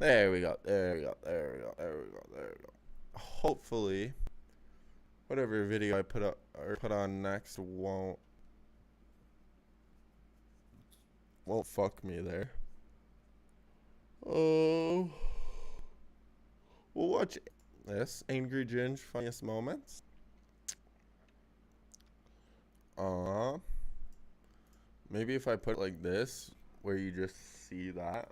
There we go. There we go. There we go. There we go. There we go. Hopefully, whatever video I put up or put on next won't fuck me there. Oh, we'll watch this Angry Ginge funniest moments. Maybe if I put it like this, where you just see that.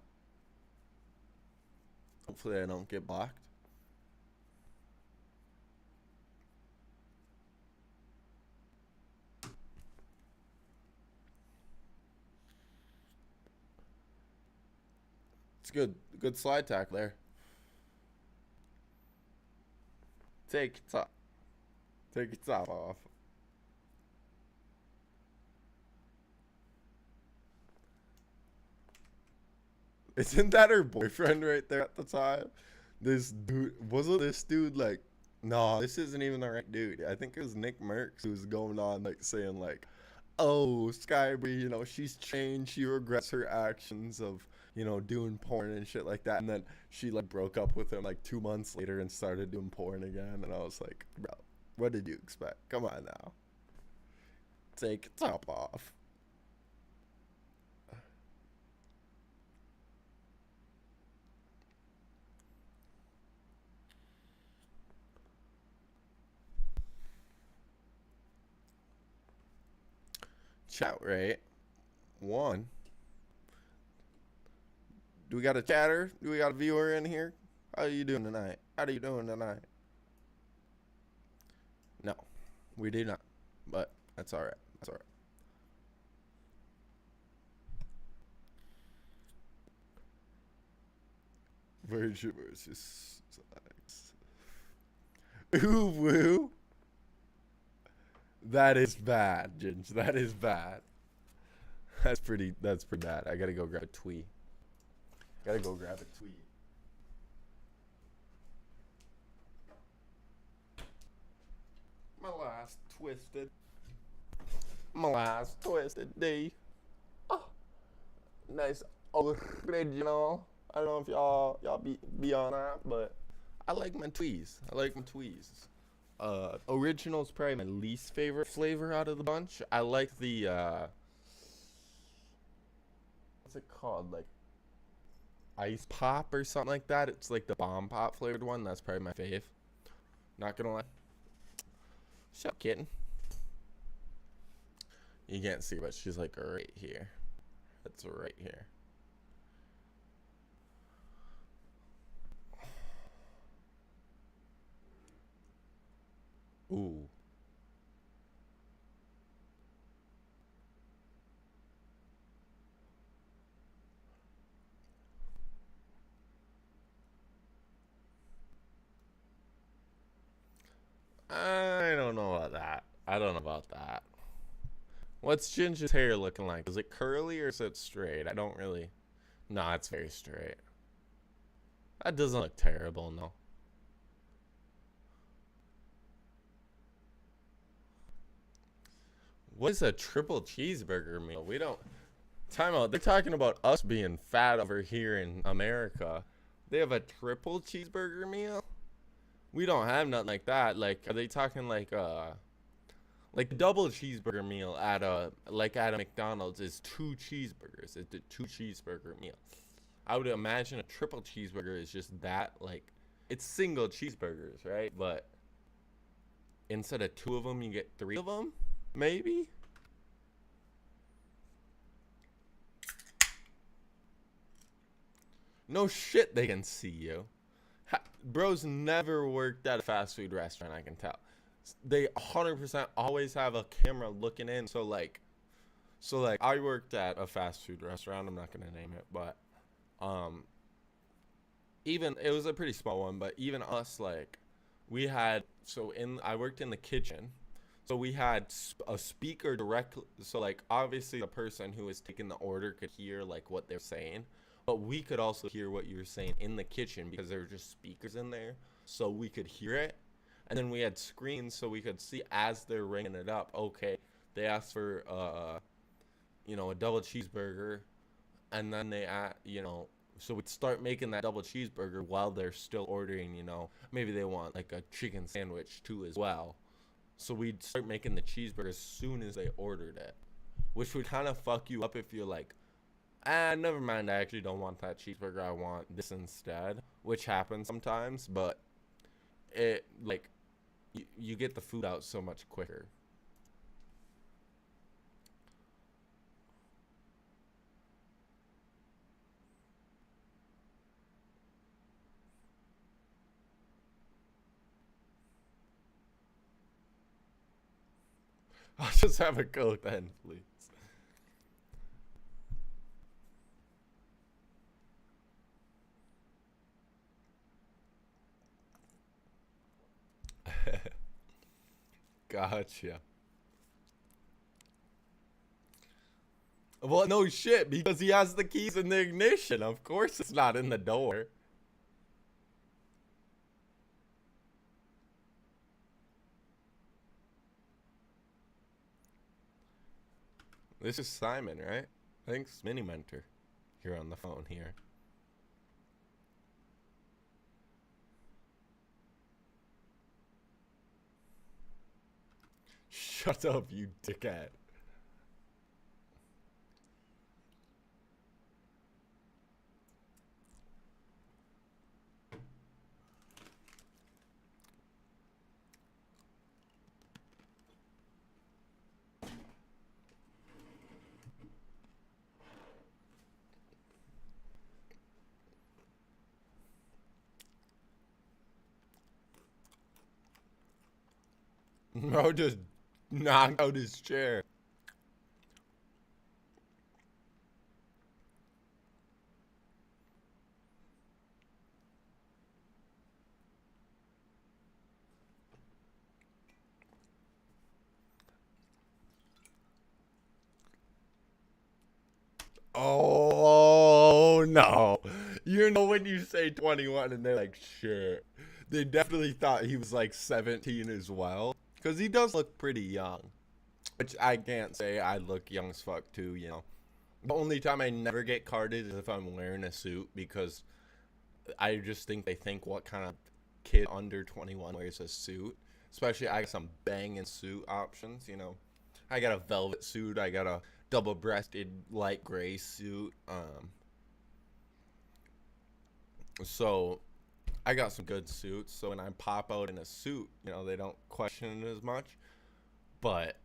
Hopefully I don't get blocked. It's good slide tackle there. Take your top off. Isn't that her boyfriend right there at the time? This dude, wasn't this dude like, no, this isn't even the right dude. I think it was Nick Merckx who was going on like saying like, oh, Skybree, you know, she's changed. She regrets her actions of, you know, doing porn and shit like that. And then she like broke up with him like 2 months later and started doing porn again. And I was like, bro, what did you expect? Come on now. Take your top off. Chat rate 1. Do we got a chatter? Do we got a viewer in here? How are you doing tonight? How are you doing tonight? No, we do not. But that's all right. That's all right. Virgin versus sex. Ooh woo. That is bad, Ginge. That is bad. That's pretty bad. I gotta go grab a tweet. My last twisted D. Oh, nice original. I don't know if y'all be on that, but I like my tweez. Original's probably my least favorite flavor out of the bunch. I like the what's it called? Like ice pop or something like that. It's like the bomb pop flavored one. That's probably my fave. Not gonna lie. Shut up, kitten. You can't see, but she's like right here. That's right here. Ooh. I don't know about that. What's Ginger's hair looking like? Is it curly or is it straight? I don't really. Nah, it's very straight. That doesn't look terrible, no. What is a triple cheeseburger meal? We don't. Time out. They're talking about us being fat over here in America. They have a triple cheeseburger meal? We don't have nothing like that. Like, are they talking like the double cheeseburger meal at a McDonald's is 2 cheeseburgers. It's a 2 cheeseburger meal. I would imagine a triple cheeseburger is just that, like, it's single cheeseburgers, right? But instead of 2 of them, you get 3 of them, maybe. No shit, they can see you. Bro's never worked at a fast food restaurant, I can tell. They 100% always have a camera looking in. So like I worked at a fast food restaurant. I'm not gonna name it, but even it was a pretty small one. But even us, like, we had I worked in the kitchen, so we had a speaker directly. So like obviously the person who was taking the order could hear like what they're saying, but we could also hear what you were saying in the kitchen because there were just speakers in there, so we could hear it. And then we had screens so we could see as they're ringing it up. Okay, they asked for a double cheeseburger, and then they So we'd start making that double cheeseburger while they're still ordering, maybe they want like a chicken sandwich too as well. So we'd start making the cheeseburger as soon as they ordered it, which would kind of fuck you up if you're like, never mind, I actually don't want that cheeseburger, I want this instead, which happens sometimes, but it, like, you get the food out so much quicker. I'll just have a Coke then, please. Gotcha. Well, no shit, because he has the keys in the ignition. Of course it's not in the door. This is Simon, right? Thanks, Mini Mentor. You're on the phone here. Shut up, you dickhead. Bro just knocked out his chair. Oh no. You know when you say 21 and they're like, sure. They definitely thought he was like 17 as well. Because he does look pretty young. Which I can't say, I look young as fuck too. The only time I never get carded is if I'm wearing a suit, because I just think they think what kind of kid under 21 wears a suit. Especially I got some banging suit options. I got a velvet suit, I got a double-breasted light gray suit. So I got some good suits. So when I pop out in a suit, they don't question it as much. But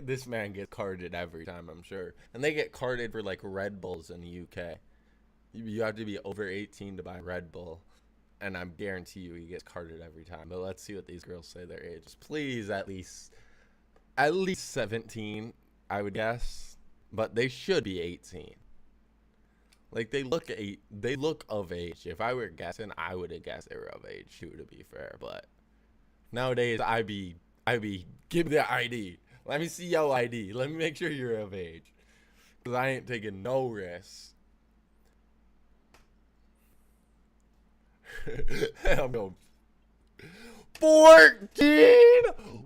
this man gets carded every time, I'm sure. And they get carded for like Red Bulls in the UK. You have to be over 18 to buy Red Bull. And I guarantee you he gets carded every time. But let's see what these girls say their ages. Please, at least 17, I would guess. But they should be 18. Like they look of age. If I were guessing, I would have guessed they were of age too, to be fair. But nowadays I be give me the ID. Let me see your ID. Let me make sure you're of age. Cause I ain't taking no risks. I'm going 14?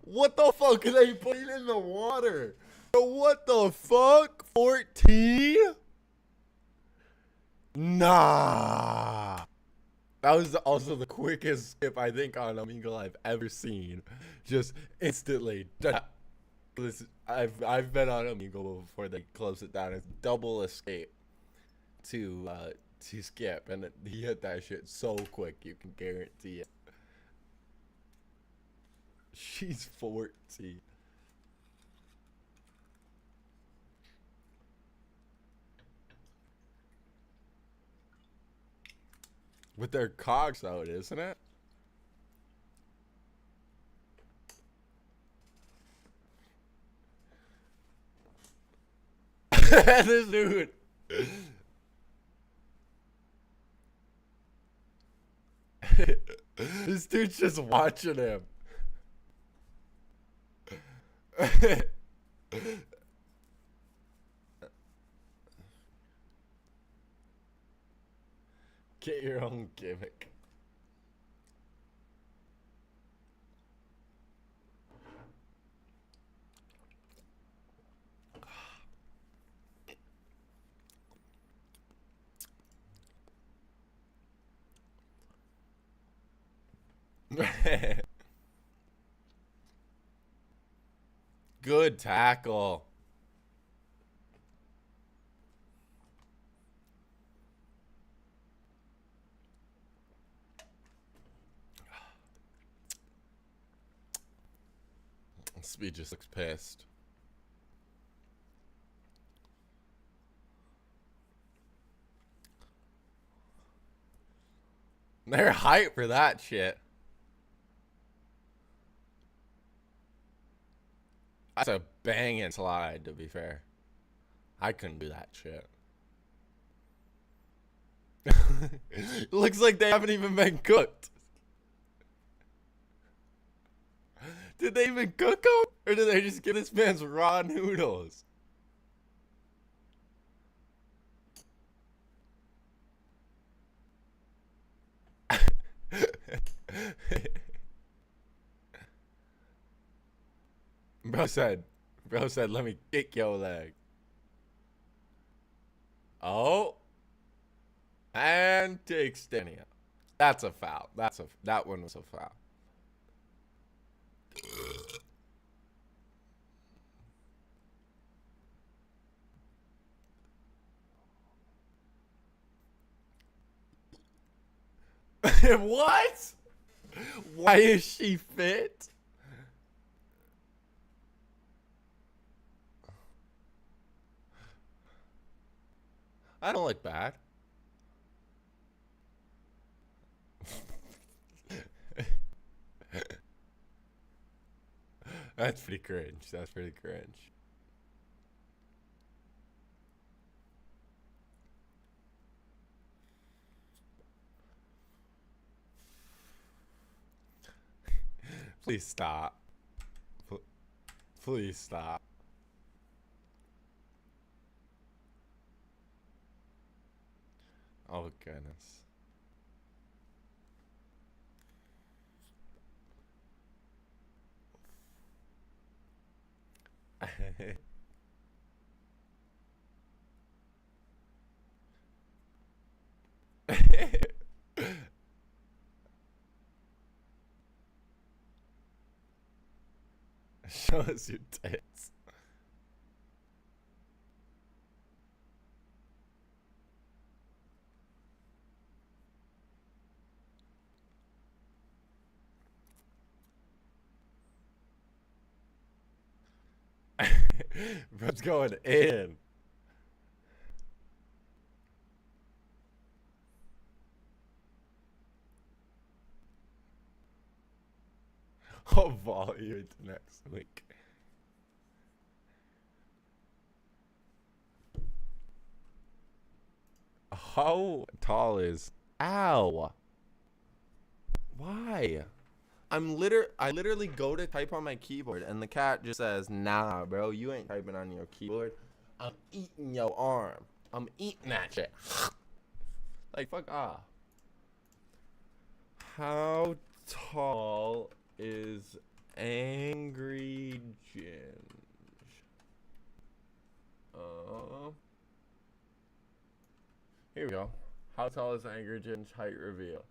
What the fuck are they putting in the water? What the fuck? 14? Nah. That was also the quickest skip I think on Omegle I've ever seen. Just instantly. I've been on Omegle before they close it down. It's double escape to skip, and he hit that shit so quick you can guarantee it. She's 14. With their cogs out, isn't it? This dude. This dude's just watching him. Get your own gimmick. Good tackle. Speed just looks pissed. They're hyped for that shit. That's a banging slide, to be fair. I couldn't do that shit. Looks like they haven't even been cooked. Did they even cook them? Or did they just give this man's raw noodles? Bro said, let me kick your leg. Oh. And takes Danny out. That's a foul. That one was a foul. What? Why is she fit? I don't look bad. That's pretty cringe. That's pretty cringe. Please stop. Please stop. Oh, goodness. Show us your tits. Bro's going in. I'll follow you into next week. How tall is... Ow. Why? I literally go to type on my keyboard and the cat just says, nah, bro, you ain't typing on your keyboard. I'm eating your arm. I'm eating that shit. Like, fuck off. How tall is Angry Ginge? Here we go. How tall is Angry Ginge? Height reveal.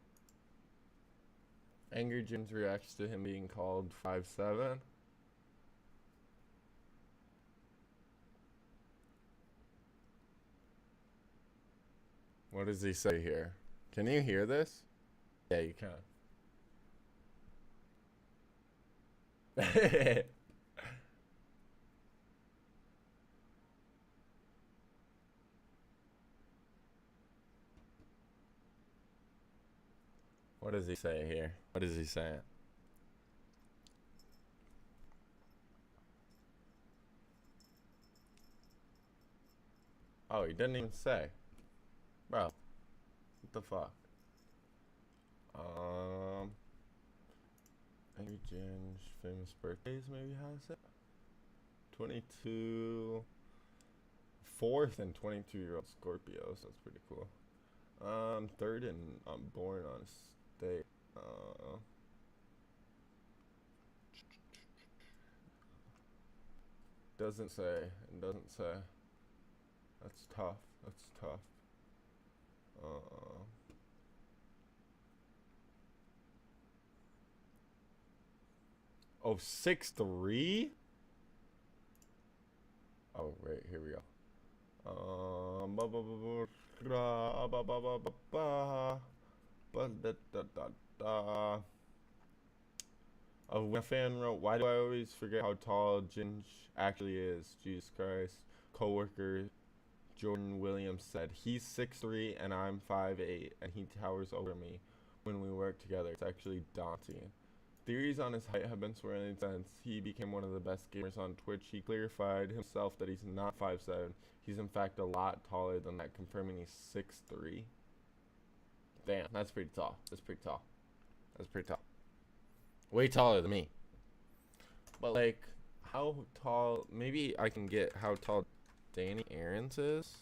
Angry Ginge reacts to him being called 5'7". What does he say here? Can you hear this? Yeah, you can. What does he say here? What is he saying? Oh, he didn't even say. Bro, what the fuck? Angry Ginge, famous birthdays maybe has it? 22, 4th and 22-year-old Scorpios. That's pretty cool. Third and I'm born on state. Doesn't say. It doesn't say. That's tough. That's tough. Oh, 6'3"? Oh, right, here we go. Ba- ba- ba- ba- ba- ba- ba- ba- ba- ba- da- da- da- da. When a fan wrote, "Why do I always forget how tall Ginge actually is?" Jesus Christ. Coworker Jordan Williams said, "He's 6'3" and I'm 5'8", and he towers over me when we work together. It's actually daunting. Theories on his height have been swirling since he became one of the best gamers on Twitch. He clarified himself that he's not 5'7". He's in fact a lot taller than that, confirming he's 6'3". Damn, that's pretty tall. That's pretty tall. That's pretty tall. Way taller than me. But like, how tall? Maybe I can get how tall Danny Aarons is.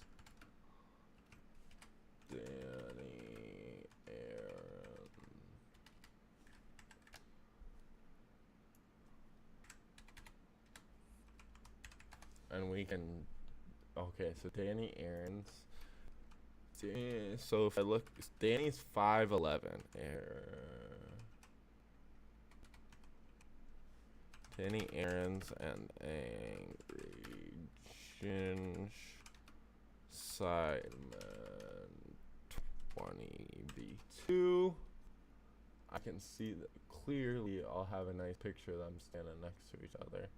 Danny Aarons. And we can. Okay, so Danny Aarons. So if I look, Danny's 5'11". Danny Aarons and Angry Ginge Sideman 20v2. I can see that clearly. I'll have a nice picture of them standing next to each other.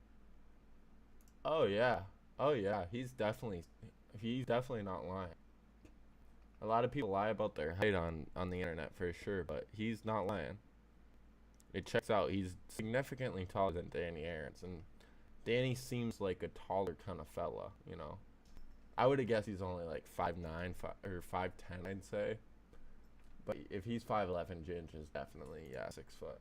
Oh yeah. Oh yeah. He's definitely not lying. A lot of people lie about their height on the internet for sure, but he's not lying. It checks out. He's significantly taller than Danny Aarons, and Danny seems like a taller kind of fella, you know. I would have guessed he's only like 5'9", or 5'10", I'd say. But if he's 5'11", Ginge is definitely 6 foot.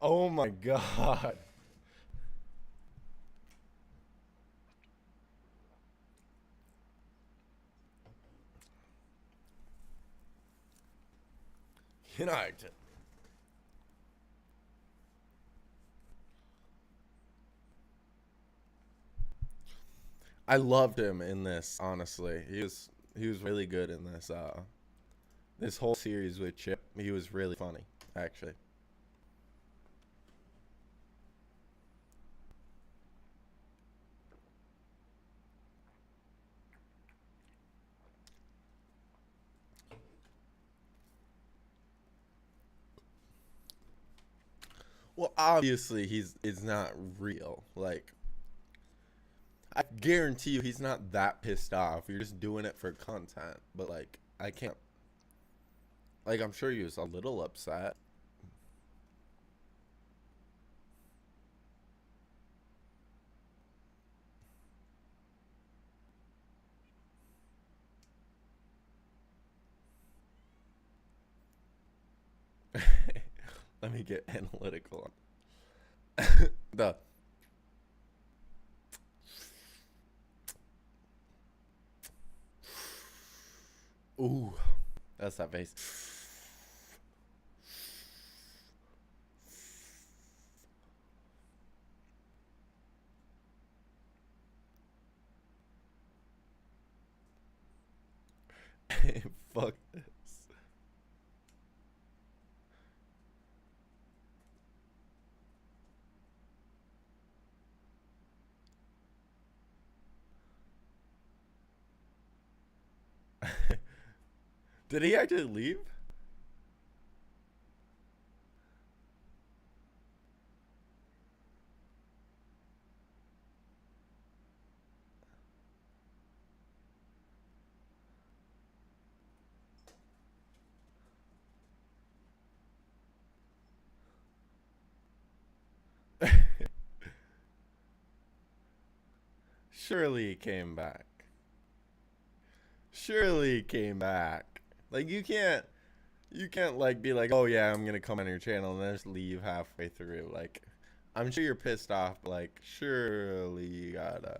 Oh my god. You know, I loved him in this. Honestly, he was really good in this whole series with Chip. He was really funny, actually. Well, obviously it's not real. Like, I guarantee you he's not that pissed off. You're just doing it for content. But like, I can't. Like, I'm sure he was a little upset. Let me get analytical. The ooh, that's that face. Fuck this. Did he actually leave? Surely he came back. Surely he came back. Like, you can't like be like, oh yeah, I'm gonna come on your channel and then just leave halfway through. Like, I'm sure you're pissed off, but like, surely you gotta.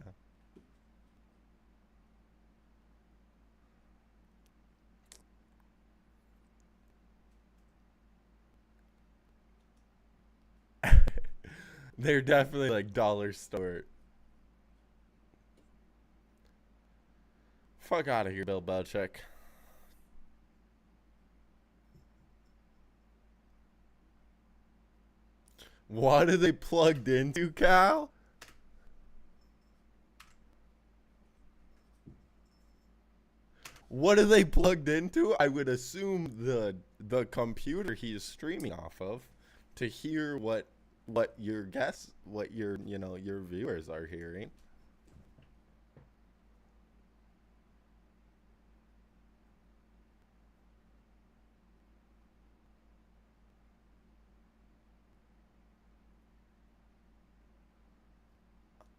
They're definitely like dollar store. Fuck out of here, Bill Belichick. What are they plugged into, Cal? What are they plugged into? I would assume the computer he is streaming off of to hear what your guests, what your your viewers are hearing.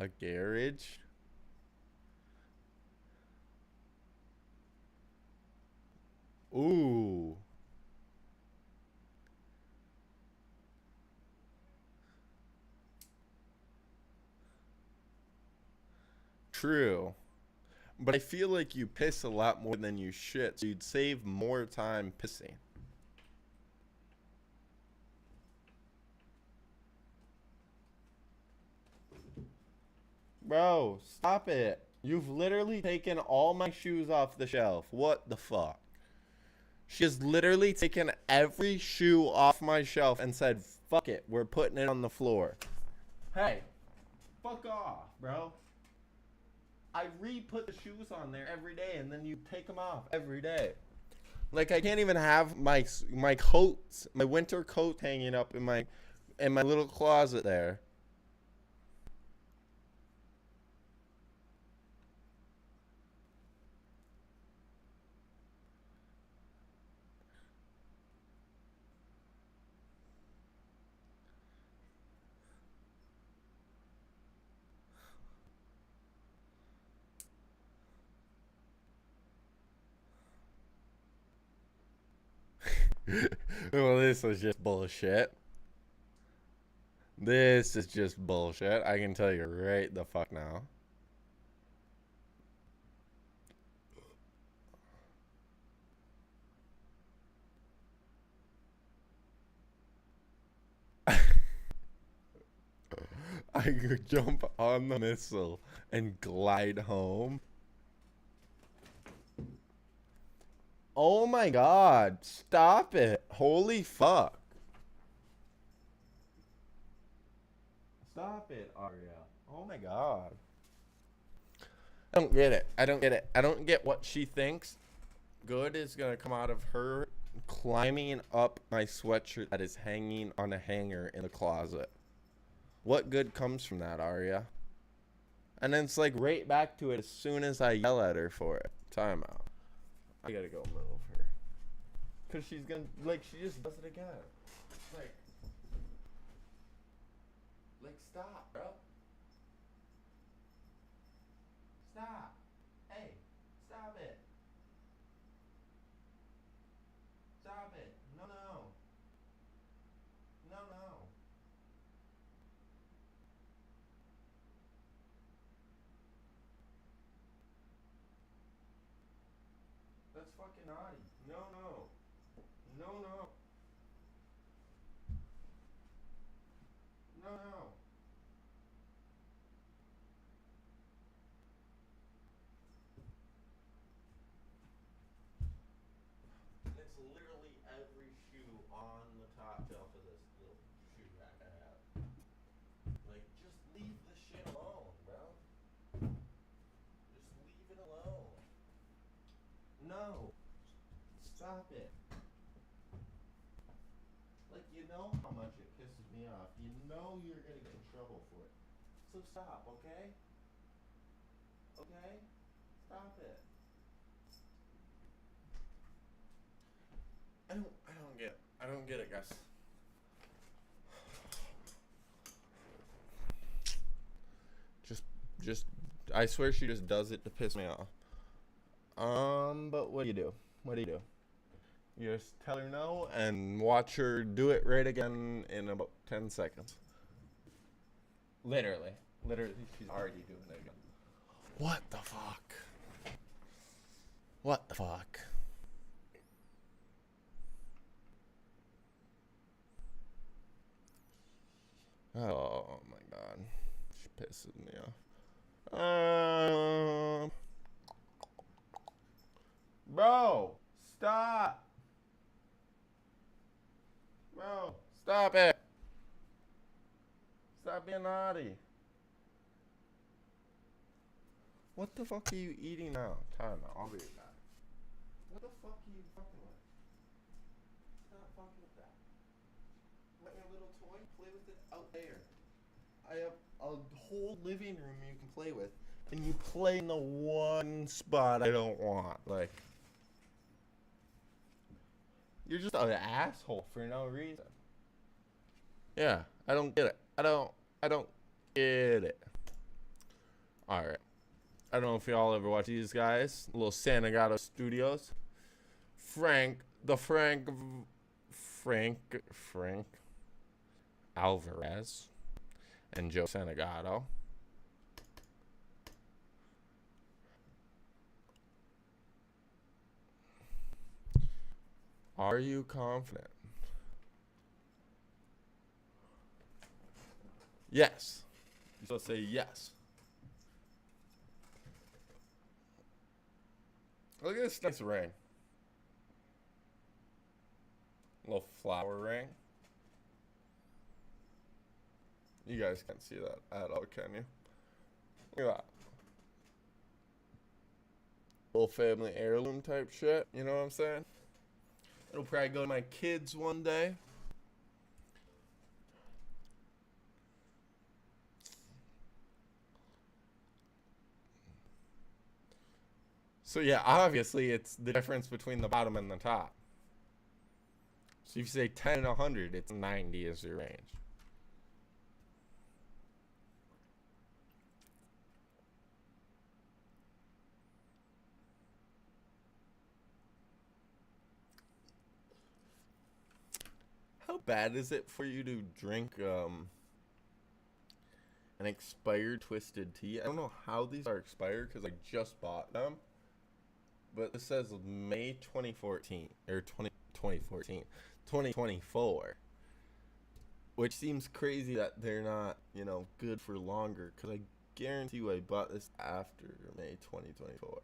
A garage? Ooh, true. But I feel like you piss a lot more than you shit, so you'd save more time pissing. Bro, stop it. You've literally taken all my shoes off the shelf. What the fuck? She has literally taken every shoe off my shelf and said, fuck it, we're putting it on the floor. Hey, fuck off, bro. I re-put the shoes on there every day, and then you take them off every day. Like, I can't even have my coats, my winter coat hanging up in my little closet there. Well, this is just bullshit. This is just bullshit. I can tell you right the fuck now. I could jump on the missile and glide home. Oh my god, stop it. Holy fuck. Stop it, Arya. Oh my god. I don't get it. I don't get it. I don't get what she thinks good is gonna come out of her climbing up my sweatshirt that is hanging on a hanger in the closet. What good comes from that, Arya? And then it's like right back to it as soon as I yell at her for it. Time out. I gotta go move her. Cause she's gonna, like, she just does it again. Like, stop, bro. Stop. Hey, stop it. Stop it. No, no. No, no. That's fucking naughty. No, no. No, no. No, no. It's literally every shoe on the top shelf of this little shoe rack I have. Like, just leave the shit alone, bro. Just leave it alone. No. Stop it. Like, you know how much it pisses me off. You know you're gonna get in trouble for it. So stop, okay? Okay? Stop it. I don't get it. I don't get it, guys. Just just I swear she just does it to piss me off. But what do you do? What do you do? You just tell her no and watch her do it right again in about 10 seconds. Literally. Literally, she's already doing it again. What the fuck? What the fuck? Oh my god. She pisses me off. Bro, stop. Bro, stop it. Stop being naughty. What the fuck are you eating now? Time out. I'll be right back. What the fuck are you fucking with? Stop fucking with that. Want your little toy? Play with it out there. I have a whole living room you can play with, and you play in the one spot I don't want. Like, you're just an asshole for no reason. Yeah, I don't get it. I don't get it. Alright. I don't know if y'all ever watch these guys. Little Santa Gato Studios. Frank Alvarez and Joe Santagato. Are you confident? Yes. You're supposed to say yes. Look at this nice ring. Little flower ring. You guys can't see that at all, can you? Look at that. Little family heirloom type shit. You know what I'm saying? It'll probably go to my kids one day. So yeah, obviously it's the difference between the bottom and the top. So if you say 10 and 100, it's 90 is your range. How bad is it for you to drink an expired twisted tea? I don't know how these are expired because I just bought them. But this says May 2014, or 2024. Which seems crazy that they're not, good for longer. Because I guarantee you I bought this after May 2024.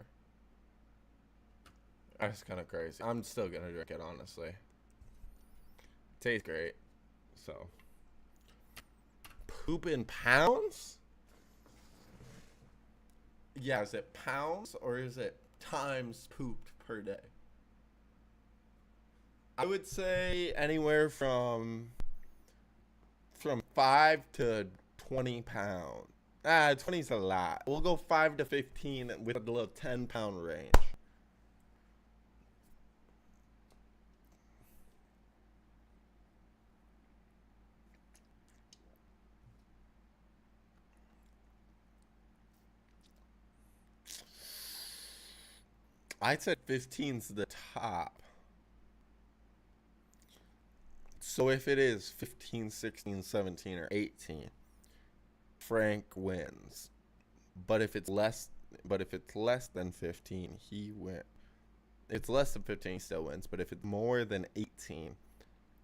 That's kind of crazy. I'm still going to drink it, honestly. Tastes great. So. Poop in pounds? Yeah, is it pounds or is it times pooped per day? I would say anywhere from 5 to 20 pounds. 20's a lot. We'll go 5 to 15 with a little 10-pound range. I said 15's the top. So if it is 15, 16, 17, or 18, Frank wins. But if it's less than 15, he wins. If it's less than 15, he still wins. But if it's more than 18,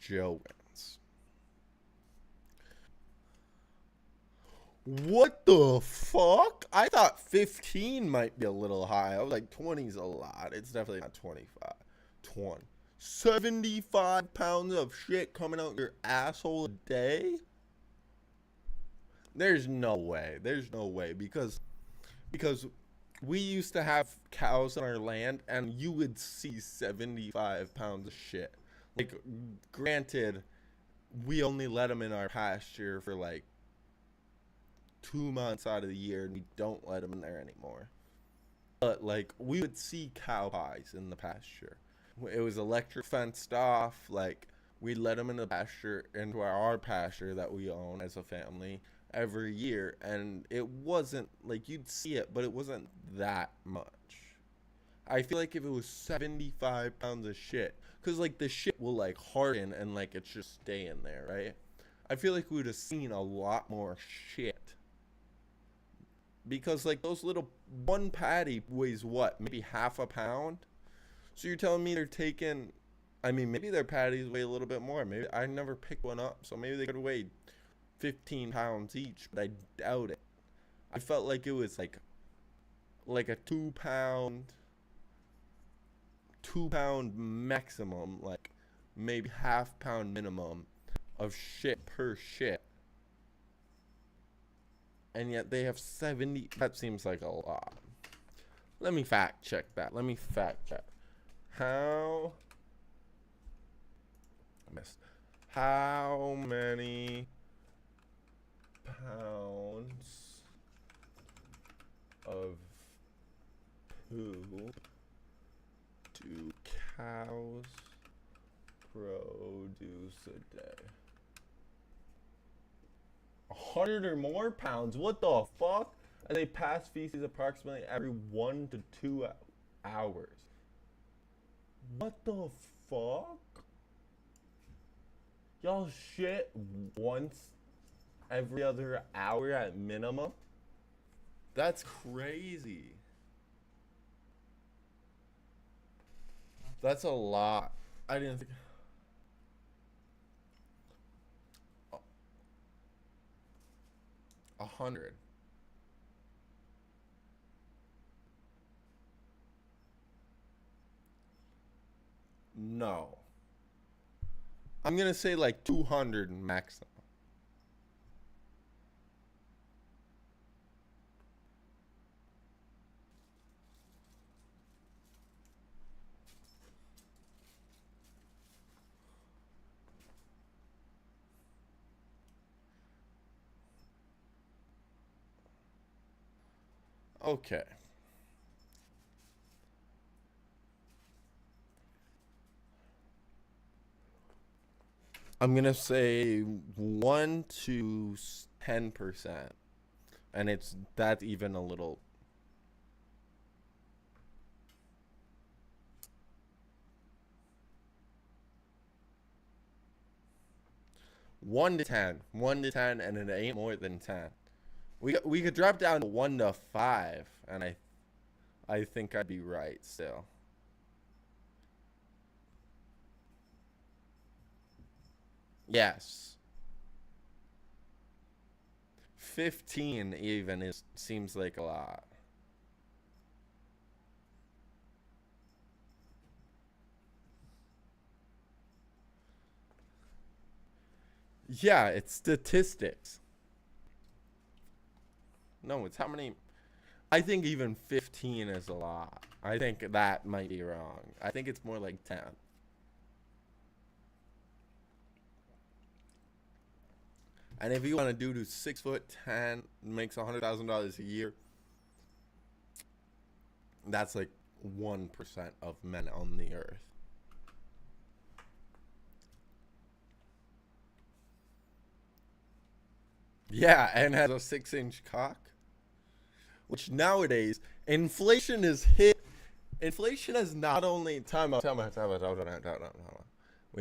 Joe wins. What the fuck? I thought 15 might be a little high. I was like, 20's a lot. It's definitely not 25. 20. 75 pounds of shit coming out your asshole a day? There's no way. There's no way. Because we used to have cows on our land, and you would see 75 pounds of shit. Like, granted, we only let them in our pasture for, 2 months out of the year, and we don't let them in there anymore. But we would see cow pies in the pasture. It was electric fenced off. We'd let them in the pasture, into our pasture that we own as a family every year, and it wasn't you'd see it, but it wasn't that much. I feel like if it was 75 pounds of shit, because the shit will harden and it's just stay in there, right? I feel like we would have seen a lot more shit. Because those little, one patty weighs what? Maybe half a pound? So you're telling me they're taking, maybe their patties weigh a little bit more. Maybe I never picked one up, so maybe they could weigh 15 pounds each, but I doubt it. I felt like it was like a 2 pound maximum, maybe half pound minimum of shit per shit. and yet they have 70. That seems like a lot. Let me fact check that. Let me fact check. How many pounds of poop do cows produce a day? 100 or more pounds. What the fuck? And they pass feces approximately every 1 to 2 hours. What the fuck? Y'all shit once every other hour at minimum? That's crazy. That's a lot. I didn't think. 100. No. I'm gonna say like 200 maximum. Okay. I'm gonna say 1 to 10%, and that's even a little. 1 to 10, 1 to 10, and it ain't more than 10. We could drop down to 1 to 5, and I think I'd be right still. Yes. 15 even seems like a lot. Yeah, it's statistics. No, it's how many. I think even 15 is a lot. I think that might be wrong. I think it's more like 10. And if you want to do 6'10", makes $100,000 a year, that's like 1% of men on the earth. Yeah, and has a 6-inch cock. Which nowadays, inflation is hit. Inflation has not only time out. We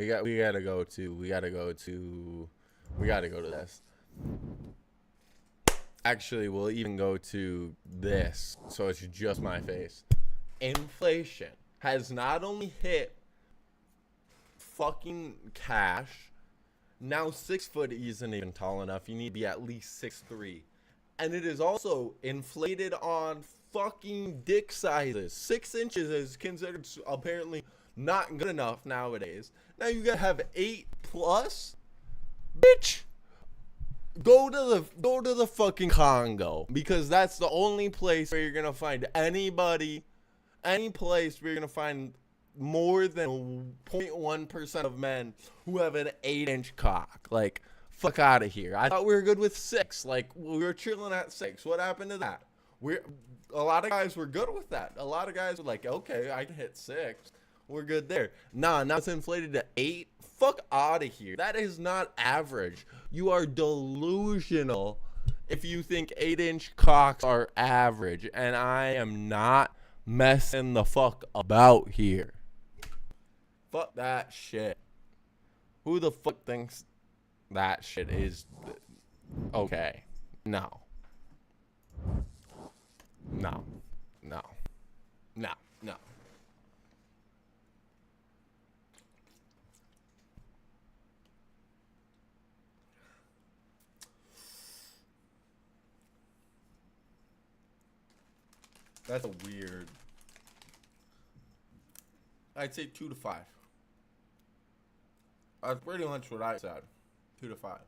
gotta go to this. Actually, we'll even go to this, so it's just my face. Inflation has not only hit fucking cash. Now 6 foot isn't even tall enough. You need to be at least 6'3". And it is also inflated on fucking dick sizes. 6 inches is considered apparently not good enough nowadays. Now you gotta have 8 plus? Bitch! Go to the fucking Congo, because that's the only place where you're gonna find any place where you're gonna find more than 0.1% of men who have an 8-inch cock. Like, fuck out of here. I thought we were good with 6. Like, we were chilling at 6. What happened to that? A lot of guys were good with that. A lot of guys were like, okay, I can hit 6. We're good there. Nah, now it's inflated to 8. Fuck out of here. That is not average. You are delusional if you think 8-inch cocks are average. And I am not messing the fuck about here. Fuck that shit. Who the fuck thinks that shit is okay? No. No. No. No. No. That's a weird. I'd say 2 to 5. That's pretty much what I said. 2 to 5.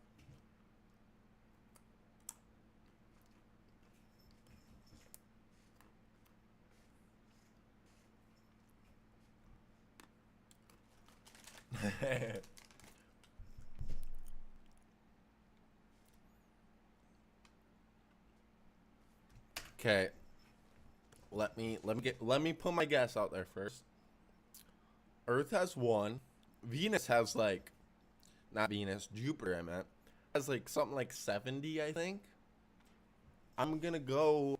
Okay. Let me put my guess out there first. Earth has one. Venus has like, not Venus, Jupiter I meant, has like something like 70, I think. I'm gonna go,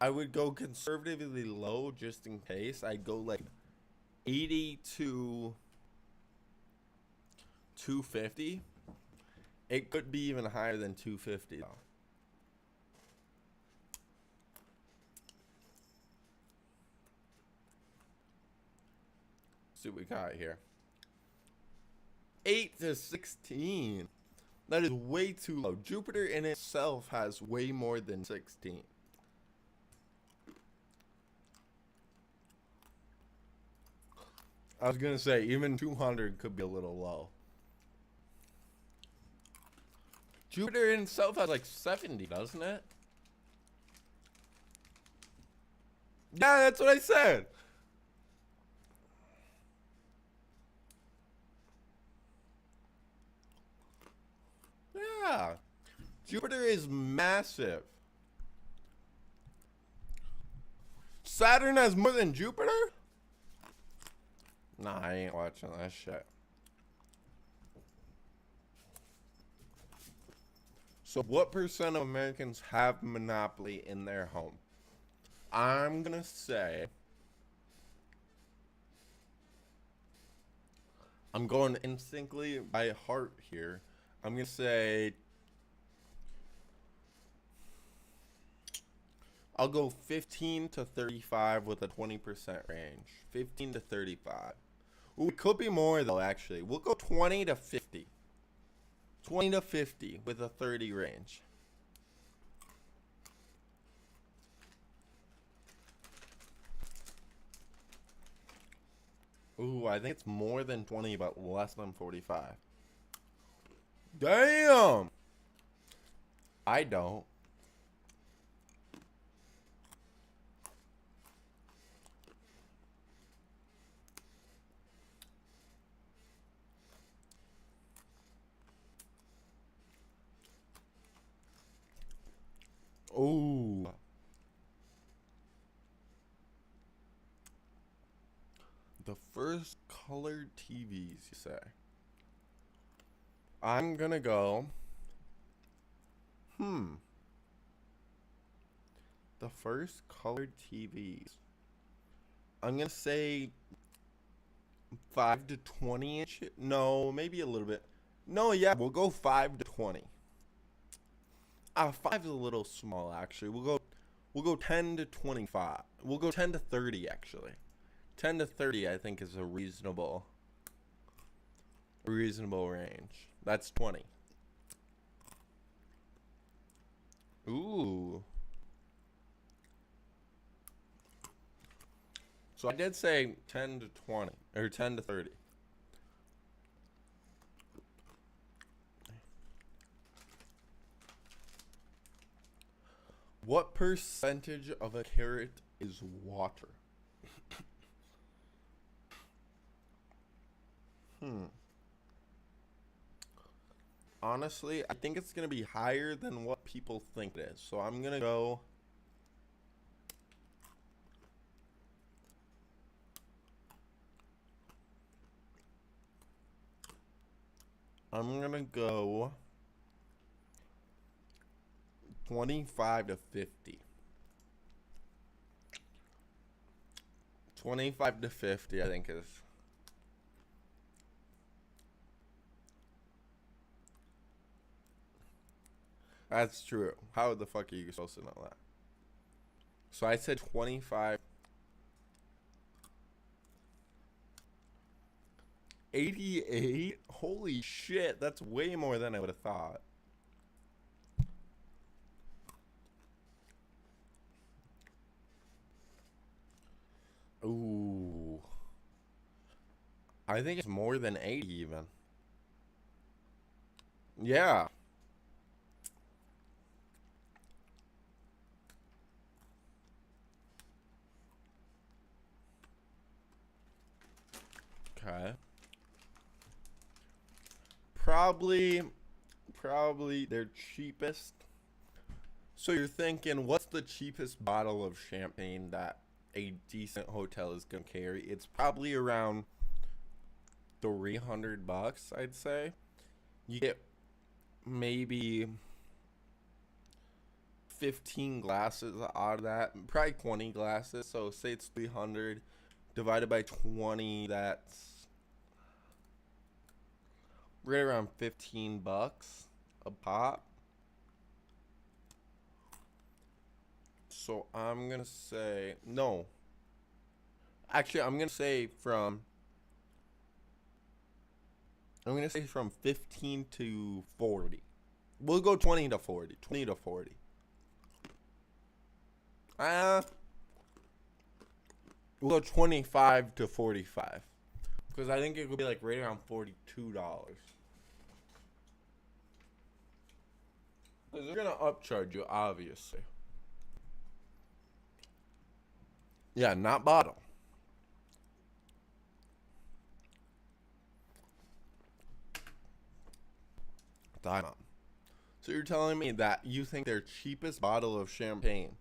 I would go conservatively low just in case. I'd go like 80 to 250. It could be even higher than 250 though. See what we got here. 8 to 16. That is way too low. Jupiter in itself has way more than 16. I was gonna say even 200 could be a little low. Jupiter in itself has like 70, doesn't it? Yeah, that's what I said. Yeah. Jupiter is massive. Saturn has more than Jupiter? Nah, I ain't watching that shit. So what percent of Americans have Monopoly in their home? I'm gonna say, I'm going instinctively by heart here. I'm gonna say, I'll go 15 to 35 with a 20% range. 15 to 35. Ooh, it could be more though, actually. We'll go 20 to 50. 20 to 50 with a 30 range. Ooh, I think it's more than 20, but less than 45. Damn! I don't. Ooh. The first colored TVs, you say? I'm gonna go. The first colored TVs. I'm gonna say 5 to 20 inch. No, maybe a little bit. No, yeah, we'll go 5 to 20. 5 is a little small actually. We'll go 10 to 25. We'll go 10 to 30 actually. 10 to 30 I think is a reasonable range. That's 20. Ooh. So I did say 10 to 20 or 10 to 30. What percentage of a carrot is water? Honestly, I think it's going to be higher than what people think it is. So I'm going to go. I'm going to go 25 to 50. 25 to 50, I think is. That's true. How the fuck are you supposed to know that? So I said 25. 88? Holy shit, that's way more than I would have thought. Ooh. I think it's more than 80 even. Yeah. Okay. Probably their cheapest. So you're thinking, what's the cheapest bottle of champagne that a decent hotel is gonna carry? It's probably around $300, I'd say. You get maybe 15 glasses out of that, probably 20 glasses. So say it's 300 divided by 20, that's right around $15 a pop. So I'm gonna say no. Actually, I'm gonna say from 15 to 40. We'll go 20 to 40. 20 to 40. We'll go 25 to 45. Because I think it could be like right around $42. Because they're gonna upcharge you, obviously. Yeah, not bottle. Time out. So you're telling me that you think their cheapest bottle of champagne,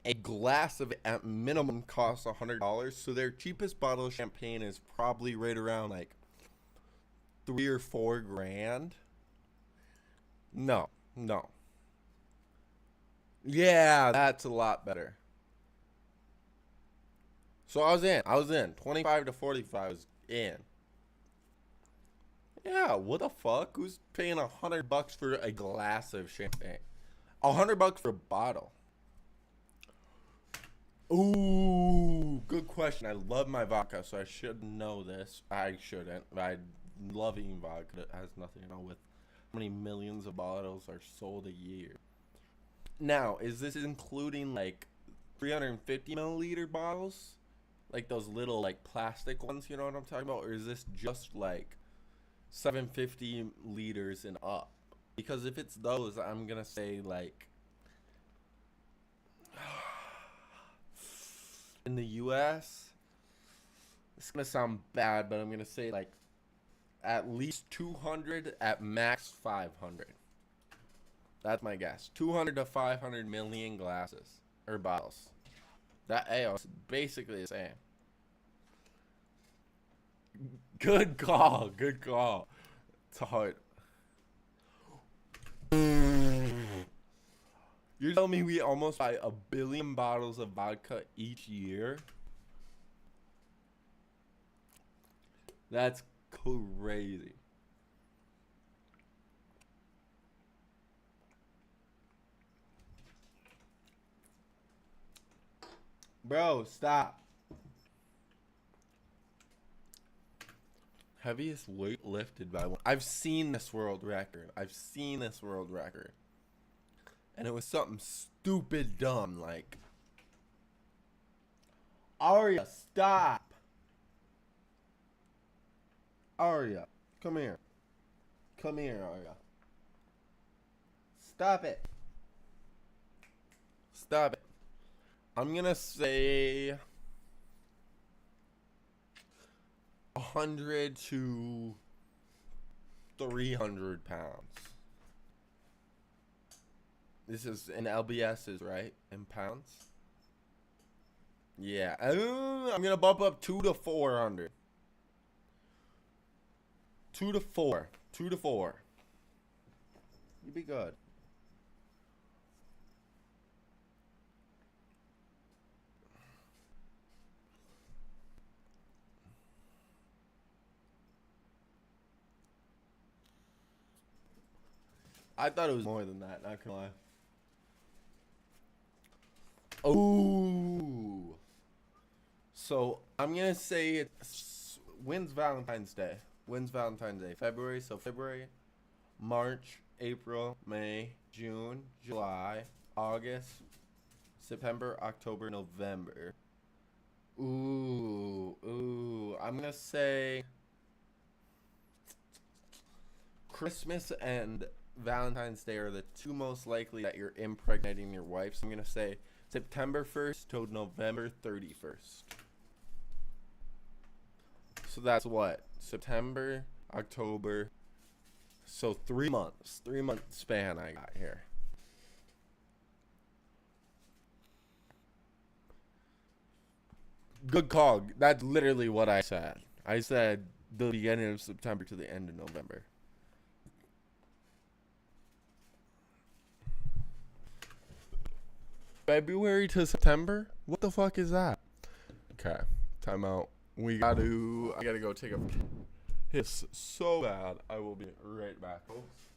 a glass of it at minimum costs $100, so their cheapest bottle of champagne is probably right around like $3 or $4 grand? No. Yeah, that's a lot better. So I was in. 25 to 45 was in. Yeah, what the fuck? Who's paying $100 for a glass of champagne? $100 for a bottle. Ooh, good question. I love my vodka, so I should know this. I shouldn't. I love eating vodka. It has nothing to do with how many millions of bottles are sold a year. Now, is this including like 350 milliliter bottles? Like those little like plastic ones, you know what I'm talking about? Or is this just like 750 liters and up? Because if it's those, I'm gonna say like in the US, it's gonna sound bad, but I'm gonna say like at least 200, at max 500. That's my guess. 200 to 500 million glasses or bottles. That ale is basically the same. Good call. It's hard. You're telling me we almost buy 1 billion bottles of vodka each year? That's crazy. Bro, stop. Heaviest weight lifted by one. I've seen this world record. And it was something stupid dumb like, Arya, stop. Arya, come here. Come here, Arya. Stop it. I'm gonna say 100 to 300 pounds. This is in LBS's, right? In pounds? Yeah. I'm gonna bump up 2 to 400. 2 to 4. You'd be good. I thought it was more than that, not gonna lie. Oh. So, I'm gonna say when's Valentine's Day? February. So, February, March, April, May, June, July, August, September, October, November. Ooh. I'm gonna say Christmas and Valentine's Day are the two most likely that you're impregnating your wife. So I'm going to say September 1st to November 31st. So that's what? September, October. So 3 months. 3 month span I got here. Good call. That's literally what I said. I said the beginning of September to the end of November. February to September? What the fuck is that? Okay, time out. I gotta go take a piss so bad. I will be right back, folks.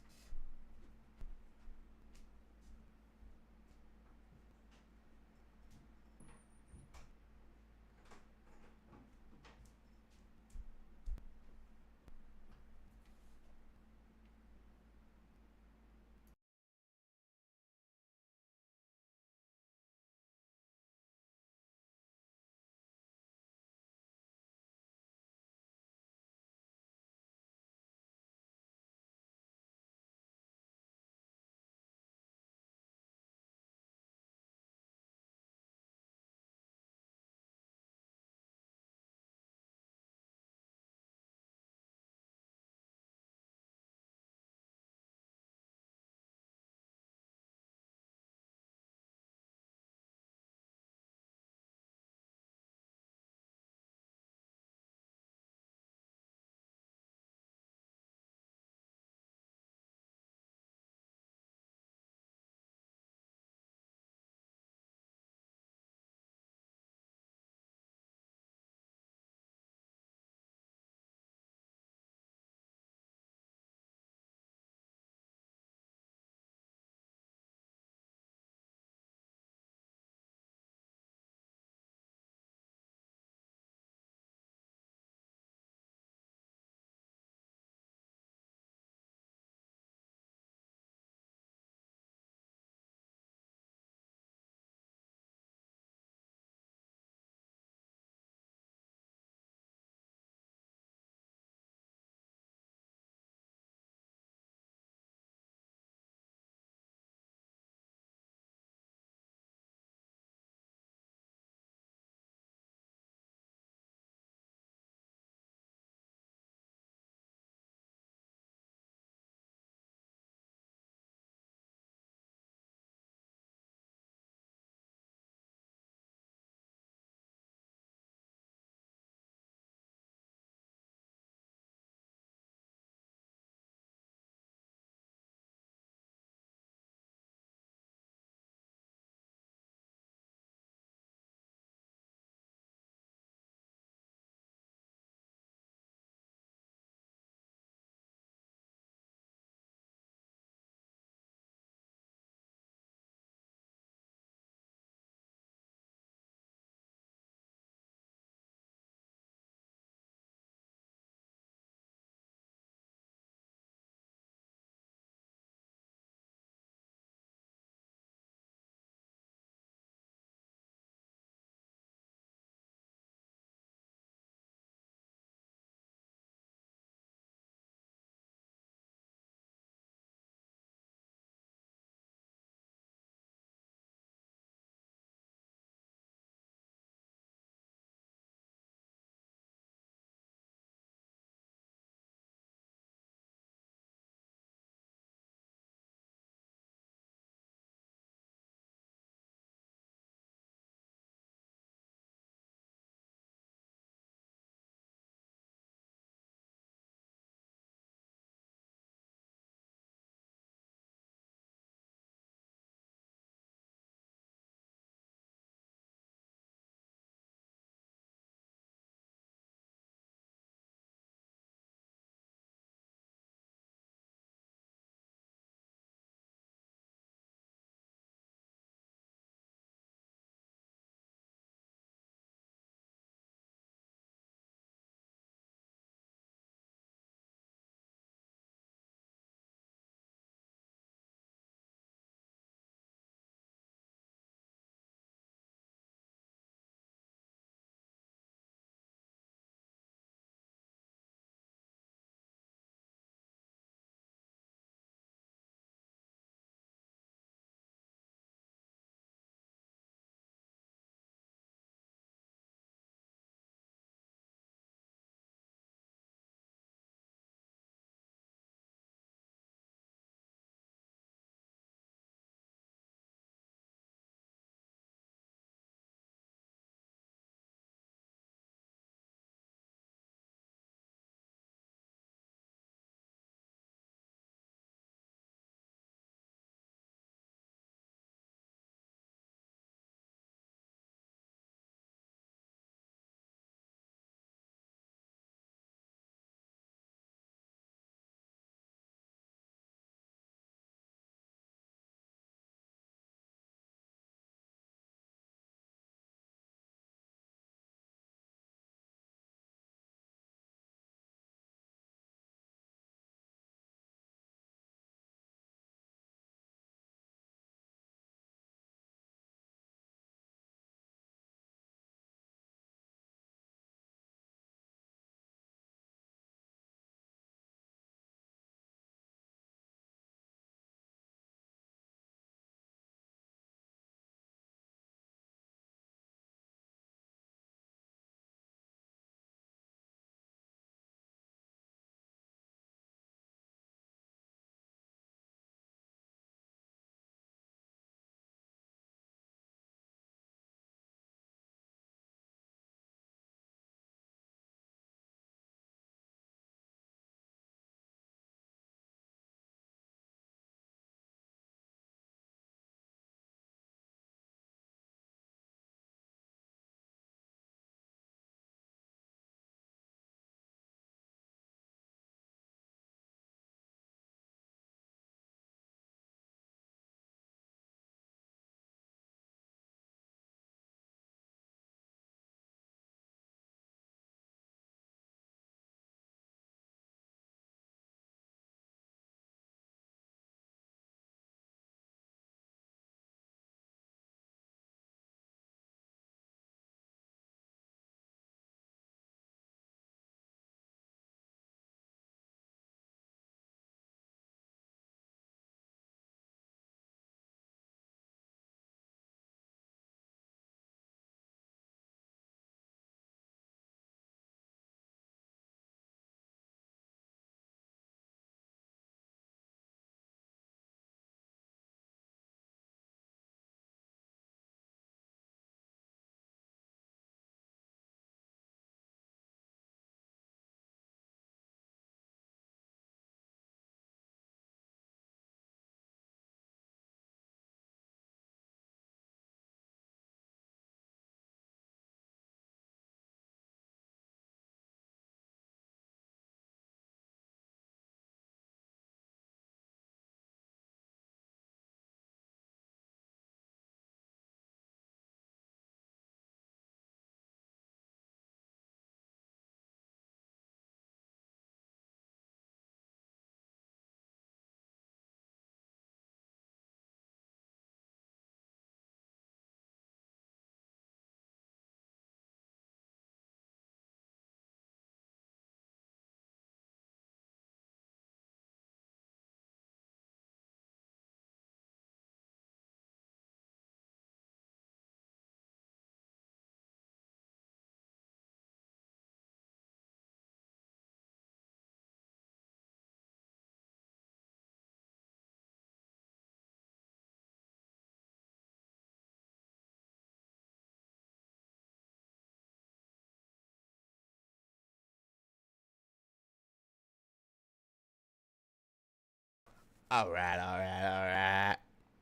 All right.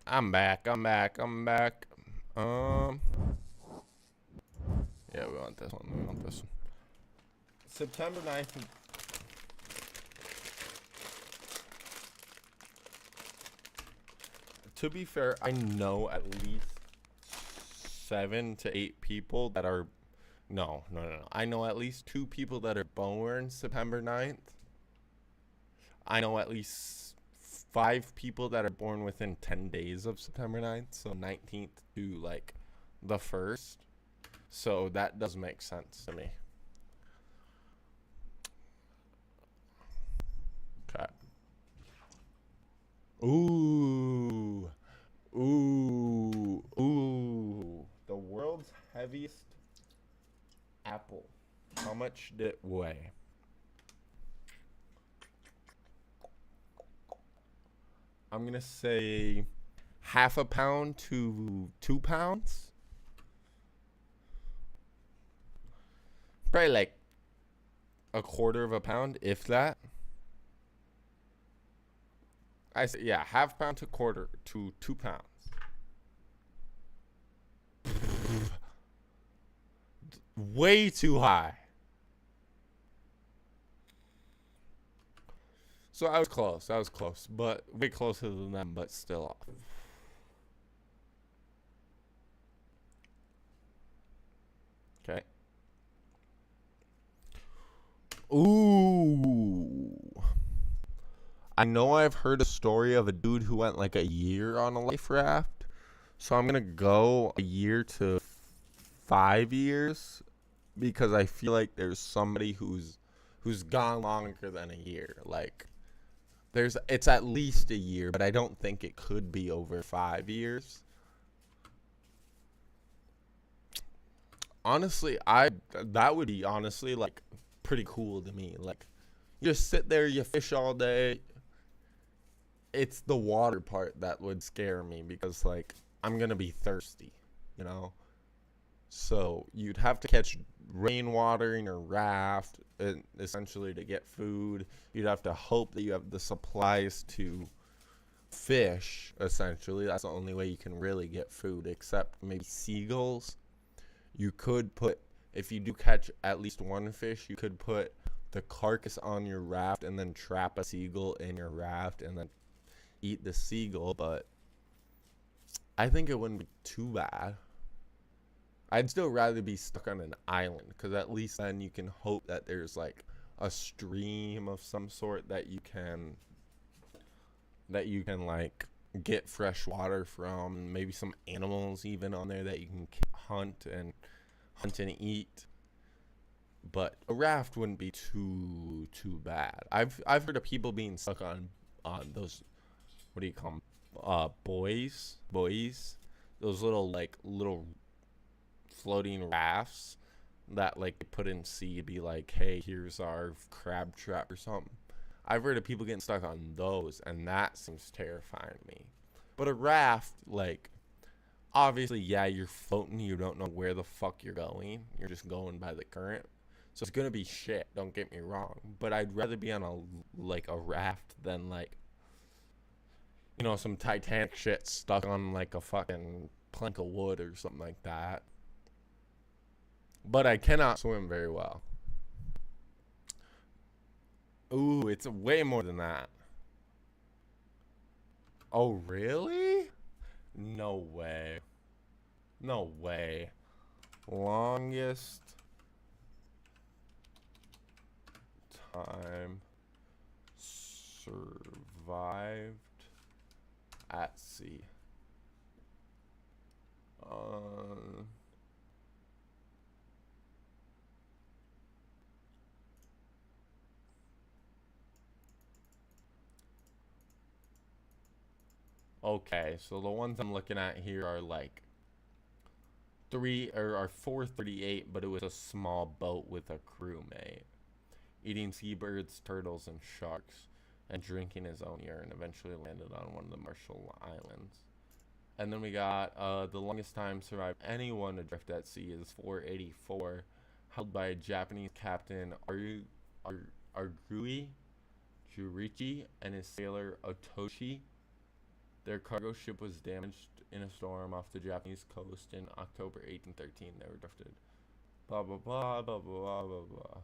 I'm back. Um, yeah, we want this one. September 9th. To be fair, I know at least 7 to 8 people that are. No. I know at least 2 people that are born September 9th. I know at least 5 people that are born within 10 days of September 9th. So 19th to like the 1st. So that does make sense to me. Okay. Ooh. Ooh. The world's heaviest apple. How much did it weigh? I'm going to say half a pound to 2 pounds. Probably like a quarter of a pound, if that. I say, yeah, half pound to quarter to 2 pounds. Way too high. So I was close, but way closer than them, but still off. Okay. Ooh. I know I've heard a story of a dude who went like a year on a life raft. So I'm going to go a year to 5 years because I feel like there's somebody who's gone longer than a year. Like it's at least a year, but I don't think it could be over 5 years. Honestly, that would be honestly like pretty cool to me. Like you just sit there, you fish all day. It's the water part that would scare me because like I'm gonna be thirsty, you know. So you'd have to catch rainwater in your raft, essentially to get food. You'd have to hope that you have the supplies to fish. Essentially, that's the only way you can really get food, except maybe seagulls. You could put, if you do catch at least one fish, you could put the carcass on your raft and then trap a seagull in your raft and then eat the seagull. But I think it wouldn't be too bad. I'd still rather be stuck on an island because at least then you can hope that there's like a stream of some sort that you can like get fresh water from, maybe some animals even on there that you can hunt and eat. But a raft wouldn't be too bad. I've heard of people being stuck on those, what do you call them, buoys, those little floating rafts that like they put in sea to be like, hey, here's our crab trap or something. I've heard of people getting stuck on those, and that seems terrifying to me. But a raft, like, obviously, yeah, you're floating. You don't know where the fuck you're going. You're just going by the current. So it's gonna be shit. Don't get me wrong. But I'd rather be on a raft than like, some Titanic shit stuck on like a fucking plank of wood or something like that. But I cannot swim very well. Ooh, it's way more than that. Oh, really? No way. No way. Longest time survived at sea. Okay, so the ones I'm looking at here are like 438, but it was a small boat with a crewmate, eating seabirds, turtles, and sharks, and drinking his own urine. Eventually landed on one of the Marshall Islands. And then we got the longest time survived anyone adrift at sea is 484, held by Japanese captain Argui Jurichi and his sailor Otoshi. Their cargo ship was damaged in a storm off the Japanese coast in October 1813. They were drifted. Blah blah blah blah blah blah blah.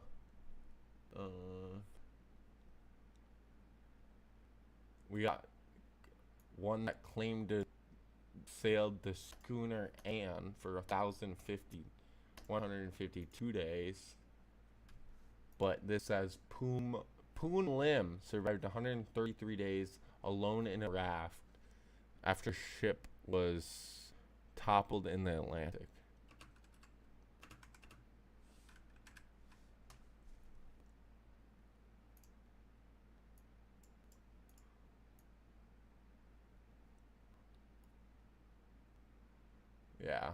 We got one that claimed to sailed the schooner Anne for 1,152 days. But this says Poon Lim survived 133 days alone in a raft after ship was toppled in the Atlantic. Yeah.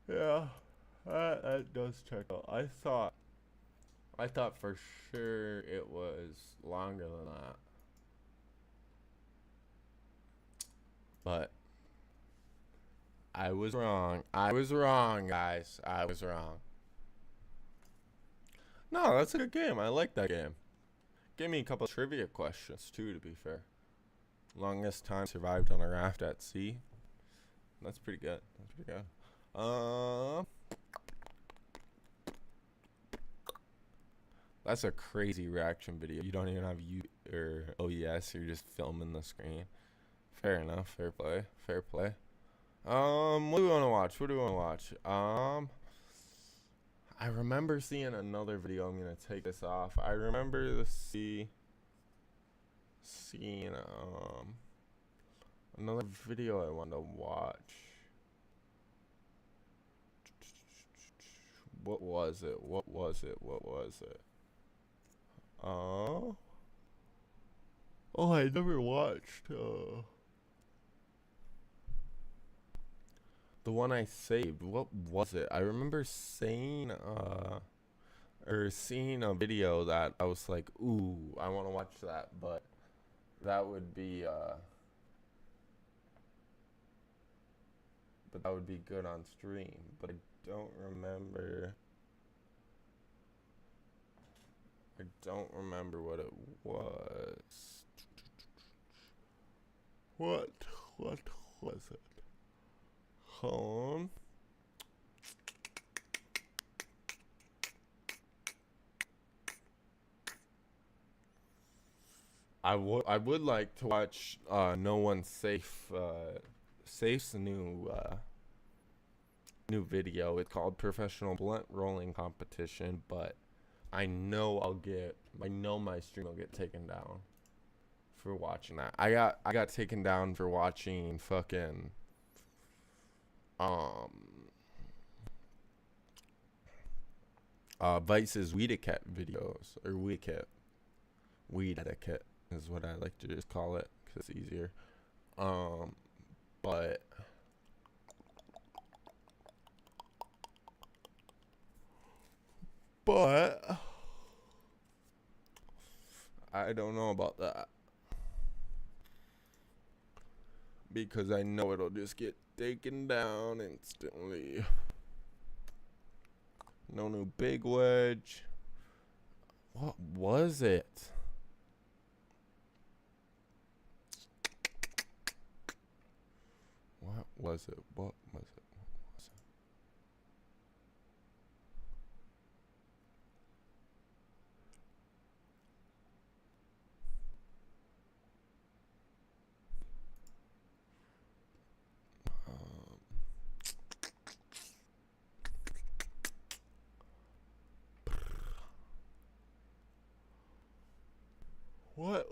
Yeah. That does check out. I thought for sure it was longer than that. But I was wrong. I was wrong, guys. I was wrong. No, that's a good game. I like that game. Give me a couple trivia questions too, to be fair. Longest time survived on a raft at sea. That's pretty good. That's pretty good. That's a crazy reaction video. You don't even have OBS. You're just filming the screen. Fair enough. Fair play. Fair play. What do we want to watch? What do we want to watch? I remember seeing another video. I'm gonna take this off. I remember seeing another video I wanted to watch. What was it? What was it? What was it? Oh, I never watched the one I saved. What was it? I remember saying or seeing a video that I was like, ooh, I want to watch that, but that would be good on stream, but I don't remember what it was. What was it? I would like to watch No One's Safe. Safe's new video. It's called Professional Blunt Rolling Competition, but I know my stream will get taken down for watching that. I got taken down for watching fucking Vice's weed etiquette videos, or weed etiquette is what I like to just call it because it's easier. But I don't know about that because I know it'll just get taken down instantly. No new big wedge. What was it? What was it? What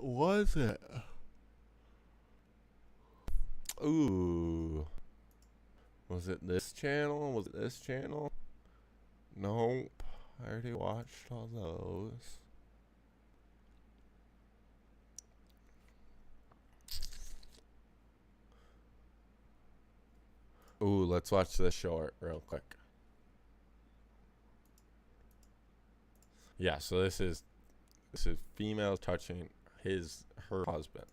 was it? Ooh. Was it this channel? Nope. I already watched all those. Ooh, let's watch this short real quick. Yeah, so this is female touching her husband.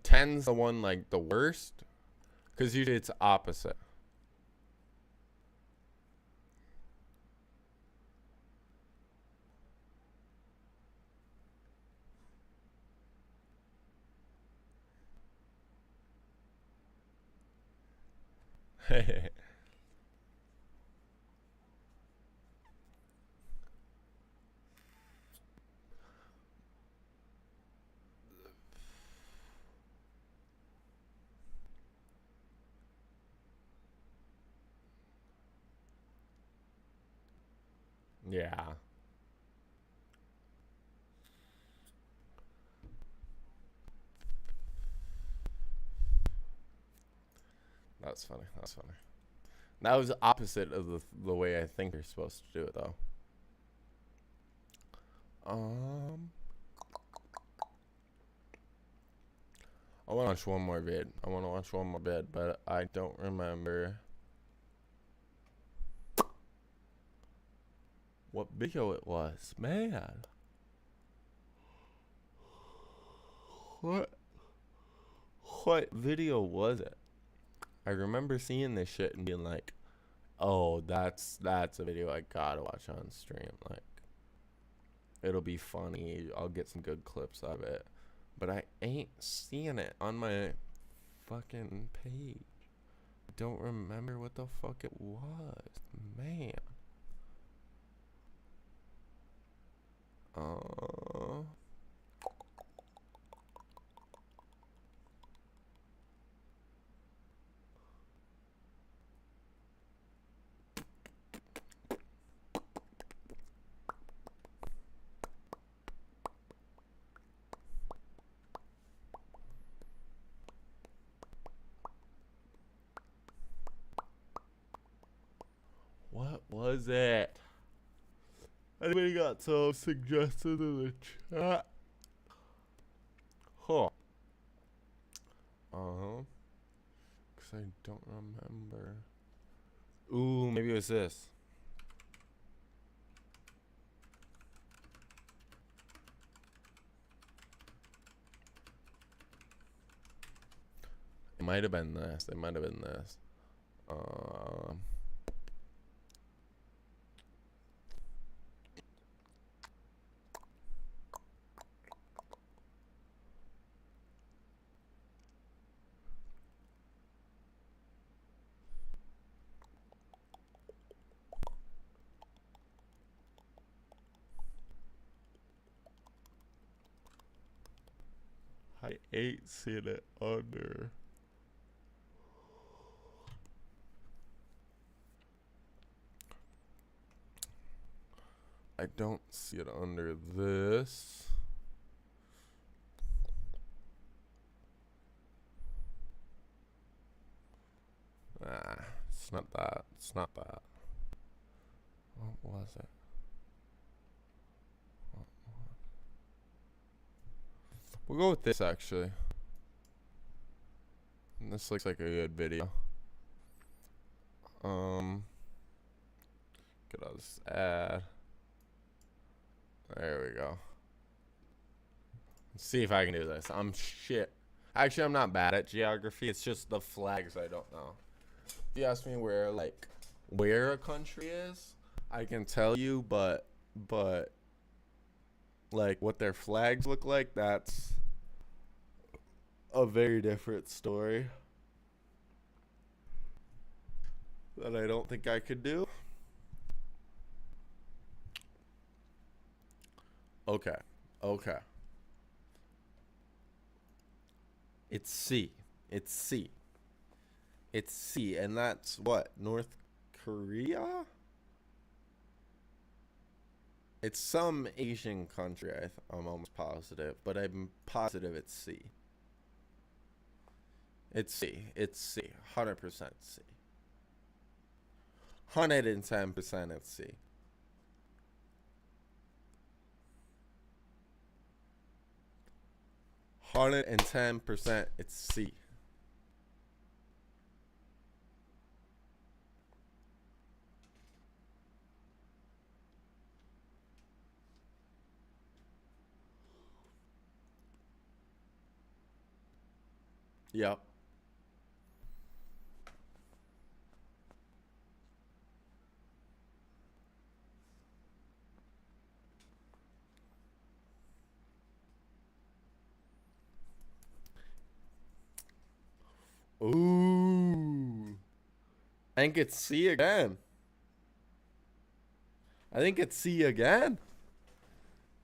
Ten's the one like the worst, because usually it's opposite. Yeah. That's funny. That's funny. That was opposite of the way I think you're supposed to do it, though. Um, I want to watch one more vid. I want to watch one more vid, but I don't remember what video it was. Man, what what video was it? I remember seeing this shit and being like, "Oh, that's a video I gotta watch on stream. Like, it'll be funny. I'll get some good clips of it." But I ain't seeing it on my fucking page. I don't remember what the fuck it was. Man. Uh, what was it? Anybody got some suggestions in the chat? Huh. Cause I don't remember. Ooh, maybe it was this. It might have been this. It might have been this. I ain't seen it under. I don't see it under this. It's not that. It's not that. What was it? We'll go with this actually. This looks like a good video. Get all this ad. There we go. Let's see if I can do this. I'm shit. Actually, I'm not bad at geography. It's just the flags I don't know. If you ask me where a country is, I can tell you, but like what their flags look like, that's a very different story that I don't think I could do. Okay. It's C. It's C. It's C, and that's what? North Korea? It's some Asian country, I'm almost positive, but I'm positive it's C. It's C. It's C. 100% C. 110% it's C. 110% it's C. Yep. Ooh. think it's C again. I think it's C again.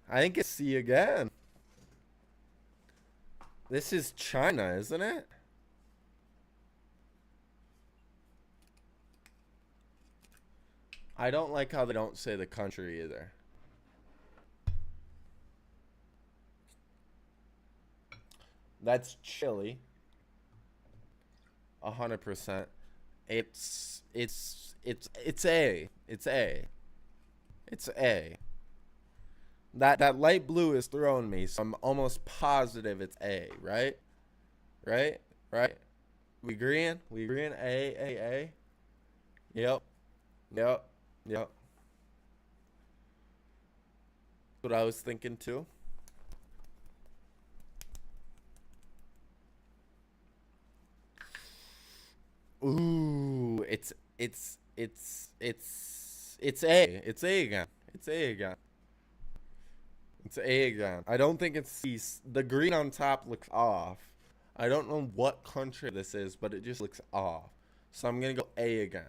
I think it's C again. This is China, isn't it? I don't like how they don't say the country either. That's Chile. 100%. It's A. It's A. It's A. That light blue is throwing me, so I'm almost positive it's A, right? Right? Right? We agreeing? We agreeing? A. Yep. Yep. Yep. What I was thinking too. Ooh, it's A. It's A again. It's A again. It's A again. I don't think it's C. The green on top looks off. I don't know what country this is, but it just looks off. So I'm gonna go A again.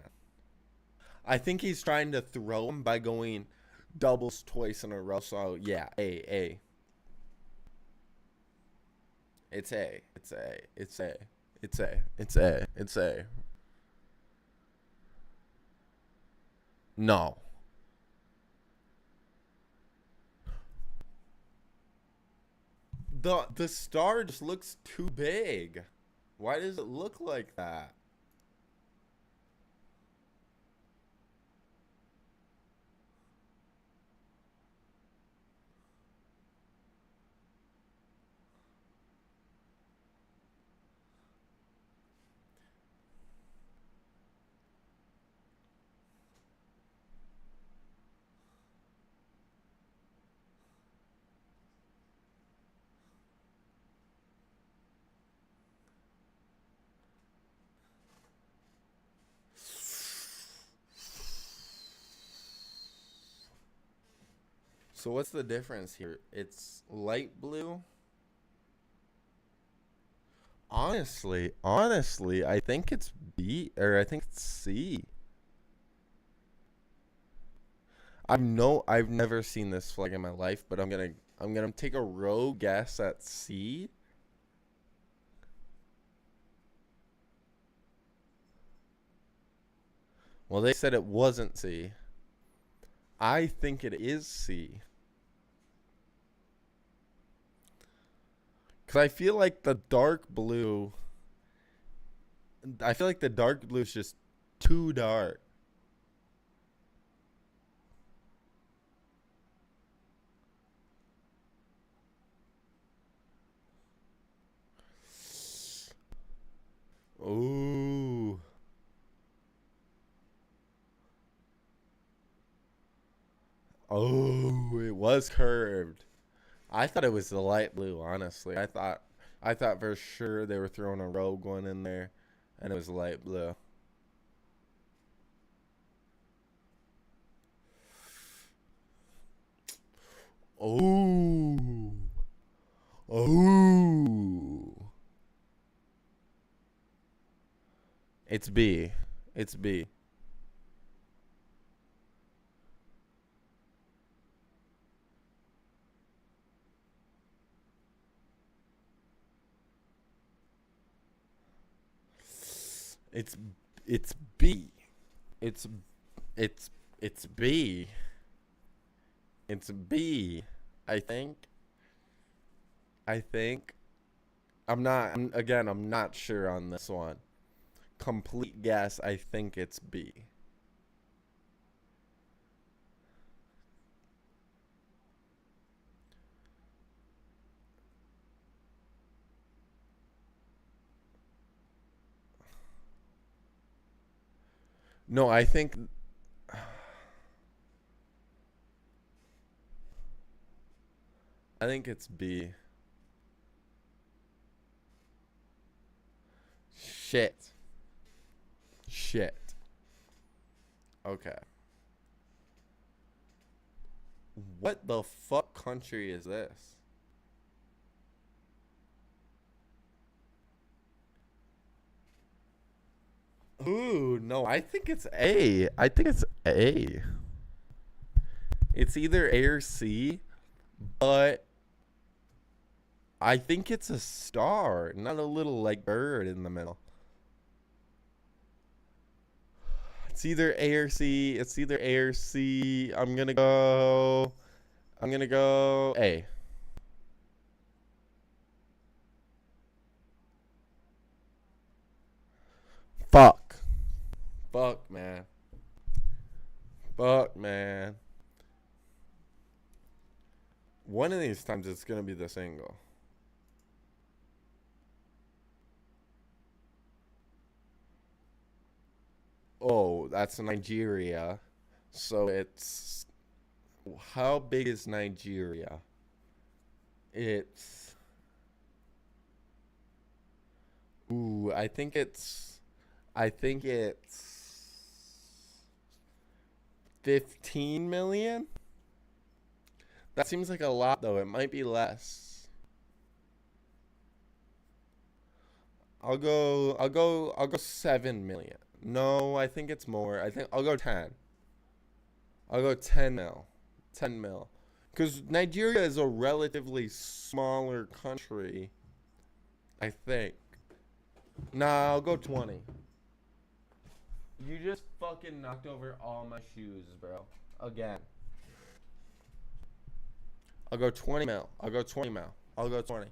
I think he's trying to throw him by going doubles twice in a row. So yeah, A. It's A. It's A. It's A. It's A. It's A. It's A. No. The star just looks too big. Why does it look like that? So what's the difference here? It's light blue. Honestly, I think it's B or I think it's C. I've never seen this flag in my life, but I'm gonna take a rogue guess at C. Well, they said it wasn't C. I think it is C. Cause I feel like the dark blue is just too dark. Ooh. Oh, it was curved. I thought it was the light blue, honestly. I thought for sure they were throwing a rogue one in there and it was light blue. Oh. Oh. It's B. It's B. It's it's B. It's it's B. It's B. I think. I think. I'm not sure on this one. Complete guess. I think it's B. No, I think it's B. Shit. Shit. Okay. What the fuck country is this? Ooh, no, I think it's A. I think it's A. It's either A or C, but I think it's a star, not a little like bird in the middle. It's either A or C. It's either A or C. I'm gonna go A. Fuck. Fuck, man. Fuck, man. One of these times it's gonna be the single. Oh, that's Nigeria. So it's how big is Nigeria? It's ooh, I think it's 15 million. That seems like a lot though. It might be less. I'll go 7 million. No, I think it's more. I think I'll go 10. I'll go 10 mil. 10 mil. Cuz Nigeria is a relatively smaller country, I think. Nah, I'll go 20. You just fucking knocked over all my shoes, bro. Again. I'll go 20 mil. I'll go 20 mil. I'll go 20.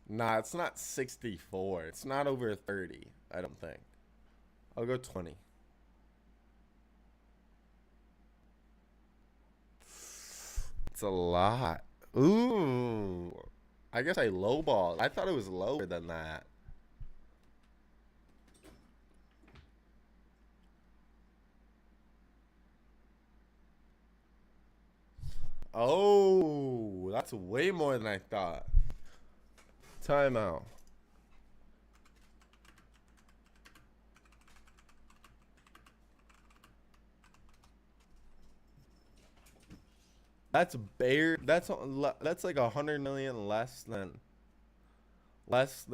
Nah, it's not 64. It's not over 30, I don't think. I'll go 20. It's a lot. Ooh. I guess I lowballed. I thought it was lower than that. Oh, that's way more than I thought. Timeout. That's bare. That's like 100 million less than. That's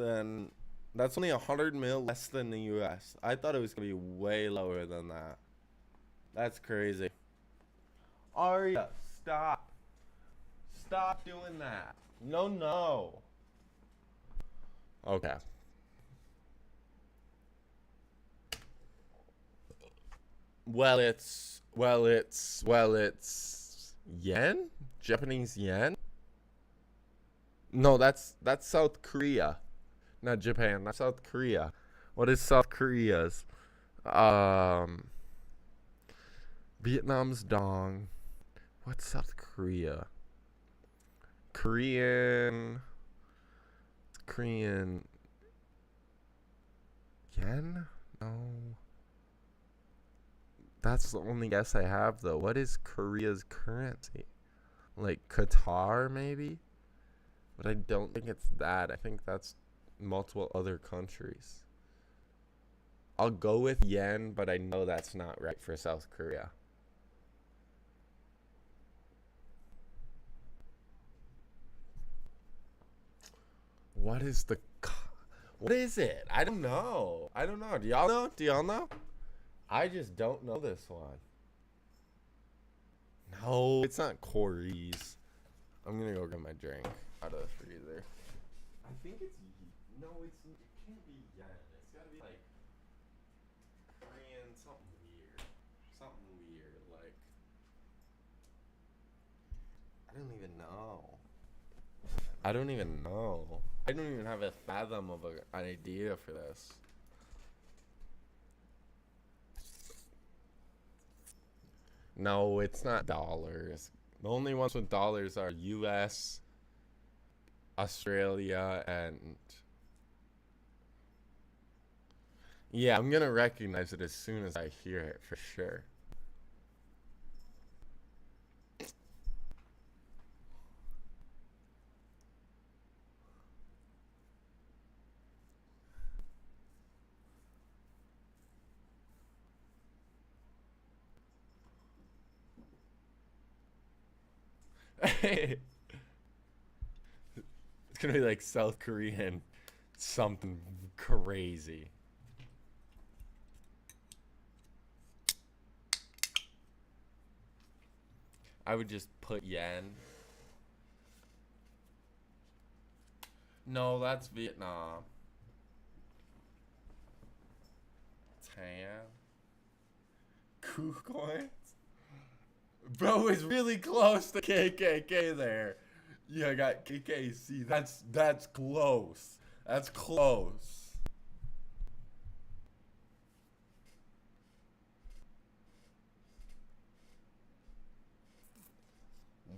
only 100 mil less than the U.S. I thought it was gonna be way lower than that. That's crazy. Arya, stop. Stop doing that. No, no. Okay. Well, it's yen? Japanese yen? No, that's South Korea. Not Japan, that's South Korea. What is South Korea's? Um Vietnam's dong. What's South Korea? Korean Korean yen? No. That's the only guess I have though. What is Korea's currency? Like Qatar maybe? But I don't think it's that. I think that's multiple other countries. I'll go with yen, but I know that's not right for South Korea. What is the what is it? I don't know. I don't know. Do y'all know? Do y'all know? I just don't know this one. No, it's not Corey's. I'm gonna go get my drink out of the freezer. I think it's no, it can't be yen. It's gotta be like Korean, something weird. Like I don't even know. I don't even know. I don't even have a fathom of an idea for this. No, it's not dollars. The only ones with dollars are U.S., Australia, and yeah, I'm gonna recognize it as soon as I hear it for sure. It's gonna be like South Korean, something crazy. I would just put yen. No, that's Vietnam. Tan. KuCoins? Bro is really close to KKK there. Yeah, I got KKC. That's close. That's close.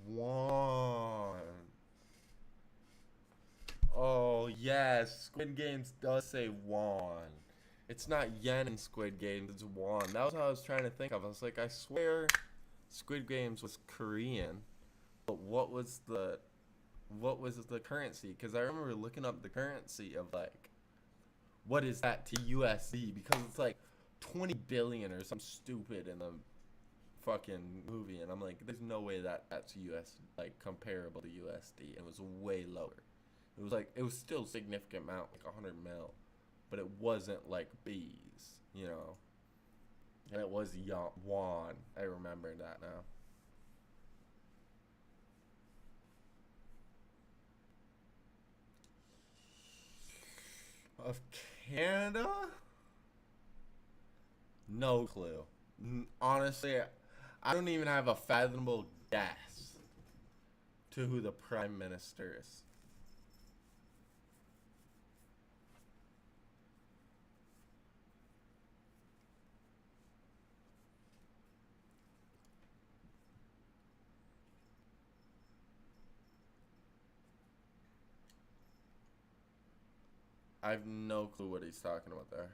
One. Oh yes, Squid Games does say won. It's not yen in Squid Games, it's won. That was what I was trying to think of. I was like, I swear Squid Games was Korean, but what was the currency? Because I remember looking up the currency of like, what is that to USD? Because it's like 20 billion or something stupid in the fucking movie, and I'm like, there's no way that's US like comparable to USD. It was way lower. It was still a significant amount, like 100 mil, but it wasn't like bees, you know. And it was won. I remember that now. Of Canada? No clue. Honestly, I don't even have a fathomable guess to who the prime minister is. I have no clue what he's talking about there.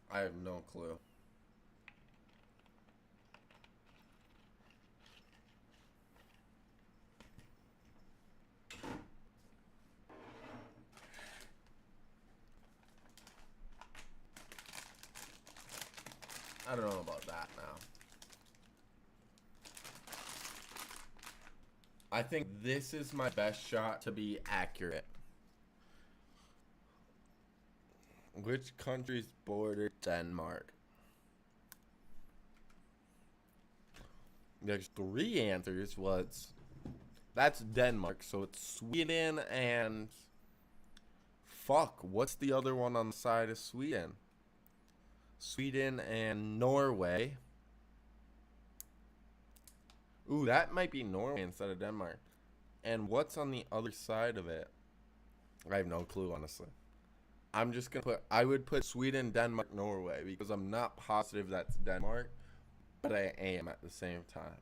I have no clue. I don't know about that now. I think this is my best shot to be accurate. Which countries border Denmark? There's three answers. That's Denmark, so it's Sweden and fuck, what's the other one on the side of Sweden? Sweden and Norway. Ooh, that might be Norway instead of Denmark. And what's on the other side of it? I have no clue, honestly. I'm just gonna I would put Sweden, Denmark, Norway, because I'm not positive that's Denmark, but I am at the same time.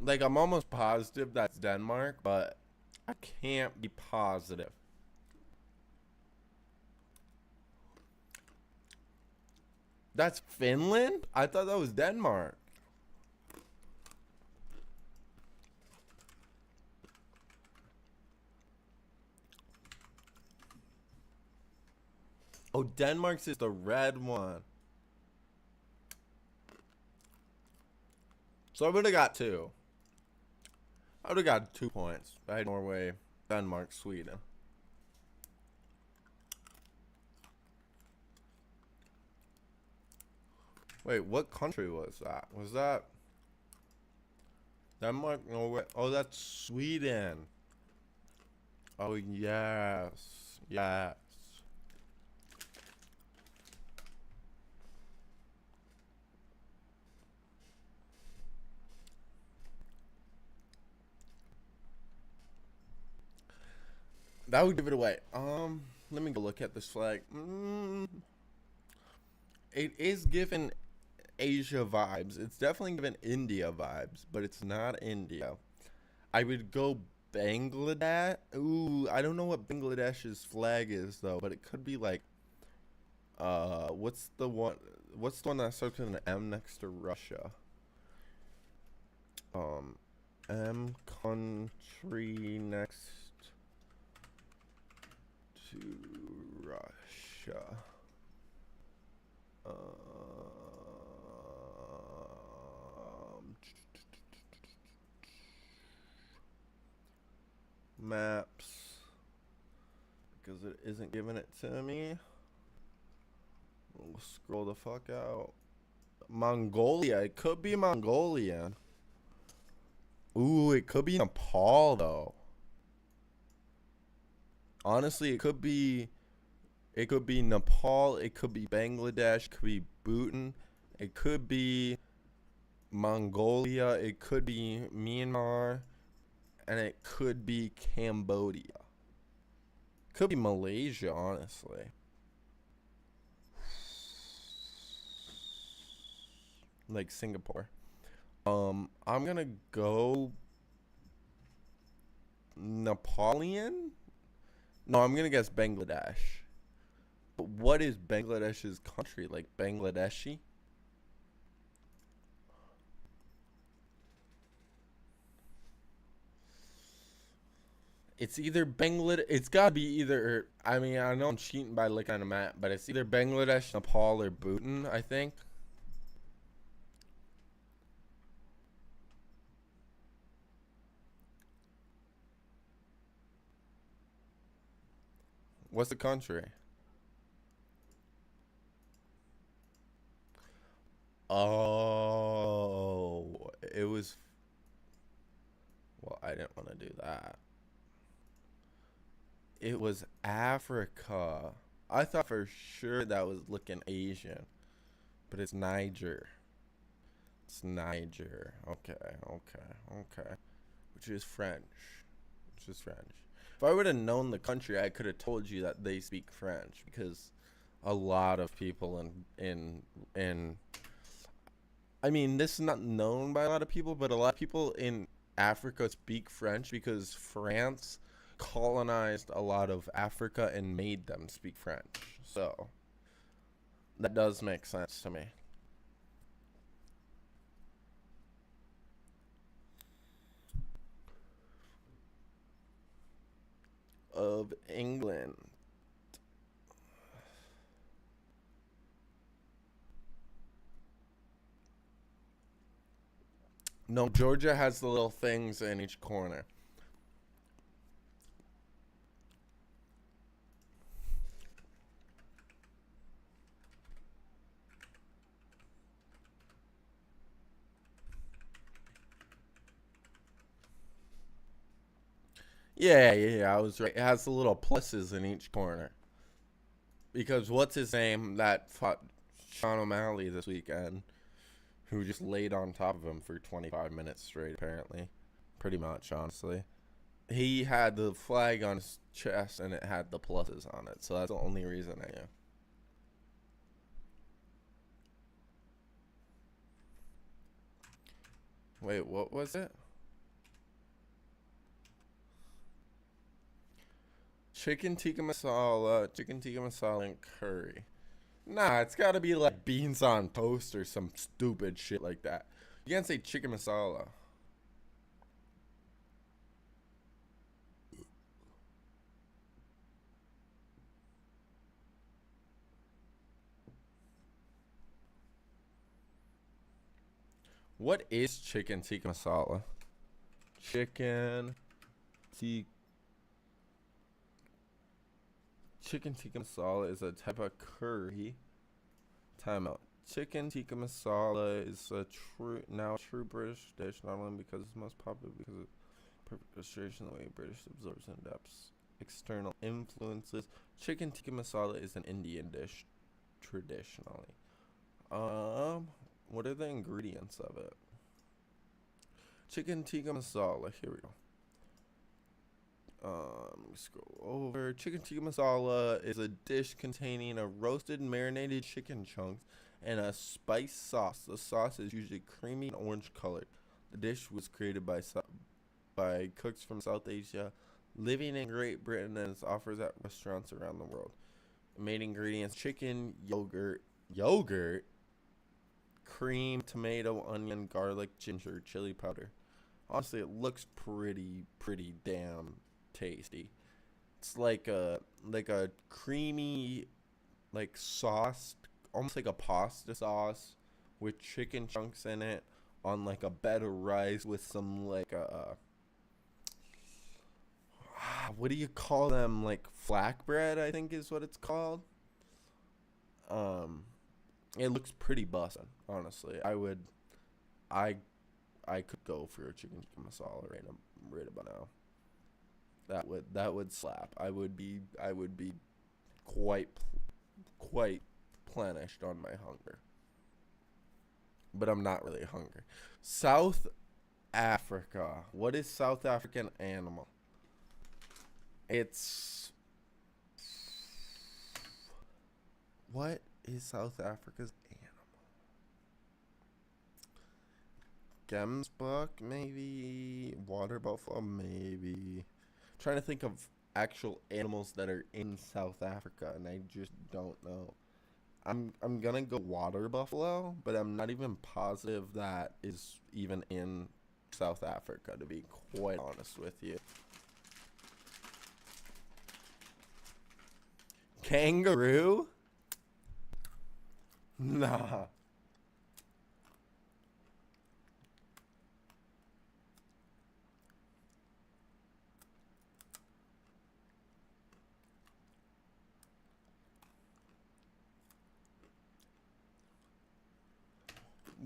Like, I'm almost positive that's Denmark, but I can't be positive. That's Finland? I thought that was Denmark. Oh, Denmark's is the red one. So I would have got two. I would have got 2 points. I had Norway, Denmark, Sweden. Wait, what country was that? Was that Denmark, Norway? Oh, that's Sweden. Oh, yes. Yes. That would give it away. Let me go look at this flag. It is given Asia vibes. It's definitely given India vibes, but it's not India. I would go Bangladesh. Ooh, I don't know what Bangladesh's flag is though, but it could be like what's the one? What's the one that starts with an M next to Russia? Um, M country next to Russia. Um, Maps, because it isn't giving it to me. We'll scroll the fuck out. Mongolia. It could be Mongolia. Ooh, it could be Nepal though. Honestly, it could be Nepal, it could be Bangladesh, it could be Bhutan, it could be Mongolia, it could be Myanmar, and it could be Cambodia. It could be Malaysia, honestly. Like Singapore. I'm gonna go Nepalian? No, I'm gonna guess Bangladesh. But what is Bangladesh's country? Like Bangladeshi? It's either Bangladesh. It's gotta be either. I mean, I know I'm cheating by looking at a map, but it's either Bangladesh, Nepal, or Bhutan, I think. What's the country? Oh, it was. Well, I didn't want to do that. It was Africa. I thought for sure that was looking Asian, but it's Niger. It's Niger. Okay, okay, okay. Which is French. Which is French. If I would have known the country, I could have told you that they speak French because a lot of people in I mean, this is not known by a lot of people, but a lot of people in Africa speak French because France colonized a lot of Africa and made them speak French. So, that does make sense to me. Of England. No, Georgia has the little things in each corner. Yeah, yeah, yeah, I was right. It has the little pluses in each corner. Because what's his name that fought Sean O'Malley this weekend, who just laid on top of him for 25 minutes straight, apparently. Pretty much, honestly. He had the flag on his chest and it had the pluses on it. So that's the only reason I knew. Wait, what was it? Chicken tikka masala, and curry. Nah, it's gotta be like beans on toast or some stupid shit like that. You can't say chicken masala. What is chicken tikka masala? Chicken tikka. Chicken tikka masala is a type of curry. Timeout. Chicken tikka masala is a true British dish, not only because it's most popular, because of perfect illustration of the way British absorbs and adapts external influences. Chicken tikka masala is an Indian dish, traditionally. Um, what are the ingredients of it? Chicken tikka masala. Here we go. Scroll over. Chicken tikka masala is a dish containing a roasted marinated chicken chunks and a spice sauce. The sauce is usually creamy and orange colored. The dish was created by by cooks from South Asia living in Great Britain and is offered at restaurants around the world. Main ingredients: chicken, yogurt, cream, tomato, onion, garlic, ginger, chili powder. Honestly, it looks pretty damn tasty. It's like a creamy like sauce, almost like a pasta sauce with chicken chunks in it on like a bed of rice with some like what do you call them, like flatbread, I think is what it's called. It looks pretty bussin', honestly. I I could go for a chicken tikka masala right about now. That would slap. I would be quite quite plenished on my hunger. But I'm not really hungry. South Africa. What is South African animal? It's what is South Africa's animal? Gemsbuck, maybe. Water buffalo, maybe. Trying to think of actual animals that are in South Africa, and I just don't know. I'm gonna go water buffalo, but I'm not even positive that is even in South Africa, to be quite honest with you. Kangaroo? Nah.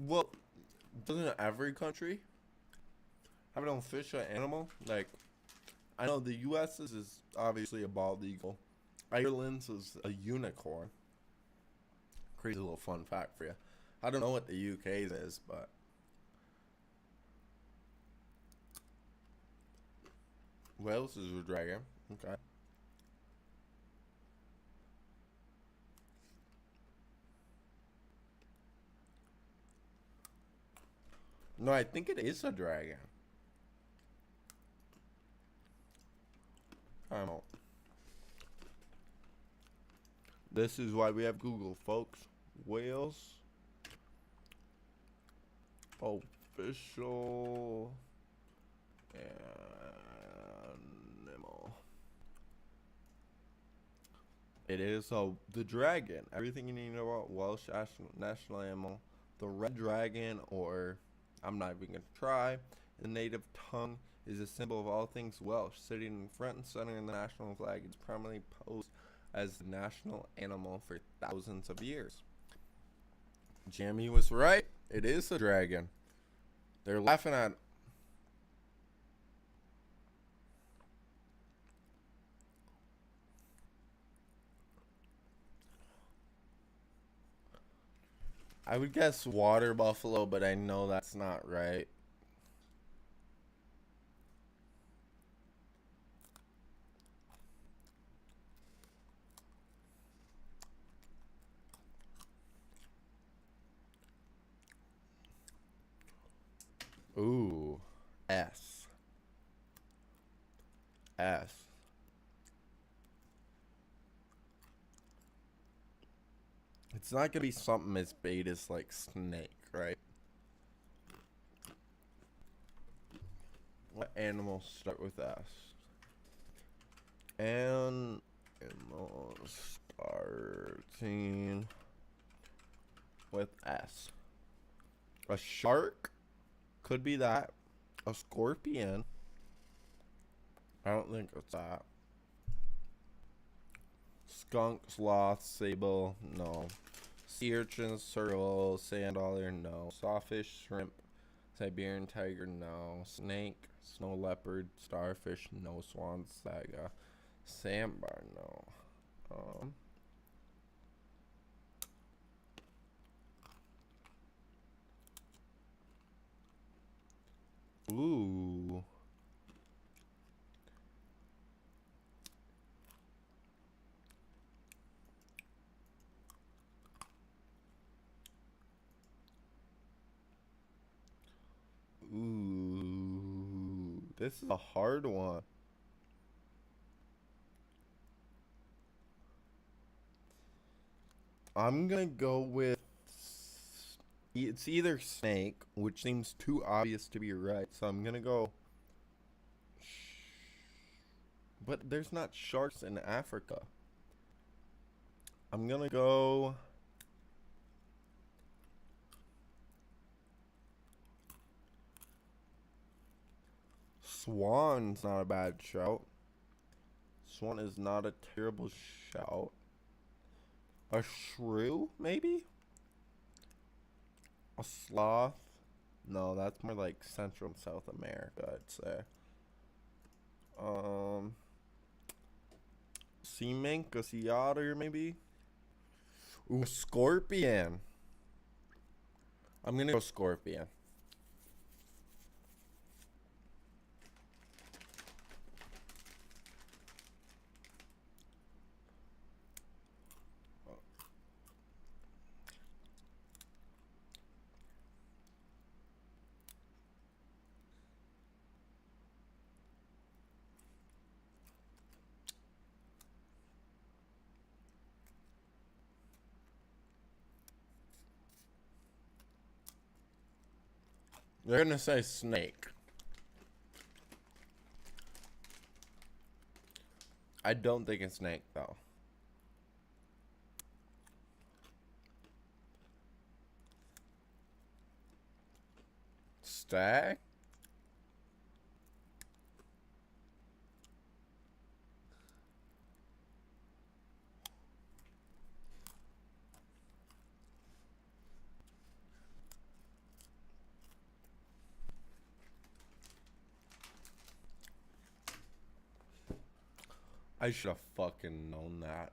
Well, doesn't every country have an official animal? Like, I know the U.S.'s is obviously a bald eagle. Ireland's is a unicorn. Crazy little fun fact for you. I don't know what the UK's is, but Wales is a dragon. Okay. No, I think it is a dragon. I don't know. This is why we have Google, folks. Wales official animal. It is the dragon. Everything you need to know about Welsh national animal. The red dragon, or I'm not even gonna try. The native tongue is a symbol of all things Welsh, sitting in front and center in the national flag. It's prominently posed as the national animal for thousands of years. Jamie was right. It is a dragon. They're laughing at. I would guess water buffalo, but I know that's not right. Ooh, S. S. It's not gonna be something as bait as like snake, right? What animals start with S? Animals starting with S. A shark could be that. A scorpion. I don't think it's that. Skunk, sloth, sable, no. Sea urchin, serval, sand otter, no. Sawfish, shrimp, Siberian tiger, no. Snake, snow leopard, starfish, no. Swan, saga, sandbar, no. Ooh. Ooh, This is a hard one. I'm gonna go with it's either snake, which seems too obvious to be right, so I'm gonna go. But there's not sharks in Africa. I'm gonna go. Swan's not a bad shout. Swan is not a terrible shout. A shrew, maybe? A sloth? No, that's more like Central and South America, I'd say. Sea mink, a sea otter, maybe? Ooh, scorpion. I'm gonna go scorpion. They're gonna say snake. I don't think it's snake though. Stag? I should have fucking known that.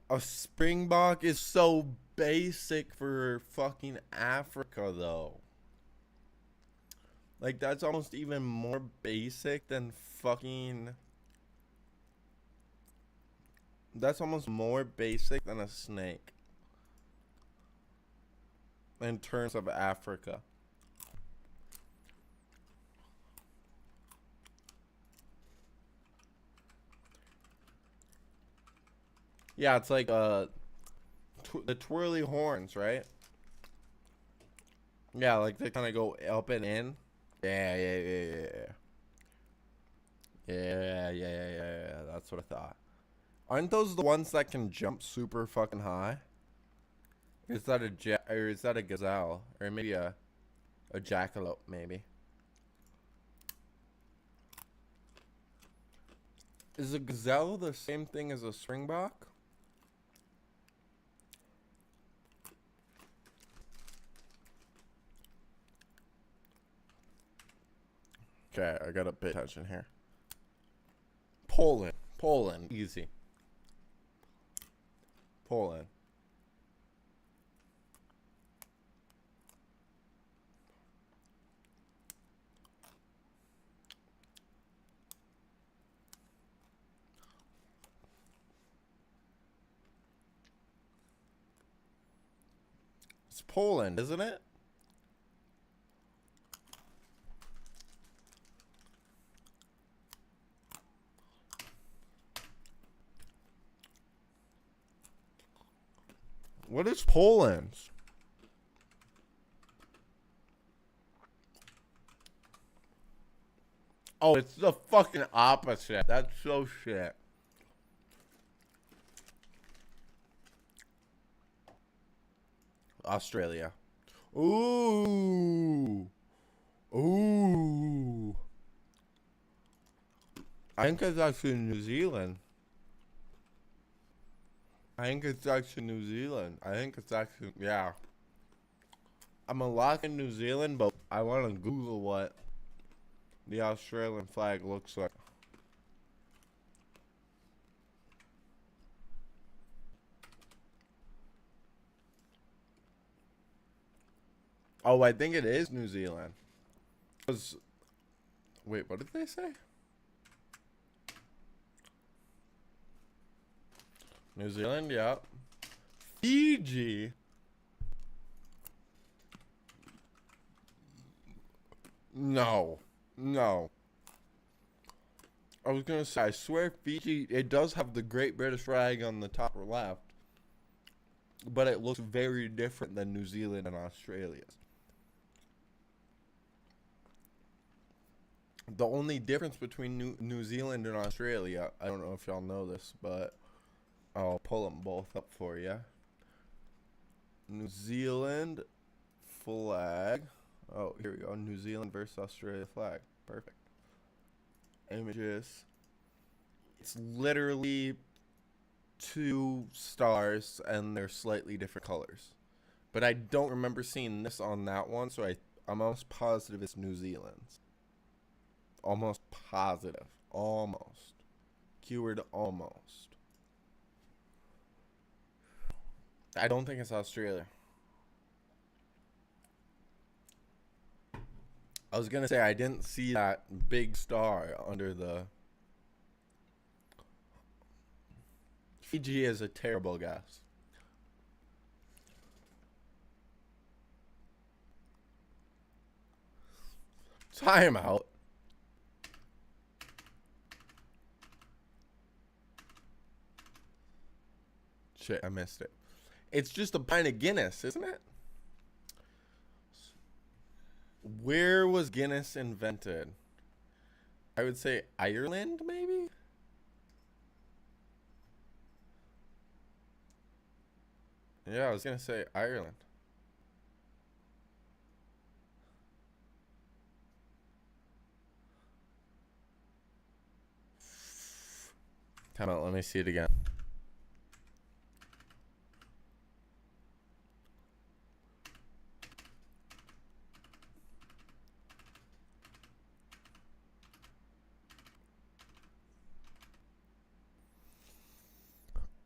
A springbok is so basic for fucking Africa, though. Like, that's almost even more basic than fucking... That's almost more basic than a snake. In terms of Africa. Yeah, it's like the twirly horns, right? Yeah, like they kind of go up and in. Yeah. That's what I thought. Aren't those the ones that can jump super fucking high? Is that or is that a gazelle, or maybe a jackalope, maybe? Is a gazelle the same thing as a springbok? Okay, I gotta pay attention here. Poland, easy. Poland. It's Poland, isn't it? What is Poland? Oh, it's the fucking opposite. That's so shit. Australia. Ooh. I think it's actually New Zealand. I think it's actually, yeah. I'm a lock in New Zealand, but I want to Google what the Australian flag looks like. Oh, I think it is New Zealand. Wait, what did they say? New Zealand, yeah. Fiji. No. No. I was gonna say, I swear Fiji, it does have the Great British flag on the top left, but it looks very different than New Zealand and Australia's. The only difference between New Zealand and Australia, I don't know if y'all know this, but I'll pull them both up for you. New Zealand flag. Oh, here we go. New Zealand versus Australia flag. Perfect. Images. It's literally two stars and they're slightly different colors. But I don't remember seeing this on that one, so I'm almost positive it's New Zealand's. Almost positive. Almost. Keyword almost. I don't think it's Australia. I was gonna say I didn't see that big star under the. Fiji is a terrible guess. Timeout. Shit, I missed it. It's just a pint of Guinness, isn't it? Where was Guinness invented? I would say Ireland, maybe? Yeah, I was going to say Ireland. Time out, let me see it again.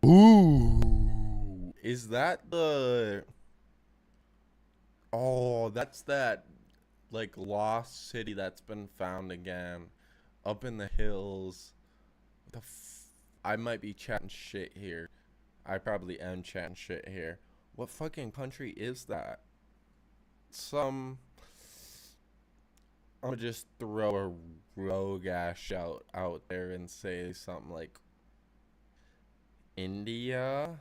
Ooh. Is that the... Oh, that's that, like, lost city that's been found again. Up in the hills. I might be chatting shit here. I probably am chatting shit here. What fucking country is that? I'm gonna just throw a rogue ass shout out there and say something like India.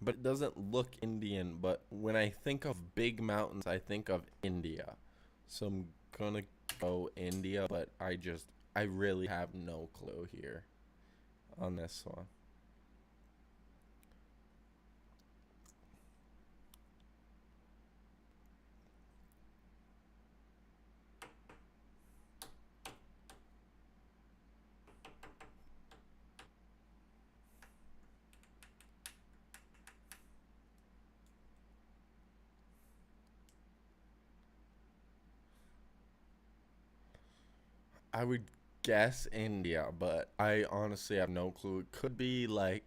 But it doesn't look Indian. But when I think of big mountains, I think of India. So I'm gonna go India, but I really have no clue here on this one. I would guess India, but I honestly have no clue. It could be like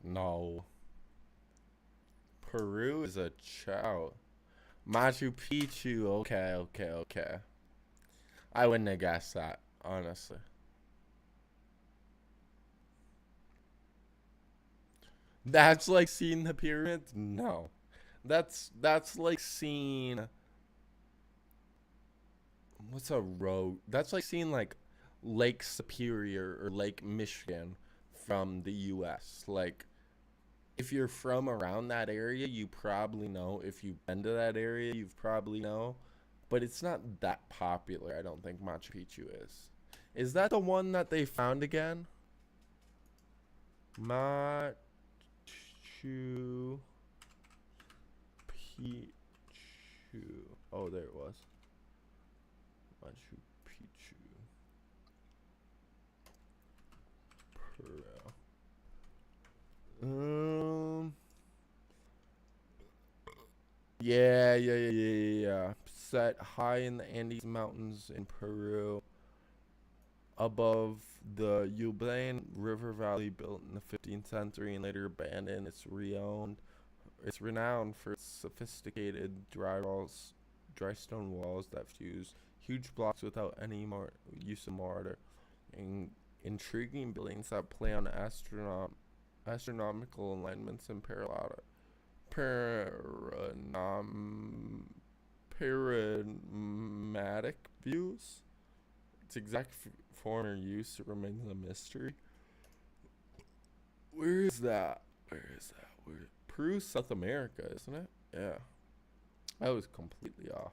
no. Peru is a chow. Machu Picchu. Okay, okay, okay. I wouldn't have guessed that, honestly. That's like seeing the pyramids? No. That's like seeing what's a road? That's like seeing like Lake Superior or Lake Michigan from the US. Like if you're from around that area, you probably know. If you've been to that area, you've probably know. But it's not that popular, I don't think Machu Picchu is. Is that the one that they found again? Machu Picchu. Oh, there it was. Machu Picchu. Peru. Yeah. Set high in the Andes Mountains in Peru, above the Ublane River Valley, built in the 15th century and later abandoned. It's renowned for its sophisticated dry stone walls that fuse huge blocks without any more use of mortar, and intriguing buildings that play on astronomical alignments and paradigmatic views. Its exact form or use remains a mystery. Where is that? Peru, South America, isn't it? Yeah. I was completely off.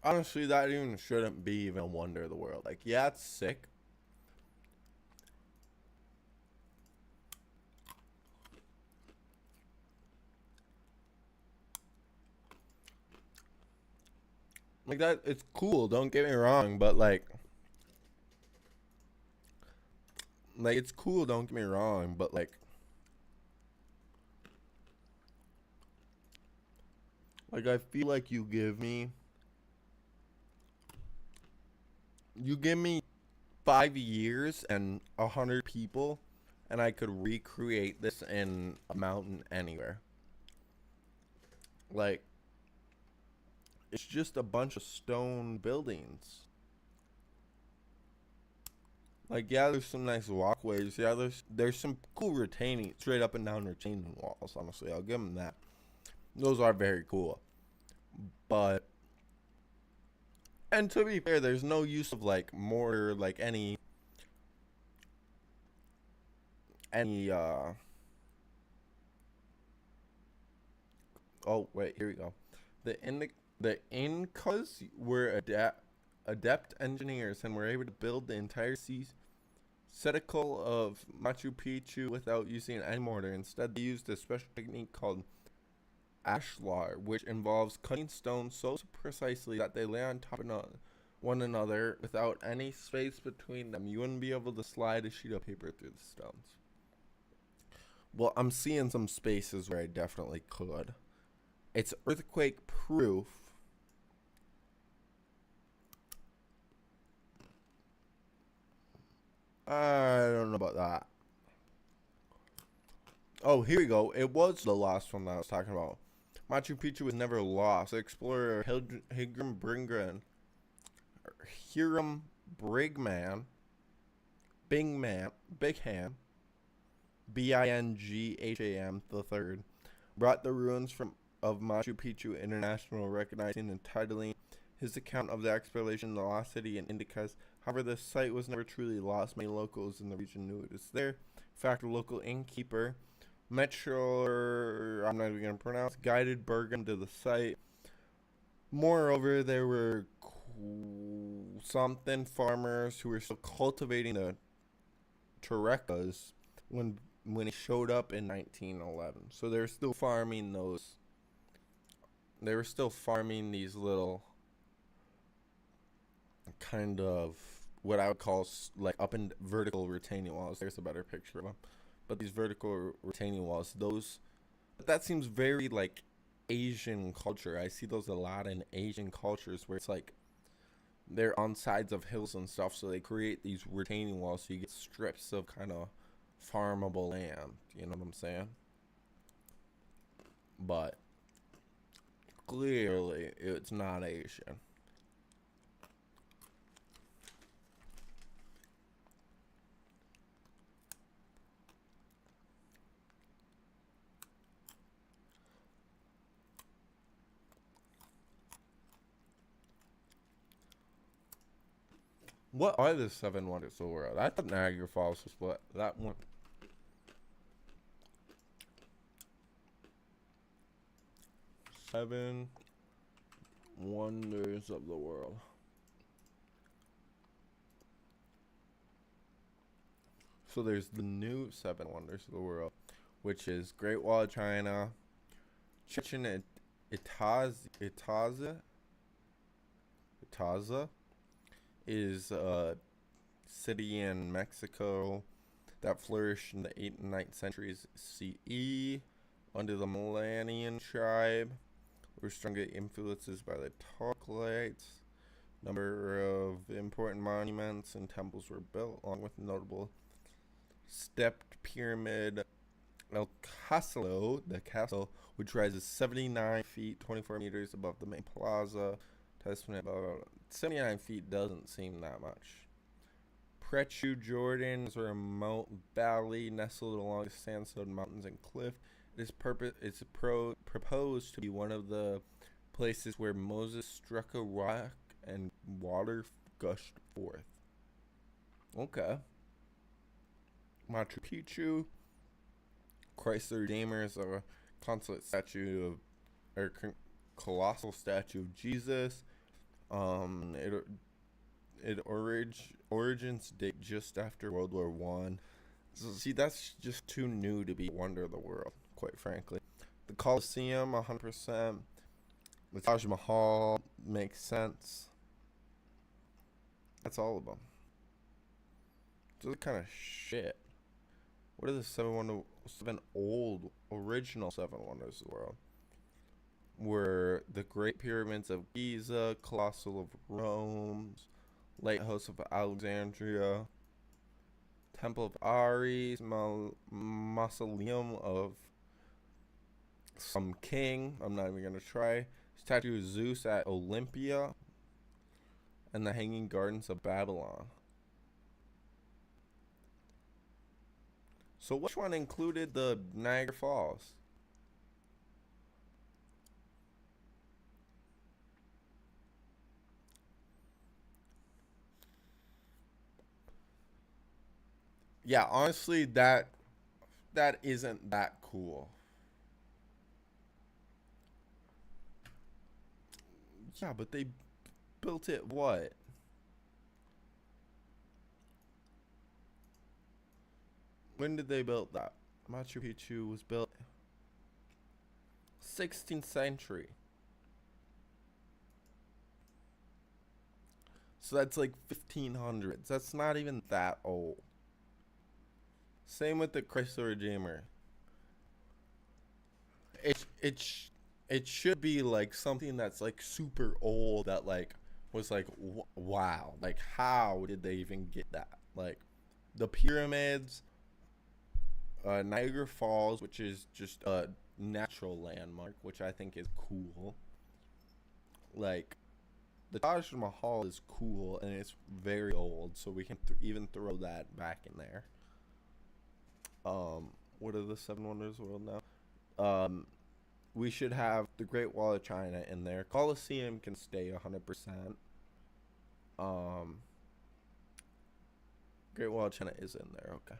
Honestly, that even shouldn't be even a wonder of the world. Like, yeah, it's sick. Like, that, it's cool, don't get me wrong, but like, it's cool, don't get me wrong, but like, I feel like you give me 5 years and 100 people, and I could recreate this in a mountain anywhere. Like, it's just a bunch of stone buildings. Like, yeah, there's some nice walkways. Yeah, there's some cool retaining, straight up and down retaining walls. Honestly, I'll give them that. Those are very cool. But, and to be fair, there's no use of like mortar, like any oh wait, here we go. The Incas were adept engineers and were able to build the entire citadel of Machu Picchu without using any mortar. Instead, they used a special technique called ashlar, which involves cutting stones so precisely that they lay on top of one another without any space between them. You wouldn't be able to slide a sheet of paper through the stones. Well, I'm seeing some spaces where I definitely could. It's earthquake proof. I don't know about that. Oh, here we go. It was the lost one that I was talking about. Machu Picchu was never lost. Explorer Hiram Brigham, Bigham, Bingham III, brought the ruins of Machu Picchu International, recognizing and titling his account of the exploration, the lost city, and Incas. However, the site was never truly lost. Many locals in the region knew it was there. In fact, a local innkeeper, I'm not even going to pronounce, guided Bergam to the site. Moreover, there were something farmers who were still cultivating the Terecas when he showed up in 1911. So they were still farming those. They were still farming these little kind of what I would call like up and vertical retaining walls. There's a better picture of them. But these vertical retaining walls, that seems very like Asian culture. I see those a lot in Asian cultures where it's like they're on sides of hills and stuff, so they create these retaining walls so you get strips of kind of farmable land. You know what I'm saying? But clearly, it's not Asian. What are the 7 wonders of the world? I thought Niagara Falls was what that one. Seven wonders of the world. So there's the new 7 wonders of the world, which is Great Wall of China, Chichen Itza is a city in Mexico that flourished in the 8th and 9th centuries CE under the Millennian tribe. Were strongly influences by the Tolkites. Number of important monuments and temples were built, along with notable stepped pyramid El Castillo, the castle, which rises 79 feet, 24 meters above the main plaza. Testament about 79 feet doesn't seem that much. Prechu, Jordan is a remote valley nestled along the sandstone mountains and cliff. It's proposed to be one of the places where Moses struck a rock and water gushed forth. Okay. Machu Picchu. Christ the Redeemer is a consolate statue of, or colossal statue of Jesus. Origins date just after World War One. So see, that's just too new to be wonder of the world, quite frankly. The Colosseum, 100%. The Taj Mahal makes sense. That's all of them. So they're kind of shit. What are the seven old original seven wonders of the world? Were the Great Pyramids of Giza, Colossal of Rome, Lighthouse of Alexandria, Temple of Ares, Mausoleum of some king, I'm not even going to try, Statue of Zeus at Olympia, and the Hanging Gardens of Babylon. So which one included the Niagara Falls? Yeah, honestly, that isn't that cool. Yeah, but they built it what? When did they build that? Machu Picchu was built 16th century. So that's like 1500s. That's not even that old. Same with the Christ the Redeemer. It should be like something that's like super old that like was like wow, like how did they even get that? Like the pyramids, Niagara Falls, which is just a natural landmark, which I think is cool. Like the Taj Mahal is cool and it's very old, so we can even throw that back in there. What are the seven wonders of the world now? We should have the Great Wall of China in there. Colosseum can stay 100%. Great Wall of China is in there, okay.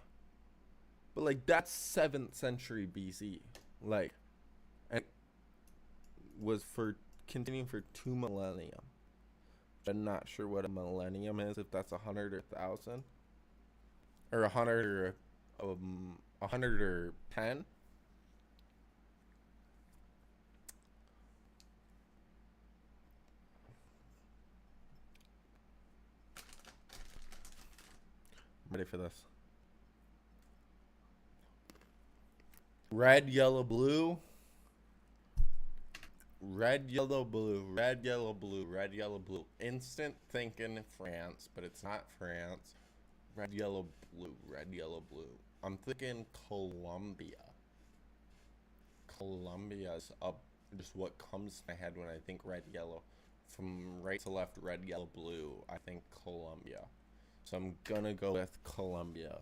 But like that's 7th century BC, like, and was for continuing for 2 millennia. I'm not sure what a millennium is. If that's 100 or 1,000, or 100 or 100 or 10. Ready for this? Red, yellow, blue. Red, yellow, blue. Red, yellow, blue. Red, yellow, blue. Instant thinking France, but it's not France. Red, yellow, blue. Red, yellow, blue. I'm thinking Colombia. Colombia's up. Just what comes to my head when I think red, yellow. From right to left, red, yellow, blue. I think Colombia. So I'm gonna go with Colombia.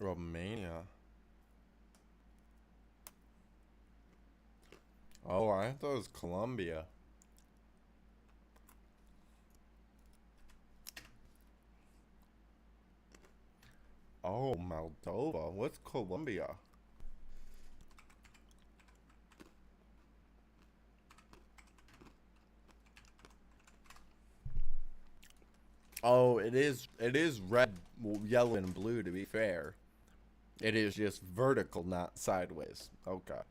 Romania. Oh, I thought it was Colombia. Oh, Moldova. What's Colombia? Oh, it is. It is red, yellow, and blue. To be fair, it is just vertical, not sideways. Okay.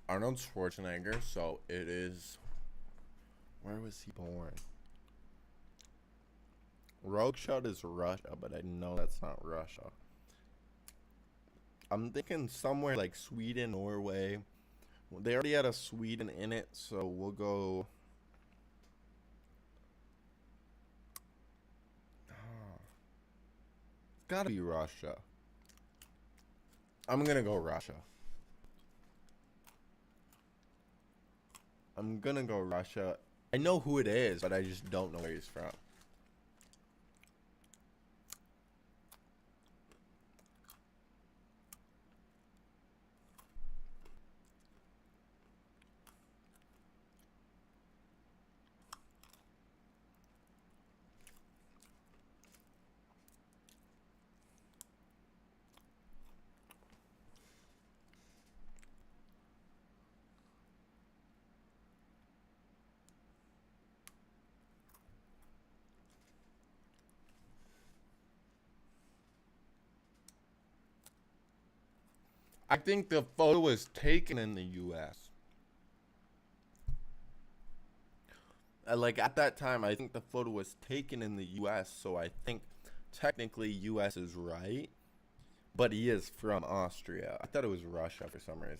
Arnold Schwarzenegger. So it is. Where was he born? Rogeshot is Russia, but I know that's not Russia. I'm thinking somewhere like Sweden, Norway. They already had a Sweden in it, so we'll go. It's gotta be Russia. I'm gonna go Russia. I'm gonna go Russia. I know who it is, but I just don't know where he's from. I think the photo was taken in the U.S. Like at that time, I think the photo was taken in the U.S. So I think technically U.S. is right, but he is from Austria. I thought it was Russia for some reason.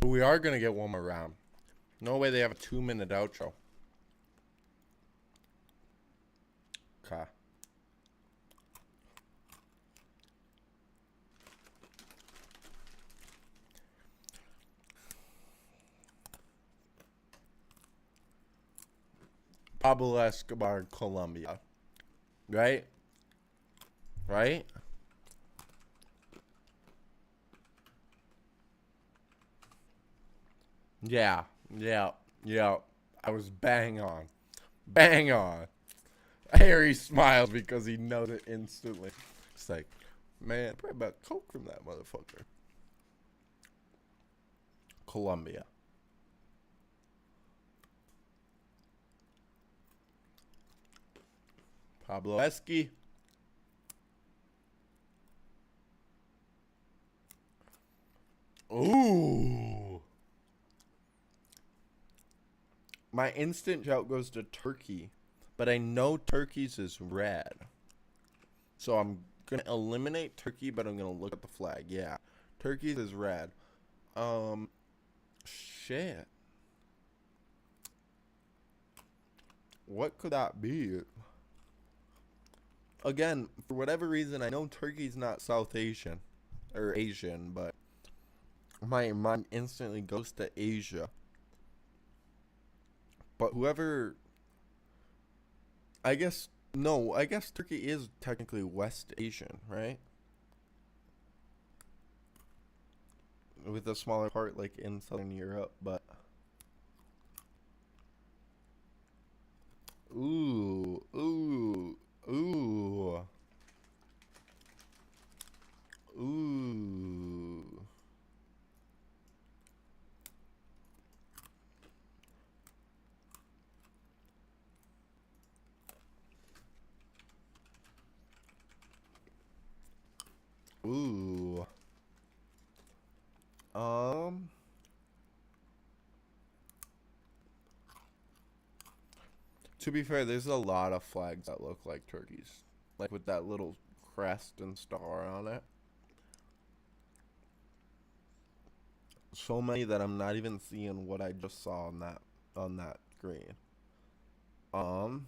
But we are gonna get one more round. No way they have a 2-minute outro. Okay. Pablo Escobar, Colombia. Right? Right? Yeah. Yeah. Yeah. I was bang on. Bang on. Harry smiles because he knows it instantly. It's like, man, probably about coke from that motherfucker. Colombia. Pablo Esky. Ooh. My instant joke goes to Turkey, but I know Turkey's is red. So I'm going to eliminate Turkey, but I'm going to look at the flag. Yeah. Turkey's is red. Um, shit. What could that be? Again, for whatever reason, I know Turkey's not South Asian or Asian, but my mind instantly goes to Asia. But whoever, I guess, no, I guess Turkey is technically West Asian, right? With a smaller part like in Southern Europe, but ooh, ooh, ooh, ooh, ooh. Um, to be fair, there's a lot of flags that look like turkeys, like with that little crest and star on it. So many that I'm not even seeing what I just saw on that screen. Um,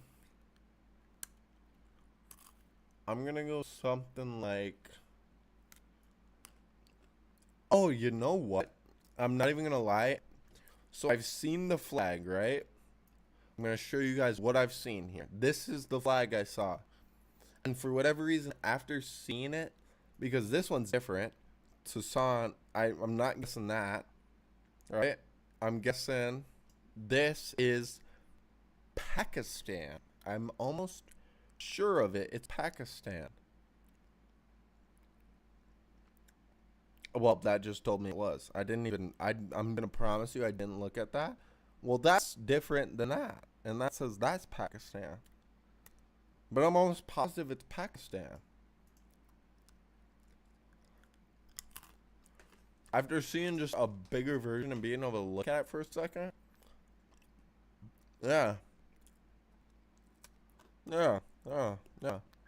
I'm gonna go something like. Oh, you know what? I'm not even gonna lie. So I've seen the flag, right? I'm gonna show you guys what I've seen here. This is the flag I saw, and for whatever reason, after seeing it, because this one's different. Tucson, I'm not guessing that, right? I'm guessing this is Pakistan. I'm almost sure of it. It's Pakistan. Well, that just told me it was. I didn't even. I'm gonna promise you, I didn't look at that. Well, that's different than that, and that says that's Pakistan. But I'm almost positive it's Pakistan. After seeing just a bigger version and being able to look at it for a second, yeah, yeah,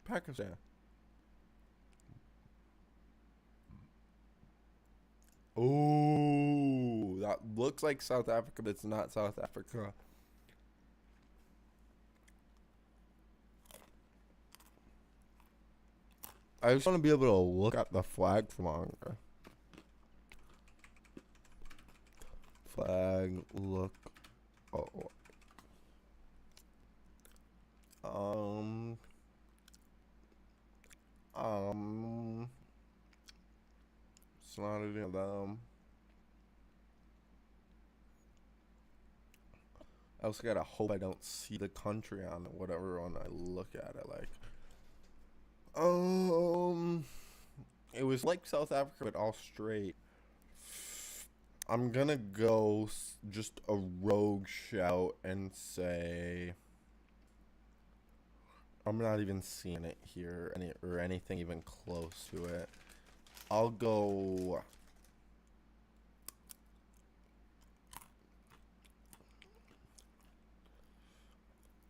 Pakistan. Oh, that looks like South Africa, but it's not South Africa. I just want to be able to look at the flag for longer. Flag, look. Oh. Um. It's not any of them. I also gotta hope I don't see the country on it, whatever one I look at it like. Um, it was like South Africa, but all straight. I'm gonna go just a rogue shout and say I'm not even seeing it here or anything even close to it. I'll go.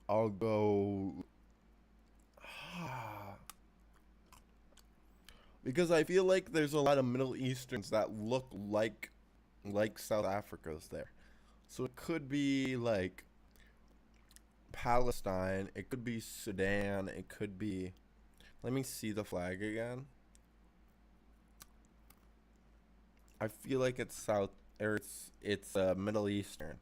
I'll go. Because I feel like there's a lot of Middle Easterns that look like South Africa's there. So it could be like Palestine, it could be Sudan, it could be. Let me see the flag again. I feel like it's South or it's Middle Eastern.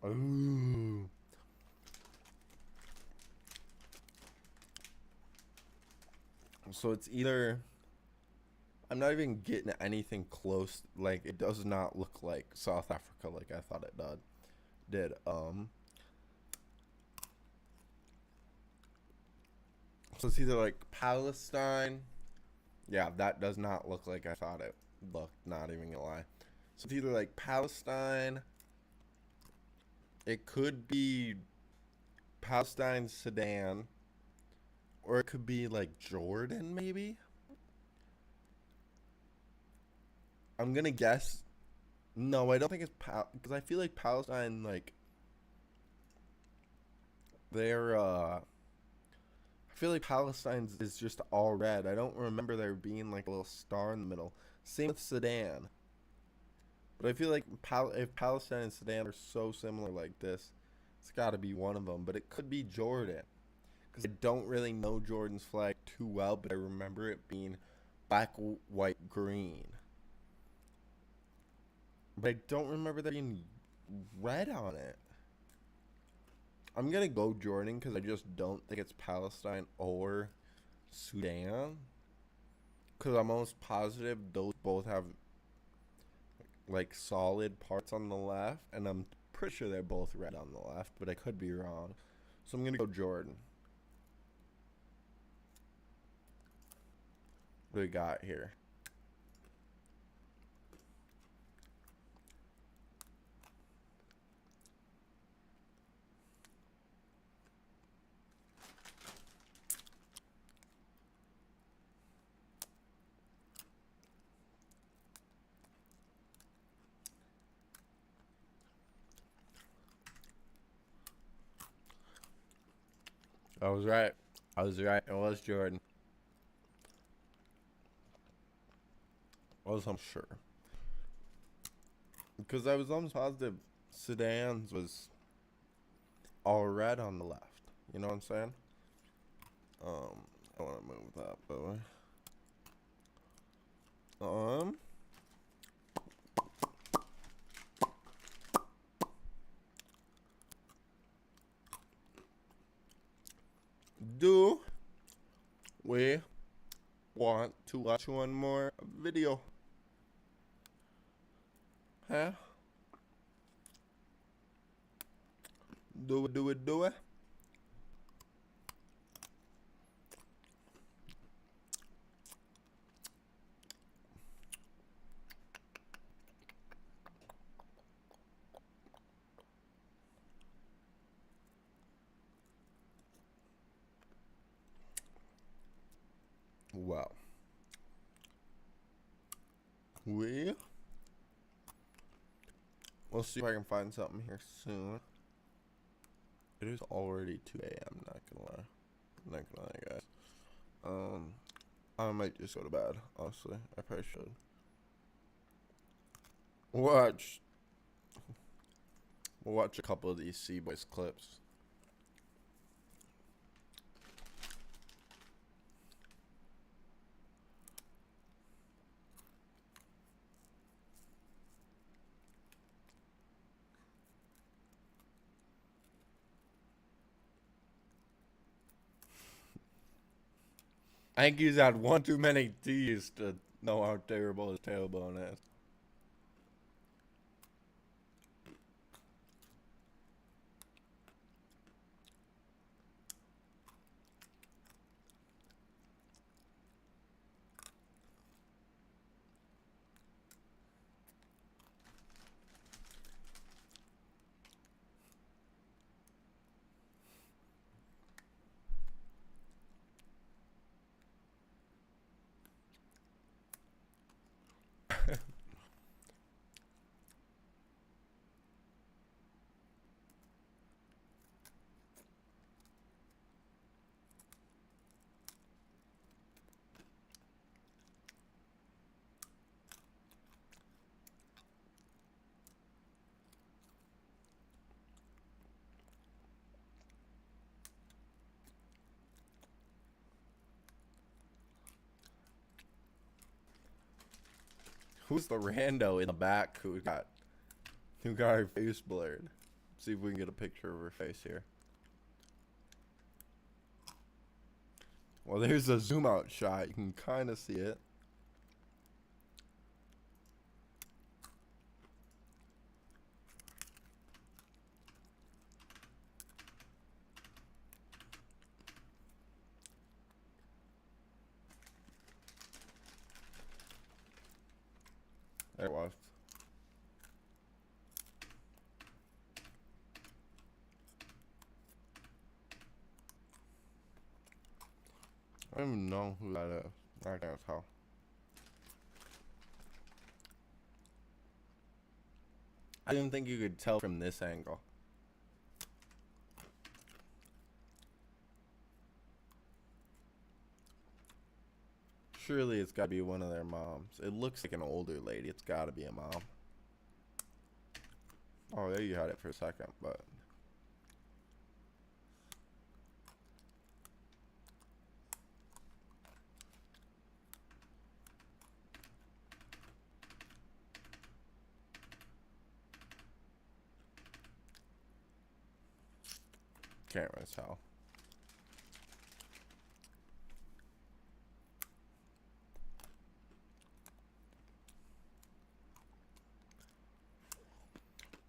Ooh. So it's either I'm not even getting anything close. Like it does not look like South Africa like I thought it did. So it's either like Palestine. Yeah, that does not look like I thought it looked. Not even gonna lie. So it's either like Palestine. It could be Palestine, Sudan, or it could be like Jordan, maybe. I'm gonna guess. No, I don't think it's because I feel like Palestine, like they're. I feel like Palestine is just all red. I don't remember there being like a little star in the middle. Same with Sudan. But I feel like if Palestine and Sudan are so similar like this, it's got to be one of them. But it could be Jordan. Because I don't really know Jordan's flag too well, but I remember it being black, white, green. But I don't remember there being red on it. I'm going to go Jordan because I just don't think it's Palestine or Sudan. Because I'm almost positive those both have like solid parts on the left. And I'm pretty sure they're both red on the left, but I could be wrong. So I'm going to go Jordan. What do we got here? I was right. I was right. It was Jordan. I was sure. Because I was almost positive Sedan's was all red on the left. You know what I'm saying? I want to move that, by the way. Do we want to watch one more video? Huh? Do it. Well, we'll see if I can find something here soon. It is already 2 a.m. Not gonna lie, guys. I might just go to bed. Honestly, I probably should watch. We'll watch a couple of these C-Boys clips. I think he's had one too many T's to know how terrible his tailbone is. Who's the rando in the back who got her face blurred? See if we can get a picture of her face here. Well, there's a zoom out shot. You can kind of see it. There it was. I don't even know who that is. I can't tell. I didn't think you could tell from this angle. Surely it's gotta be one of their moms. It looks like an older lady. It's gotta be a mom. Oh, there you had it for a second, but... can't really tell.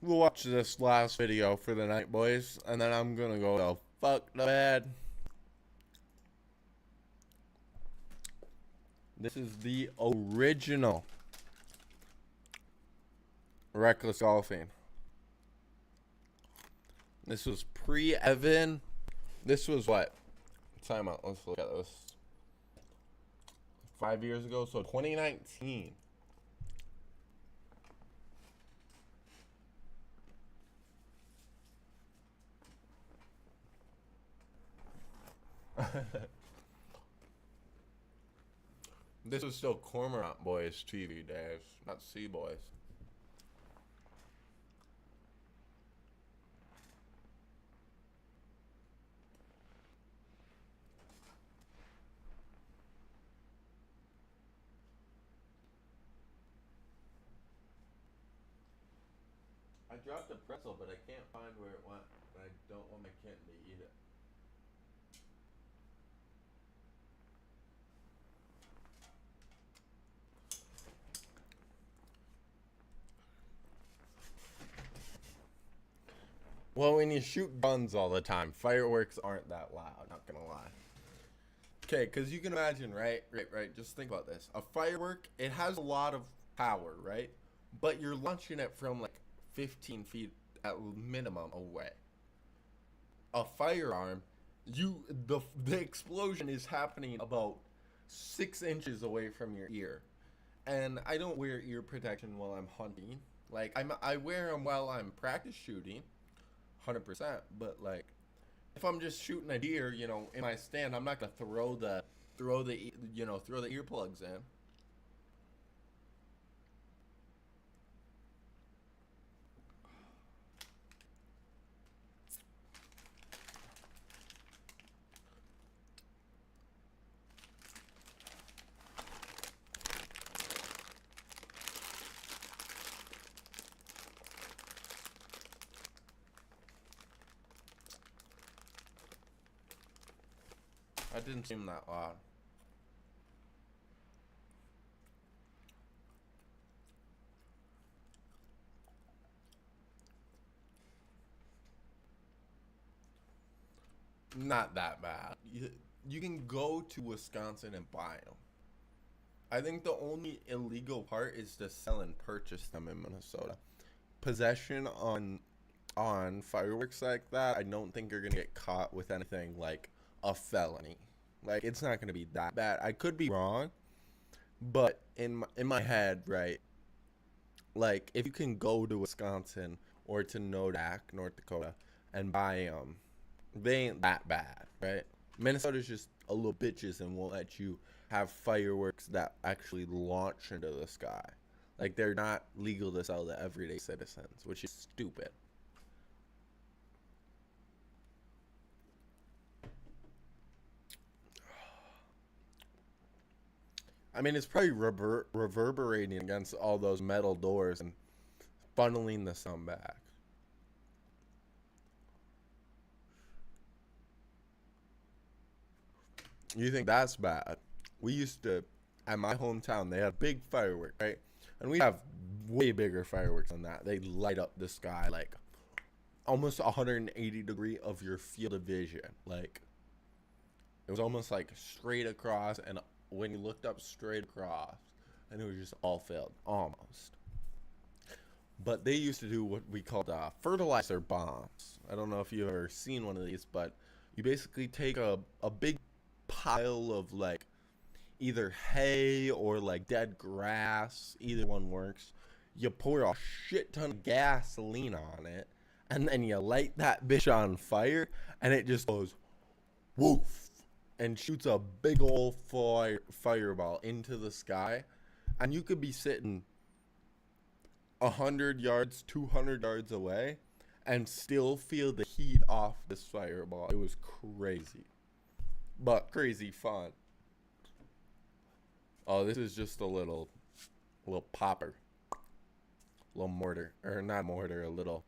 We'll watch this last video for the night, boys, and then I'm gonna go the fuck to bed. This is the original Reckless Golfing. This was pre-Evan. This was what? Time out. Let's look at this. 5 years ago, so 2019. This is still Cormorant Boys TV days, not Sea Boys. I dropped a pretzel, but I can't find where it went. And I don't want my kitten to eat it. Well, when you shoot guns all the time, fireworks aren't that loud, not gonna lie. Okay, because you can imagine, right? Just think about this. A firework, it has a lot of power, right? But you're launching it from like 15 feet at minimum away. A firearm, the explosion is happening about 6 inches away from your ear. And I don't wear ear protection while I'm hunting. Like I wear them while I'm practice shooting, 100%. But like, if I'm just shooting a deer, in my stand, I'm not gonna throw the earplugs in. That didn't seem that loud. Not that bad. You can go to Wisconsin and buy them. I think the only illegal part is to sell and purchase them in Minnesota. Possession on fireworks like that, I don't think you're gonna get caught with anything like a felony. Like, it's not gonna be that bad. I could be wrong, but in my head, right? Like, if you can go to Wisconsin or to Nodak, North Dakota, and buy them, they ain't that bad, right? Minnesota's just a little bitches and won't let you have fireworks that actually launch into the sky. Like, they're not legal to sell to everyday citizens, which is stupid. I mean, it's probably reverberating against all those metal doors and funneling the sound back. You think that's bad? We used to, at my hometown, they had big fireworks, right? And we have way bigger fireworks than that. They light up the sky like almost 180 degree of your field of vision. Like, it was almost like straight across, and when you looked up straight across, and it was just all filled, almost. But they used to do what we called fertilizer bombs. I don't know if you've ever seen one of these, but you basically take a big pile of like either hay or like dead grass, either one works. You pour a shit ton of gasoline on it, and then you light that bitch on fire, and it just goes woof and shoots a big old fireball into the sky. And you could be sitting 100 yards, 200 yards away and still feel the heat off this fireball. It was crazy, but crazy fun. Oh, this is just a little popper, little mortar, or not mortar, a little.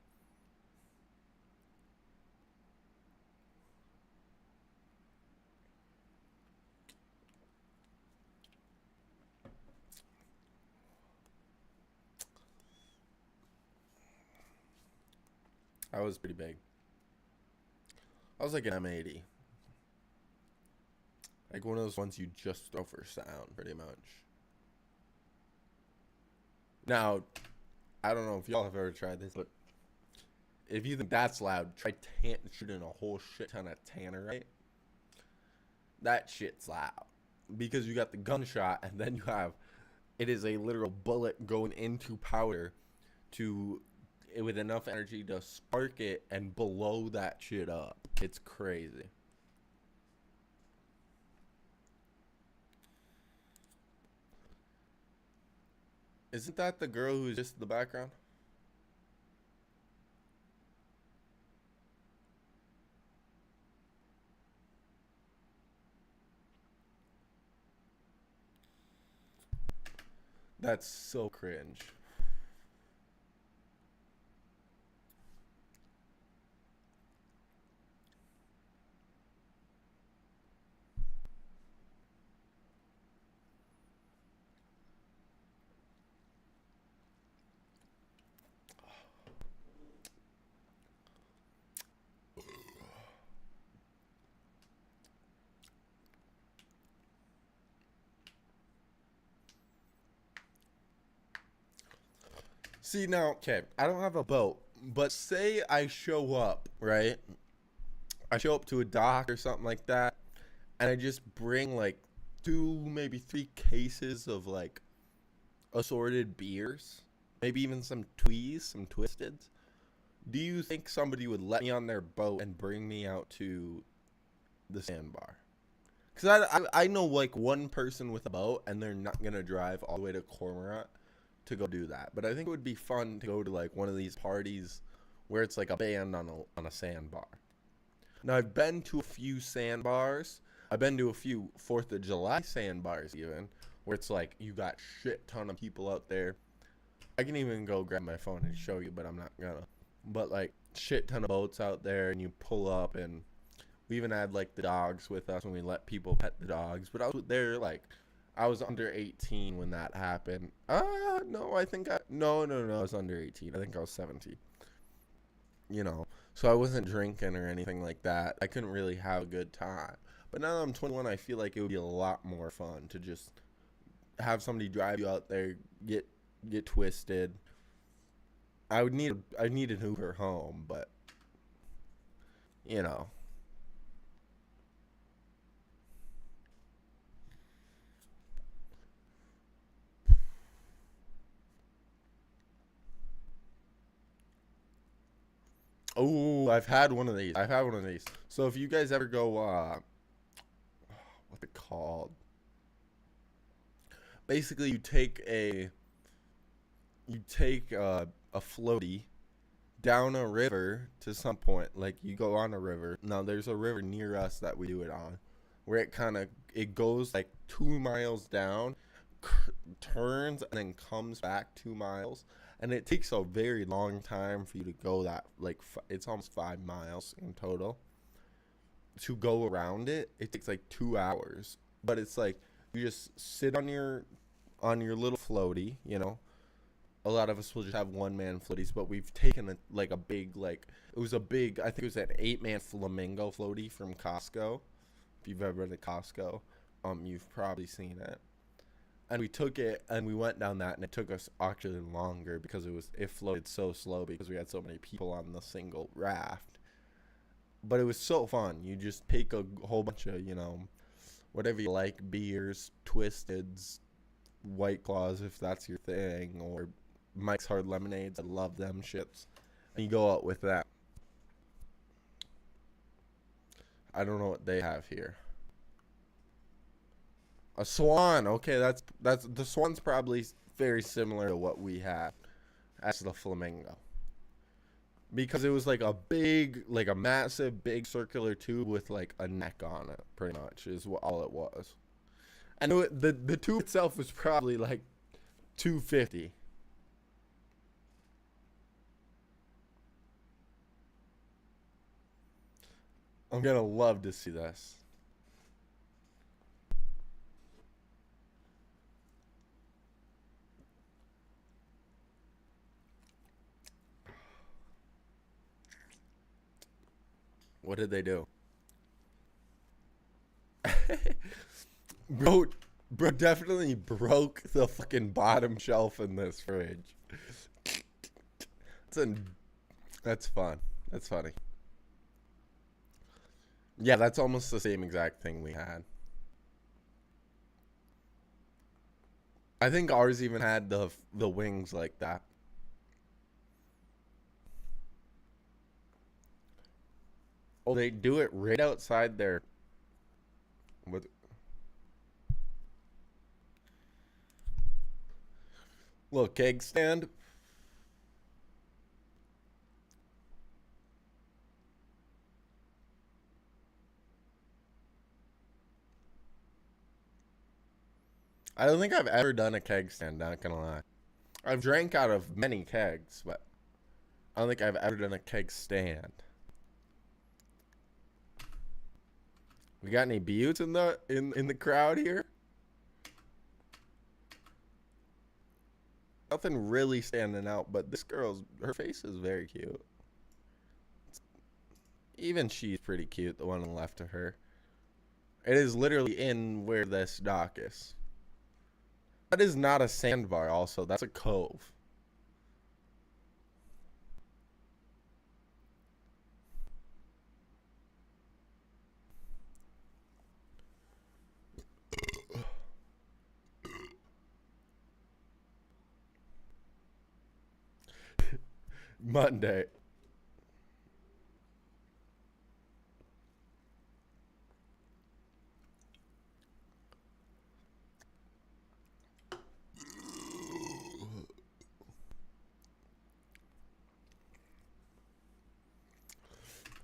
That was pretty big. I was like an M80. Like one of those ones you just throw for sound, pretty much. Now, I don't know if y'all have ever tried this, but if you think that's loud, try shooting a whole shit ton of tannerite. That shit's loud. Because you got the gunshot, and then you have, it is a literal bullet going into powder to, with enough energy to spark it and blow that shit up. It's crazy. Isn't that the girl who's just in the background? That's so cringe. See now, okay, I don't have a boat, but say I show up, right? I show up to a dock or something like that, and I just bring like two, maybe three cases of like assorted beers, maybe even some tweez, some twisteds. Do you think somebody would let me on their boat and bring me out to the sandbar? Because I know like one person with a boat, and they're not gonna drive all the way to Cormorant to go do that. But I think it would be fun to go to like one of these parties where it's like a band on a sandbar. Now I've been to a few sandbars. I've been to a few 4th of July sandbars even, where it's like you got shit ton of people out there. I can even go grab my phone and show you, but I'm not gonna. But like shit ton of boats out there, and you pull up, and we even had like the dogs with us, and we let people pet the dogs. But I was there like I was under 18 when that happened. No, I think no, I was under 18. I think I was 17. You know, so I wasn't drinking or anything like that. I couldn't really have a good time. But now that I'm 21, I feel like it would be a lot more fun to just have somebody drive you out there, get twisted. I need an Uber home, but you know. Oh, I've had one of these. I've had one of these. So if you guys ever go, what's it called? Basically, you take a floaty down a river to some point. Like you go on a river. Now there's a river near us that we do it on, where it goes like 2 miles down, turns and then comes back 2 miles, and it takes a very long time for you to go that like it's almost 5 miles in total to go around it. It takes like 2 hours, but it's like you just sit on your little floaty, you know. A lot of us will just have one man floaties, but we've taken like a big like it was a big I think it was an 8-man flamingo floaty from Costco. If you've ever been to Costco, you've probably seen it. And we took it and we went down that, and it took us actually longer because it floated so slow because we had so many people on the single raft. But it was so fun. You just take a whole bunch of, you know, whatever you like, beers, twisteds, White Claws if that's your thing, or Mike's Hard Lemonades. I love them shits. And you go out with that. I don't know what they have here. A swan. Okay, that's the swan's probably very similar to what we had as the flamingo. Because it was like like a massive, big circular tube with like a neck on it, pretty much, is what all it was. And the tube itself was probably like 250. I'm gonna love to see this. What did they do? bro, bro definitely broke the fucking bottom shelf in this fridge. That's, an, that's fun. That's funny. Yeah, that's almost the same exact thing we had. I think ours even had the wings like that. Oh, they do it right outside their. What? Little keg stand. I don't think I've ever done a keg stand, not gonna lie. I've drank out of many kegs, but I don't think I've ever done a keg stand. We got any buttes in the crowd here? Nothing really standing out, but this her face is very cute. Even she's pretty cute, the one on the left of her. It is literally in where this dock is. That is not a sandbar also, that's a cove. Monday.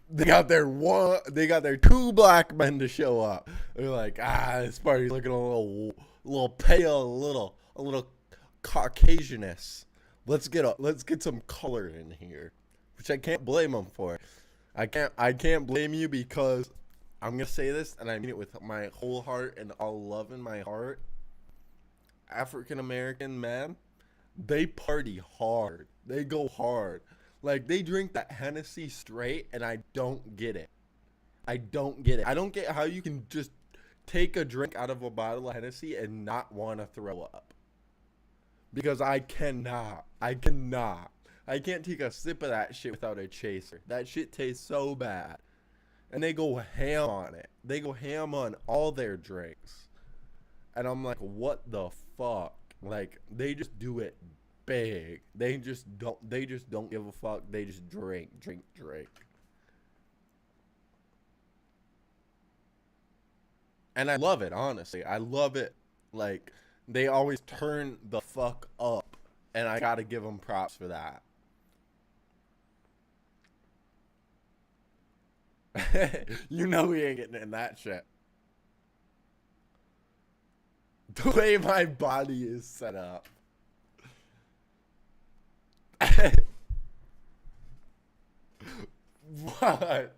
They got their two black men to show up. They're like, this party's looking a little pale, a little Caucasianous. Let's get some color in here, which I can't blame them for. I can't blame you because I'm gonna say this, and I mean it with my whole heart and all love in my heart. African American men, they party hard. They go hard. Like, they drink that Hennessy straight, and I don't get it. I don't get it. I don't get how you can just take a drink out of a bottle of Hennessy and not want to throw up. Because I cannot. I cannot. I can't take a sip of that shit without a chaser. That shit tastes so bad. And they go ham on it. They go ham on all their drinks. And I'm like, what the fuck? Like, they just do it big. They just don't give a fuck. They just drink. And I love it, honestly. I love it. Like, they always turn the fuck up, and I gotta give them props for that. You know we ain't getting in that shit. The way my body is set up. What?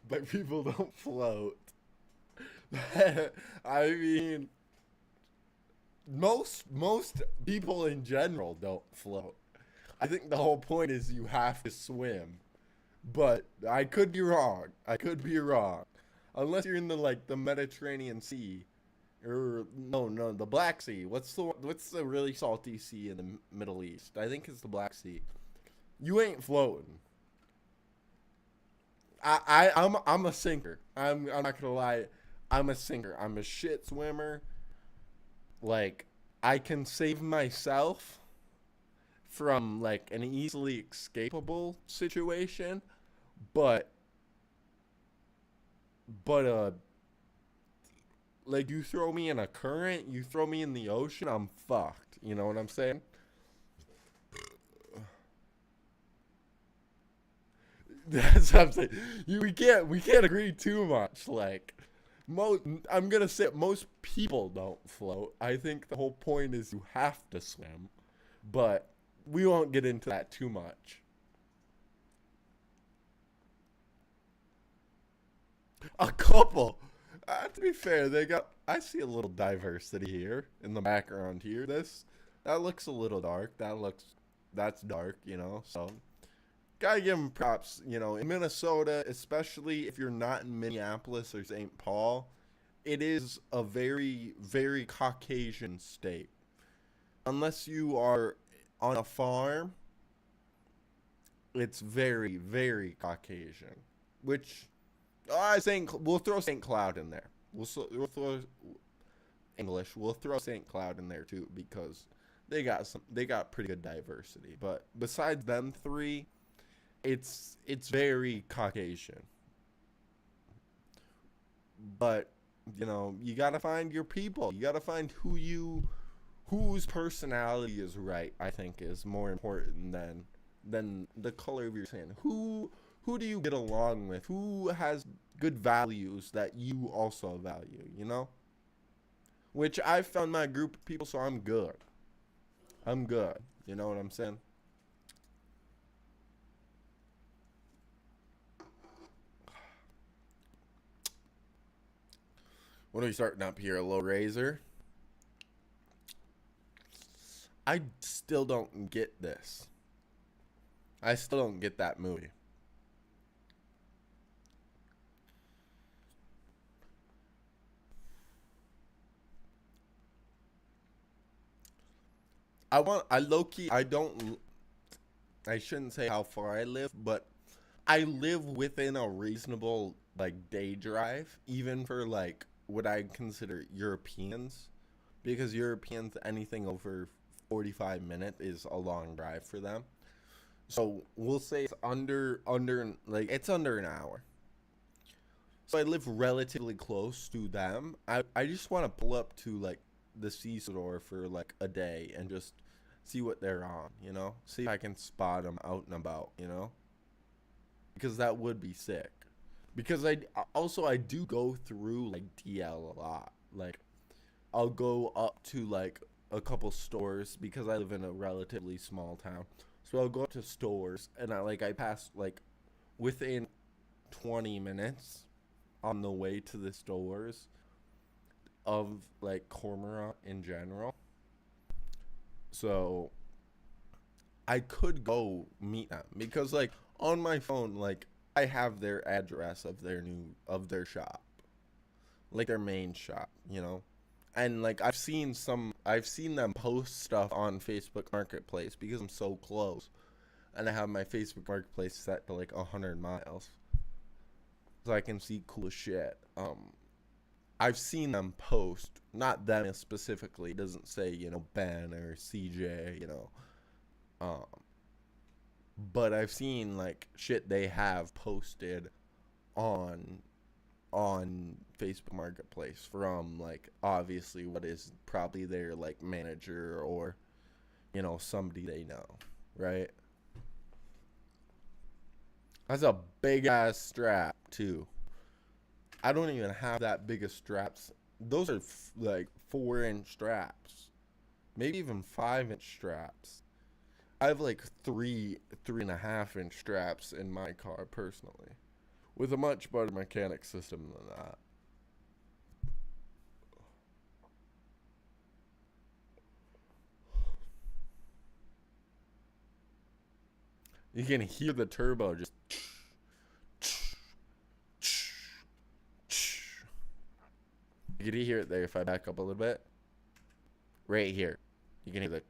But people don't float. I mean, most people in general don't float. I think the whole point is you have to swim. But I could be wrong. Unless you're in the Mediterranean Sea, or no, the Black Sea. What's the really salty sea in the Middle East? I think it's the Black Sea. You ain't floating. I'm a sinker. I'm not gonna lie. I'm a sinker. I'm a shit swimmer. Like, I can save myself from like an easily escapable situation, but like, you throw me in a current, you throw me in the ocean, I'm fucked. You know what I'm saying? That's what I'm saying. We can't agree too much. Like, I'm gonna say most people don't float. I think the whole point is you have to swim, but we won't get into that too much. A couple. To be fair, I see a little diversity here in the background here. That looks a little dark. That's dark. So gotta give them props. In Minnesota, especially if you're not in Minneapolis or St. Paul, it is a very, very Caucasian state. Unless you are on a farm, it's very, very Caucasian. Which I think we'll throw St. Cloud in there. We'll throw English. We'll throw St. Cloud in there too because they got pretty good diversity. But besides them three, it's very Caucasian. But you gotta find your people. You gotta find who you whose personality is right, I think, is more important than the color of your skin. Who do you get along with? Who has good values that you also value, you know? Which I found my group of people, so I'm good. I'm good. You know what I'm saying? What are we starting up here? A low razor? I still don't get this. I still don't get that movie. I low key, I shouldn't say how far I live, but I live within a reasonable, like, day drive, even for, like, what I consider Europeans. Because Europeans, anything over 45 minutes is a long drive for them. So we'll say it's it's under an hour. So I live relatively close to them. I just want to pull up to like the C store for like a day and just see what they're on, you know? See if I can spot them out and about, you know? Because that would be sick. Because I do go through like DL a lot. Like I'll go up to like a couple stores because I live in a relatively small town. So I'll go up to stores and I pass like within 20 minutes on the way to the stores of like Cormorant in general. So I could go meet them because like on my phone like I have their address of their shop. Like their main shop, you know? And like I've seen them post stuff on Facebook Marketplace because I'm so close. And I have my Facebook Marketplace set to like 100 miles. So I can see cool shit. I've seen them post, not them specifically, it doesn't say, you know, Ben or Seige, you know. But I've seen like shit they have posted on Facebook Marketplace from like obviously what is probably their like manager or, you know, somebody they know, right? That's a big ass strap too. I don't even have that big of straps. Those are like 4-inch straps, maybe even 5-inch straps. I have like 3.5-inch straps in my car personally, with a much better mechanic system than that. You can hear the turbo just. You can hear it there if I back up a little bit. Right here. You can hear the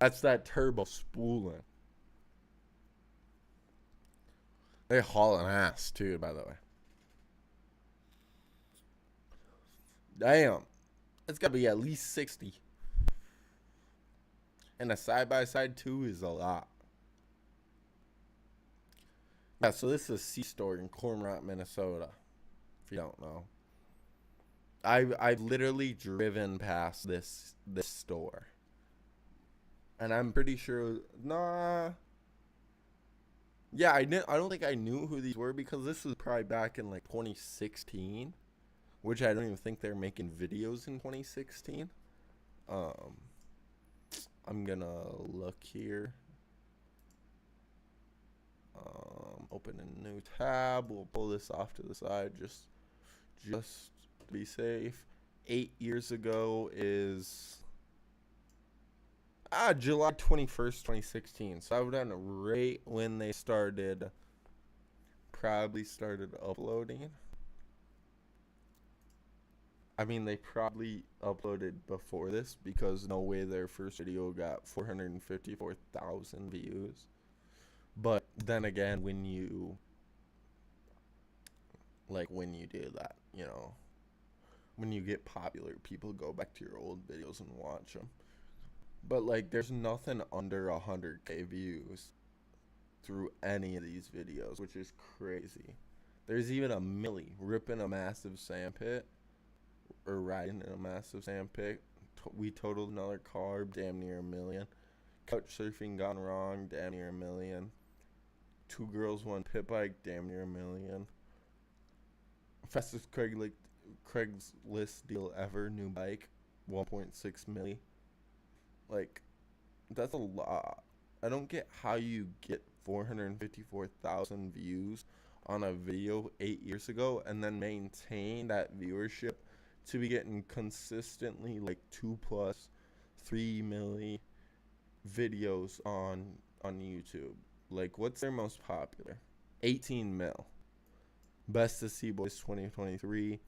that's that turbo spooling. They haul an ass too, by the way. Damn. It's gotta be at least 60. And a side by side too is a lot. Yeah, so this is a C store in Cormorant, Minnesota. If you don't know. I've literally driven past this store. And I'm pretty sure nah. Yeah, I don't think I knew who these were because this was probably back in like 2016, which I don't even think they're making videos in 2016. I'm gonna look here. Open a new tab. We'll pull this off to the side just to be safe. 8 years ago is July 21st, 2016. So I would have done right when they probably started uploading. I mean, they probably uploaded before this because no way their first video got 454,000 views. But then again, when you do that, you know, when you get popular, people go back to your old videos and watch them. But like, there's nothing under 100K views through any of these videos, which is crazy. There's even a Millie ripping a massive sandpit or riding in a massive sandpit. We totaled another car, damn near 1 million. Couch surfing gone wrong, damn near 1 million. 2 girls, 1 pit bike, damn near 1 million. Fastest Craigslist deal ever, new bike, 1.6 milli. Like, that's a lot. I don't get how you get 454,000 views on a video 8 years ago and then maintain that viewership to be getting consistently like 2 plus 3 milli videos on YouTube. Like, what's their most popular? 18 mil. Best to See Boys 2023.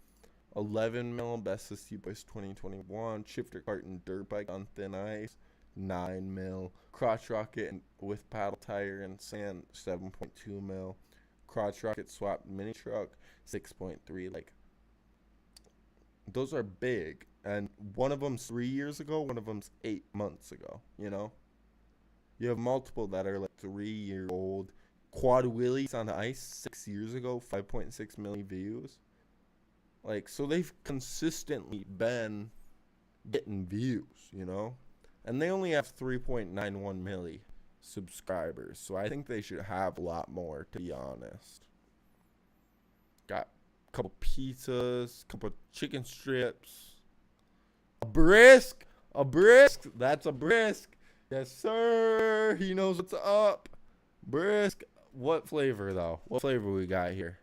11 mil. Best to See Boys 2021. Shifter cart and dirt bike on thin ice. 9 mil. Crotch rocket with paddle tire and sand. 7.2 mil. Crotch rocket swap mini truck. 6.3. Like, those are big. And one of them's 3 years ago. One of them's 8 months ago. You know? You have multiple that are like 3-year-old. Quad wheelies on the ice 6 years ago, 5.6 million views. Like, so they've consistently been getting views, you know? And they only have 3.91 milli subscribers. So I think they should have a lot more, to be honest. Got a couple pizzas, couple chicken strips. A brisk. That's a brisk. Yes, sir. He knows what's up. Brisk. What flavor, though? What flavor we got here?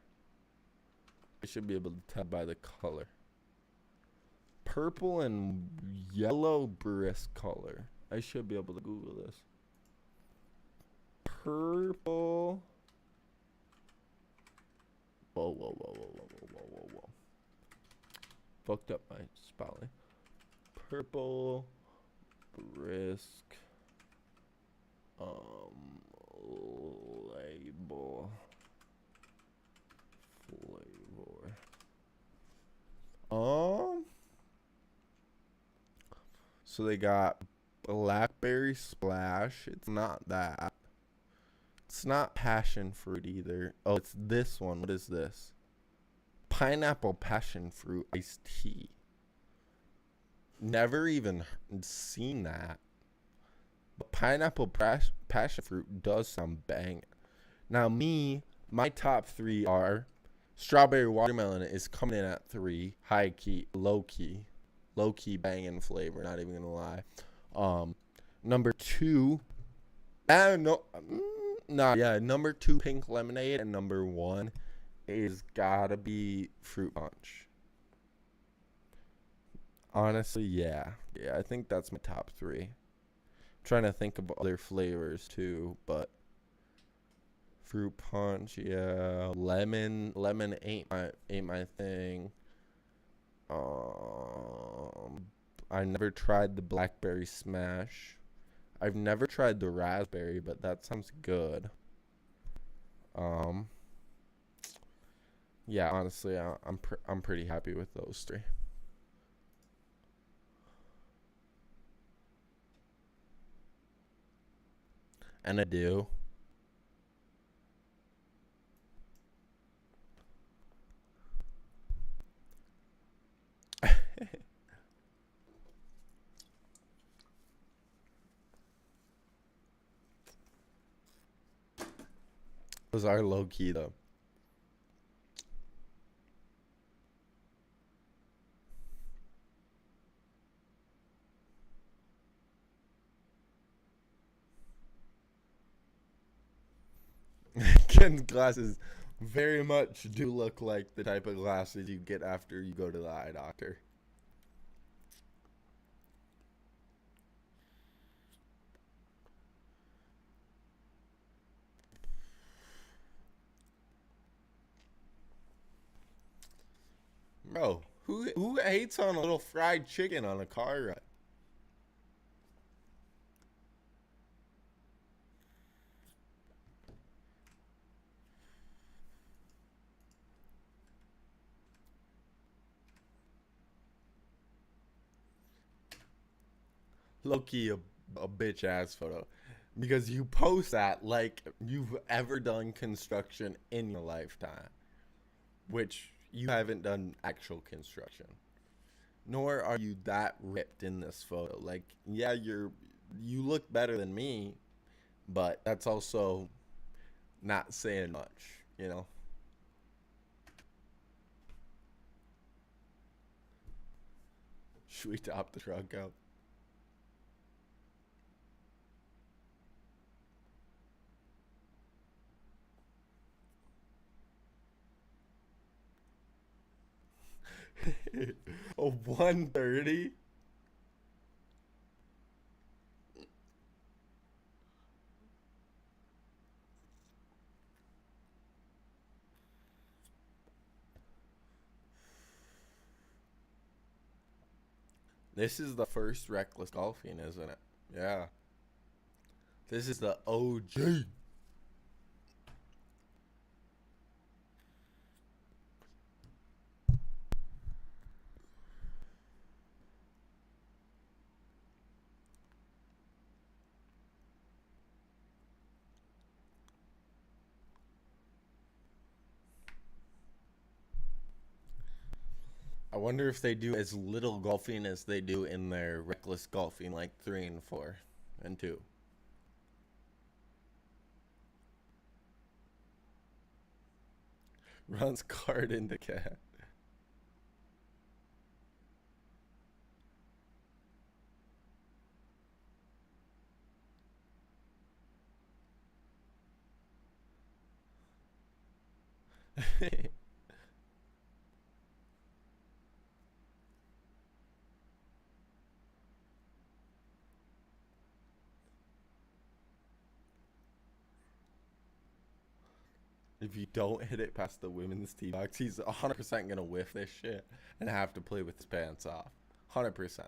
I should be able to tell by the color. Purple and yellow brisk color. I should be able to Google this. Purple. Whoa. Fucked up my spelling. Purple brisk. Label flavor. So they got blackberry splash. It's not that. It's not passion fruit either. Oh, it's this one. What is this? Pineapple passion fruit iced tea. Never even seen that. But pineapple passion fruit does sound banging. Now my top 3 are strawberry watermelon is coming in at 3. High key, low key banging flavor. Not even gonna lie. Number 2, number 2 pink lemonade, and number 1 is gotta be fruit punch. Honestly, yeah, I think that's my top 3. Trying to think of other flavors too, but fruit punch, yeah. Lemon ain't my thing. I never tried the blackberry smash. I've never tried the raspberry, but that sounds good. Yeah, honestly, I'm pretty happy with those 3. And I do. Those are low key though. Ken's glasses very much do look like the type of glasses you get after you go to the eye doctor. Bro, who hates on a little fried chicken on a car ride? Low-key a bitch ass photo. Because you post that like you've ever done construction in your lifetime. which you haven't done actual construction. Nor are you that ripped in this photo. Like, yeah, you look better than me, but that's also not saying much, you know? Should we top the truck out? A 130? This is the first reckless golfing, isn't it? Yeah. This is the OG. I wonder if they do as little golfing as they do in their reckless golfing, like 3 and 4 and 2. Runs card into cat. If you don't hit it past the women's tee box, he's 100% gonna whiff this shit and have to play with his pants off. 100%.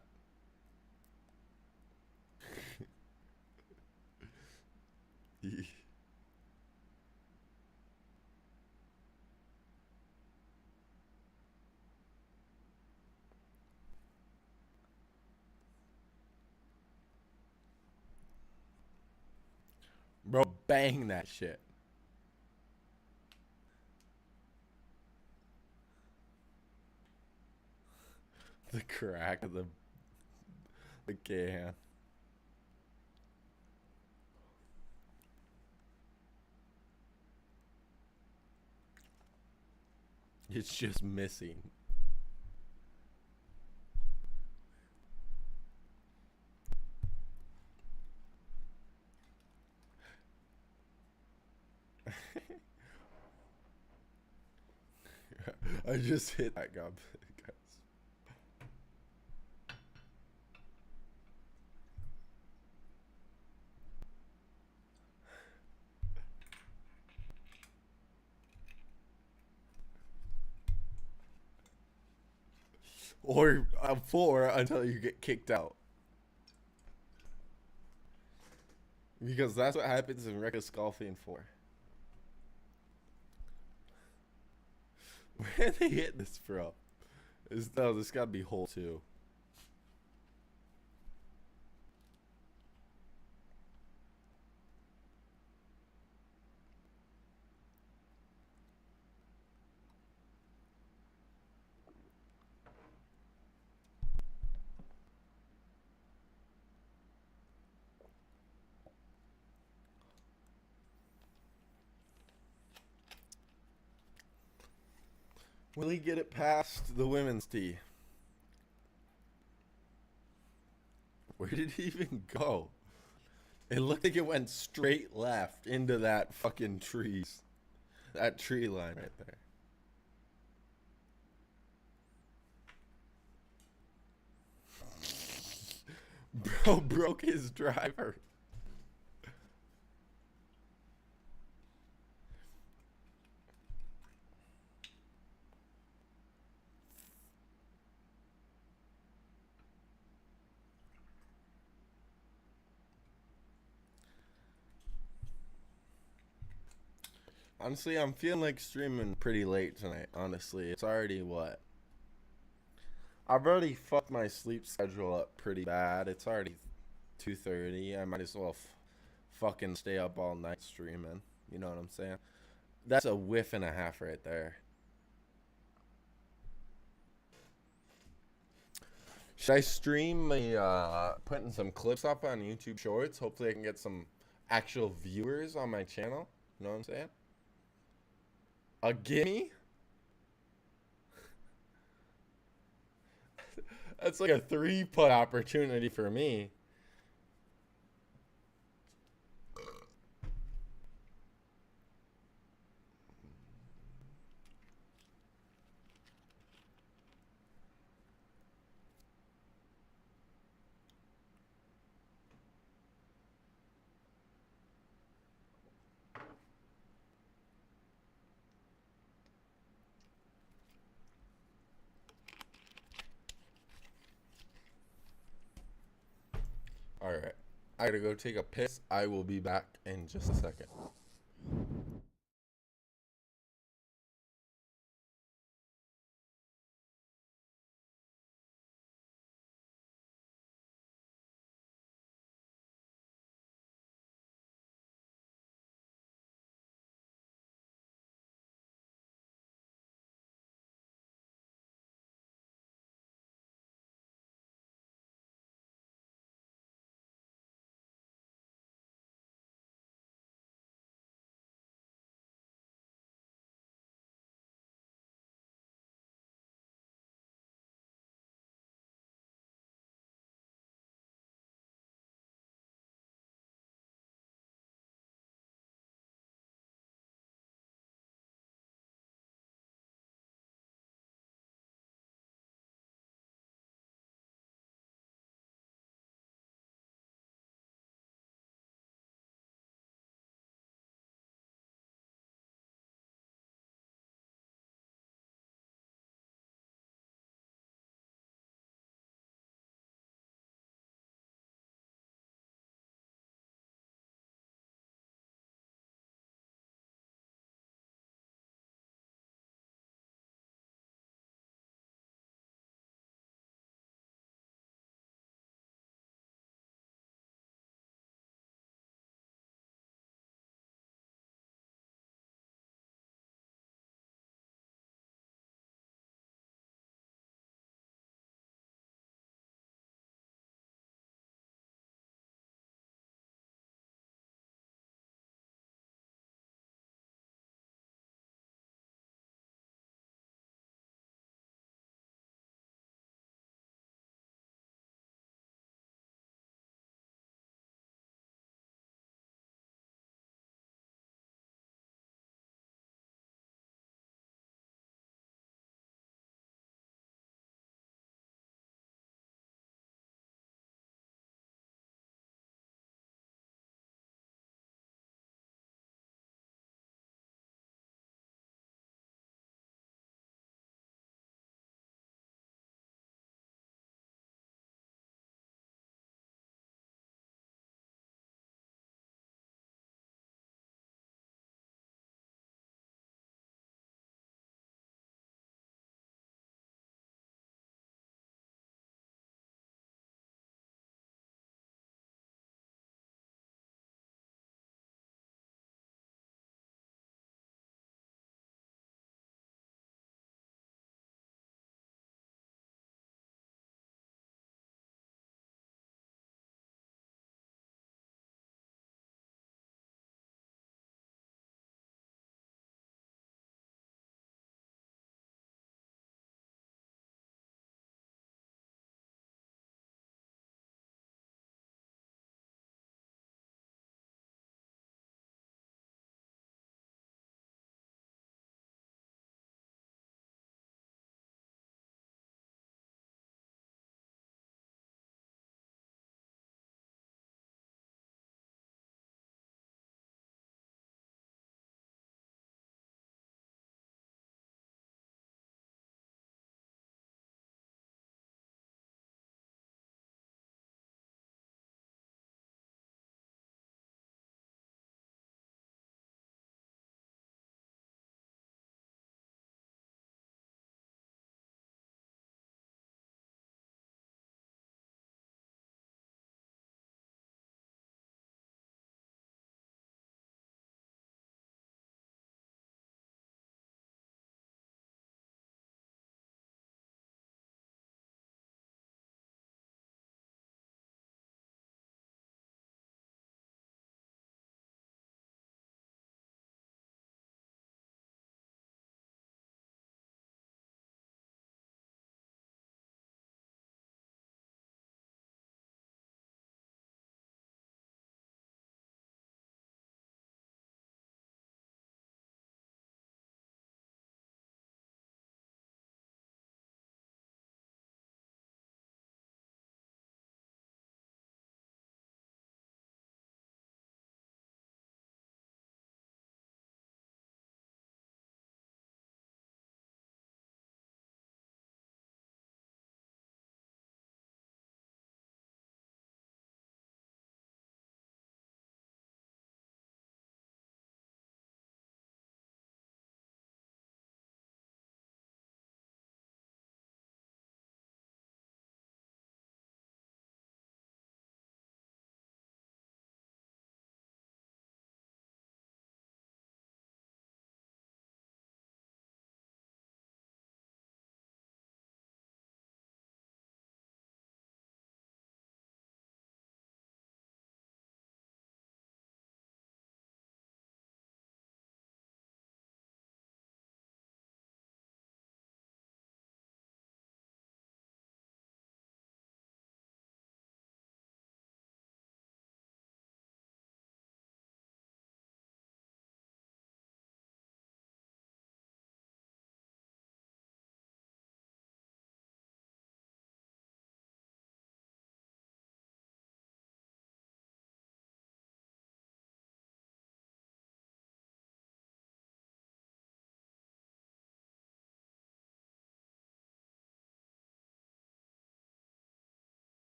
Bro, bang that shit. The crack of the can. It's just missing. I just hit that guy. Or 4 until you get kicked out. Because that's what happens in reckless golfing 4. Where did they hit this from? This gotta be hole 2. Will he get it past the women's tee? Where did he even go? It looked like it went straight left into that fucking trees. That tree line right there. Bro broke his driver. Honestly, I'm feeling like streaming pretty late tonight, honestly. It's already what? I've already fucked my sleep schedule up pretty bad. It's already 2:30. I might as well fucking stay up all night streaming. You know what I'm saying? That's a whiff and a half right there. Should I stream my putting some clips up on YouTube Shorts? Hopefully, I can get some actual viewers on my channel. You know what I'm saying? A gimme? That's like a 3-putt opportunity for me. All right. I gotta go take a piss. I will be back in just a second.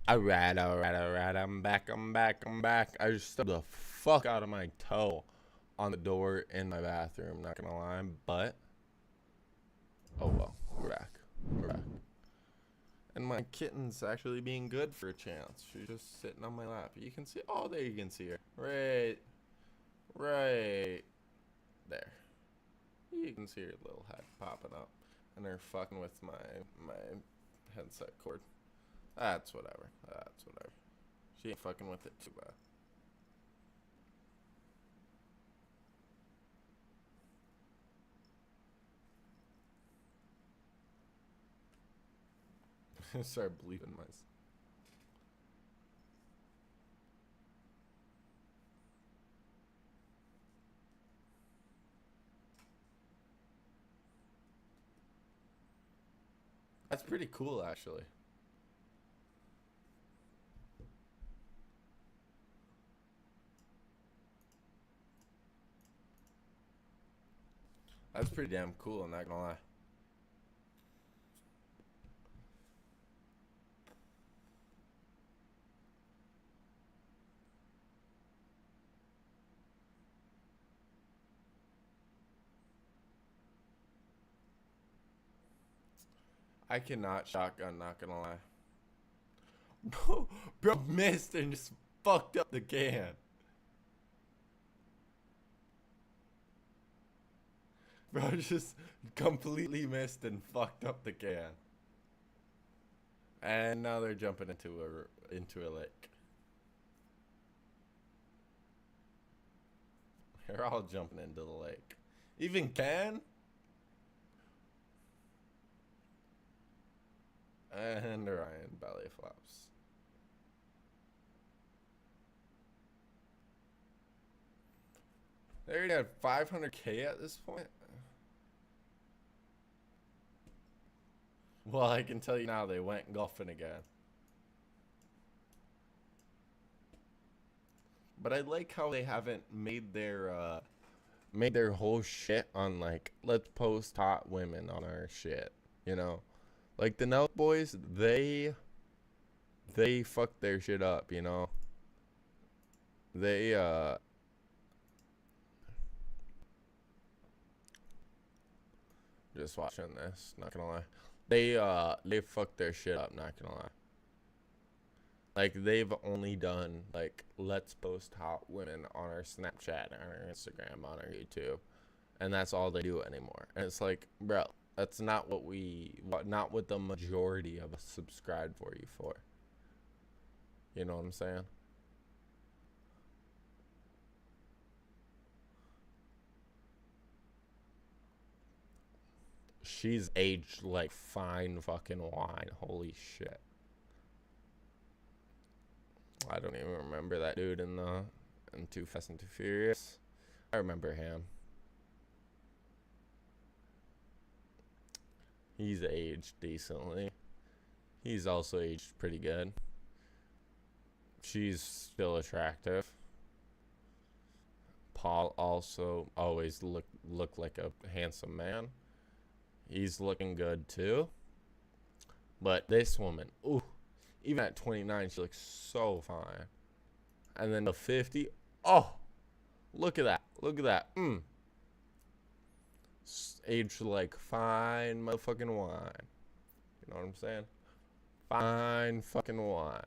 Alright, I'm back. I just stubbed the fuck out of my toe on the door in my bathroom, not gonna lie, but oh well, we're back. And my kitten's actually being good for a chance. She's just sitting on my lap. You can see, oh, there you can see her. Right there. You can see her little head popping up. And her fucking with my headset cord. That's whatever. She ain't fucking with it too bad. Start believing myself. That's pretty cool, actually. That's pretty damn cool, I'm not gonna lie. I cannot shotgun, not gonna lie. Bro missed and just fucked up the can. Bro just completely missed and fucked up the can. And now they're jumping into a lake. They're all jumping into the lake. Even Can? And Ryan belly flops. They already had 500K at this point. Well, I can tell you now they went golfing again. But I like how they haven't made their whole shit on like, let's post hot women on our shit, you know? Like the Nelk boys, they fucked their shit up, you know? They just watching this, not gonna lie. They fucked their shit up, not gonna lie. Like they've only done like let's post hot women on our Snapchat, on our Instagram, on our YouTube, and that's all they do anymore. And it's like, bro, that's not not what the majority of us subscribe for you for. You know what I'm saying? She's aged like fine fucking wine. Holy shit. I don't even remember that dude in Too Fast and Too Furious. I remember him. He's aged decently. He's also aged pretty good. She's still attractive. Paul also always looked like a handsome man. He's looking good too. But this woman, ooh, even at 29, she looks so fine. And then the 50, oh, look at that. Aged like fine motherfucking wine. You know what I'm saying? Fine fucking wine.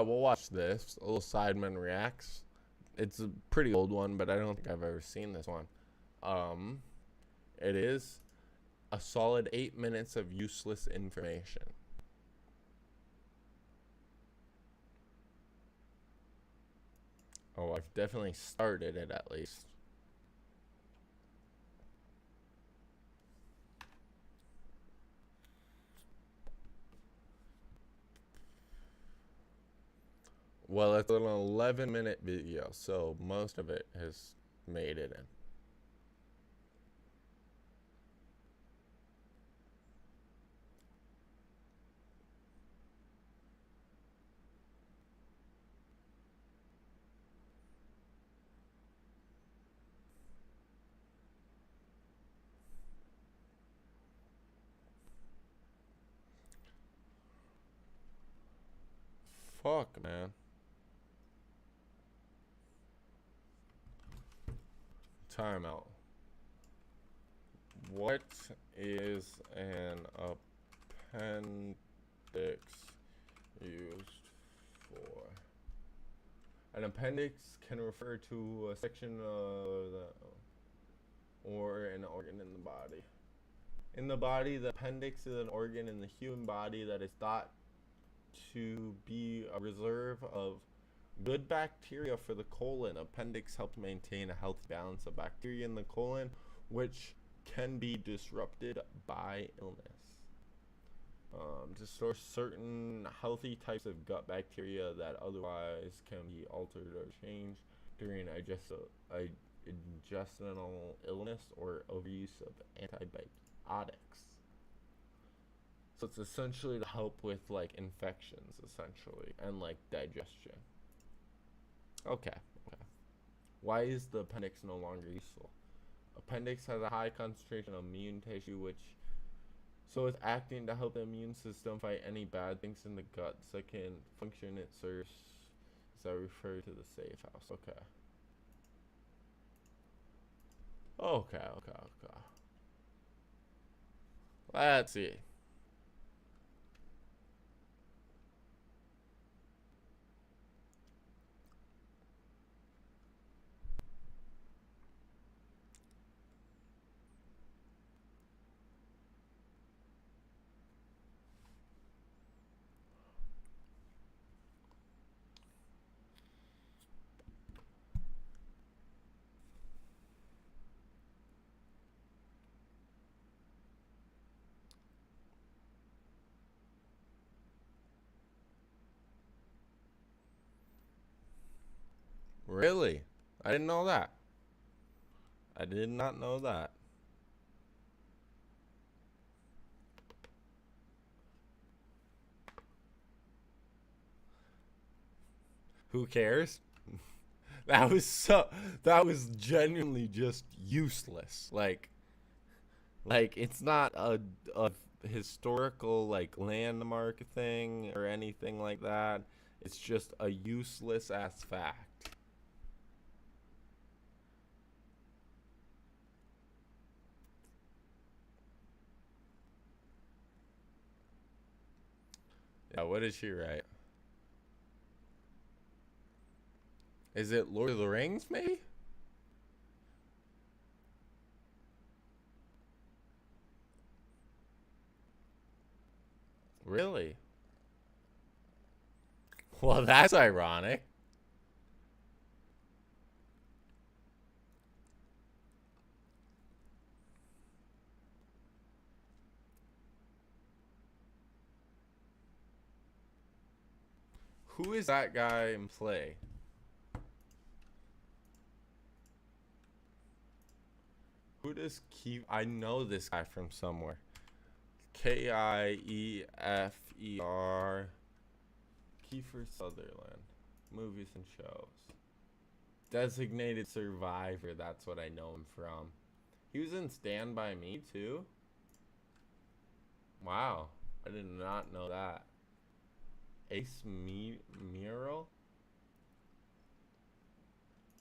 We'll watch this. A little Sidemen Reacts. It's a pretty old one, but I don't think I've ever seen this one. It is a solid 8 minutes of useless information. Oh, I've definitely started it at least. Well, it's an 11-minute video, so most of it has made it in. fuck, man? Timeout. What is an appendix used for? An appendix can refer to a section of or an organ in the body. In the body, the appendix is an organ in the human body that is thought to be a reserve of good bacteria for the colon. Appendix helps maintain a healthy balance of bacteria in the colon, which can be disrupted by illness. To store certain healthy types of gut bacteria that otherwise can be altered or changed during intestinal illness or overuse of antibiotics. So it's essentially to help with like infections, essentially, and like digestion. Okay. Why is the appendix no longer useful? Appendix has a high concentration of immune tissue, so it's acting to help the immune system fight any bad things in the gut so it can function. It serves as I refer to the safe house. Okay. Let's see. Really? I didn't know that. I did not know that. Who cares? That was genuinely just useless. Like it's not a historical like landmark thing or anything like that. It's just a useless ass fact. Yeah, what did she write? Is it Lord of the Rings, maybe? Really? Well, that's ironic. Who is that guy in play? Who does Kiefer? I know this guy from somewhere. Kiefer. Kiefer Sutherland. Movies and shows. Designated Survivor. That's what I know him from. He was in Stand By Me too. Wow. I did not know that. Ace Mural?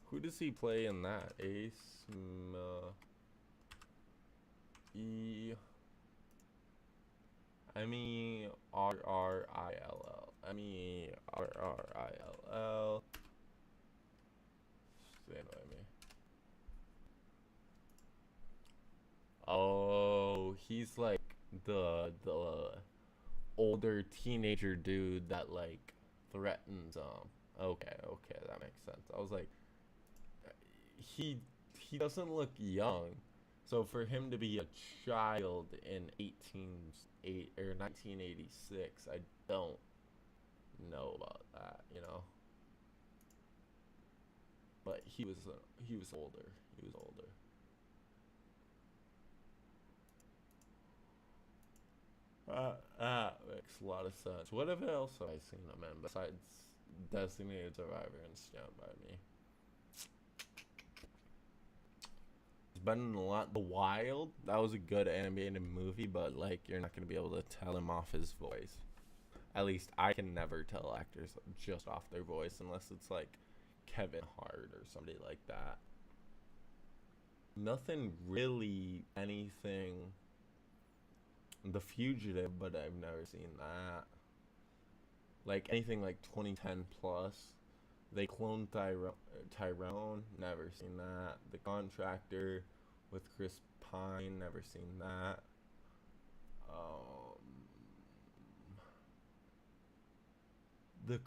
Who does he play in that? Ace Merrill. Merrill. Stand by me. Oh, he's like the older teenager dude that like threatens okay, that makes sense. I was like, he doesn't look young, so for him to be a child in 1986, I don't know about that, you know. But he was older. Makes a lot of sense. What else have I seen him in besides Designated Survivor and Stand By Me? He's been in a lot. The Wild, that was a good animated movie, but like you're not gonna be able to tell him off his voice At least I can never tell actors just off their voice unless it's like Kevin Hart or somebody like that. Nothing really, anything. The Fugitive, but I've never seen that. Like anything like 2010 plus. They cloned Tyrone, never seen that. The Contractor with Chris Pine, never seen that. The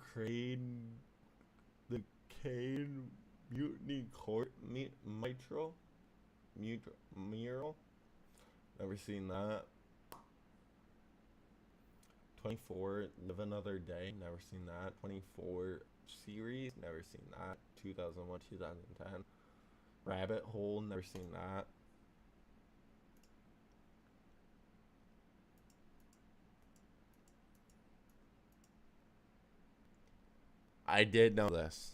Cade Mutiny Court Mural, never seen that. 24 Live Another Day, never seen that. 24 series, never seen that. 2001, 2010. Rabbit Hole, never seen that. I did know this.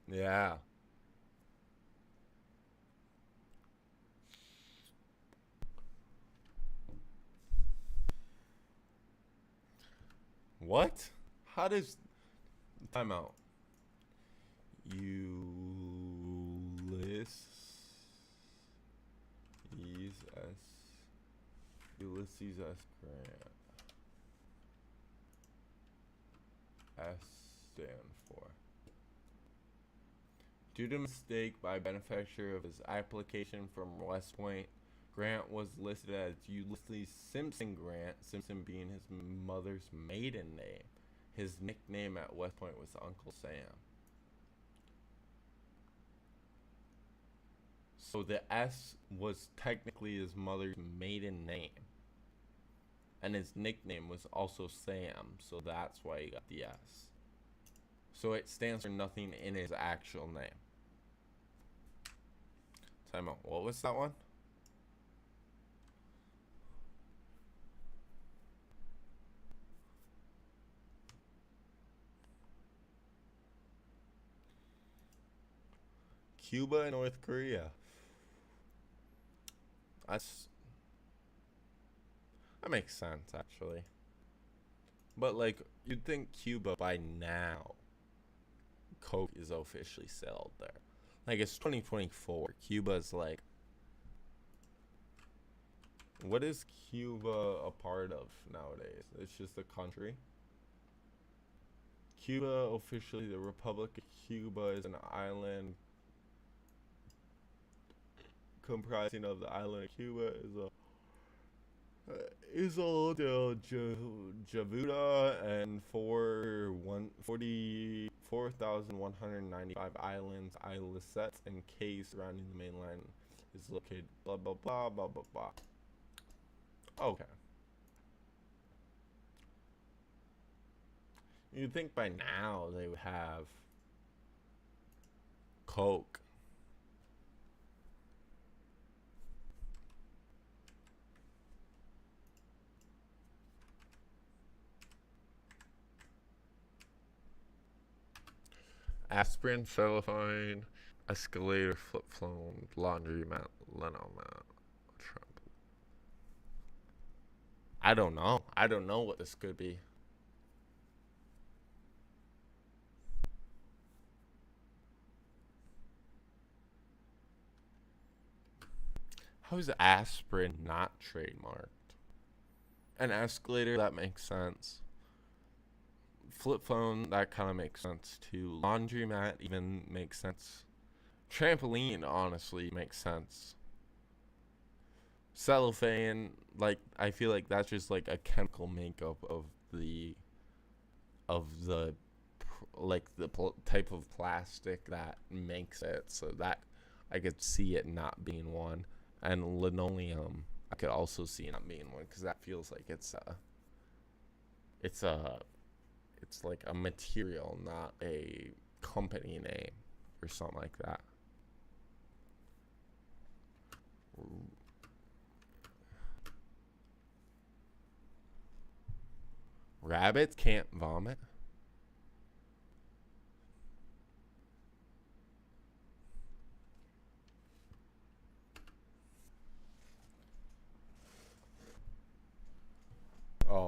Yeah. What? How does time out? Ulysses S. Grant. S stand for. Due to mistake by benefactor of his application from West Point, Grant was listed as Ulysses Simpson Grant, Simpson being his mother's maiden name. His nickname at West Point was Uncle Sam. So the S was technically his mother's maiden name. And his nickname was also Sam, so that's why he got the S. So it stands for nothing in his actual name. Time out. What was that one? Cuba and North Korea. That makes sense, actually. But, like, you'd think Cuba by now, Coke is officially sold there. Like, it's 2024. Cuba's like, what is Cuba a part of nowadays? It's just a country. Cuba, officially, the Republic of Cuba is an island comprising of the island of Cuba Isla del Javuda and 4,195 islands, islets, and cays surrounding the mainland is located blah blah blah blah blah blah. Okay. You'd think by now they would have Coke. Aspirin, cellophane, escalator, flip phone, laundromat, linomat, trap. I don't know. I don't know what this could be. How is aspirin not trademarked? An escalator, that makes sense. Flip phone, that kind of makes sense too. Laundromat even makes sense. Trampoline, honestly, makes sense. Cellophane, like, I feel like that's just like a chemical makeup of the type of plastic that makes it, so that I could see it not being one. And linoleum, I could also see it not being one because that feels like it's like a material, not a company name or something like that. Rabbits can't vomit.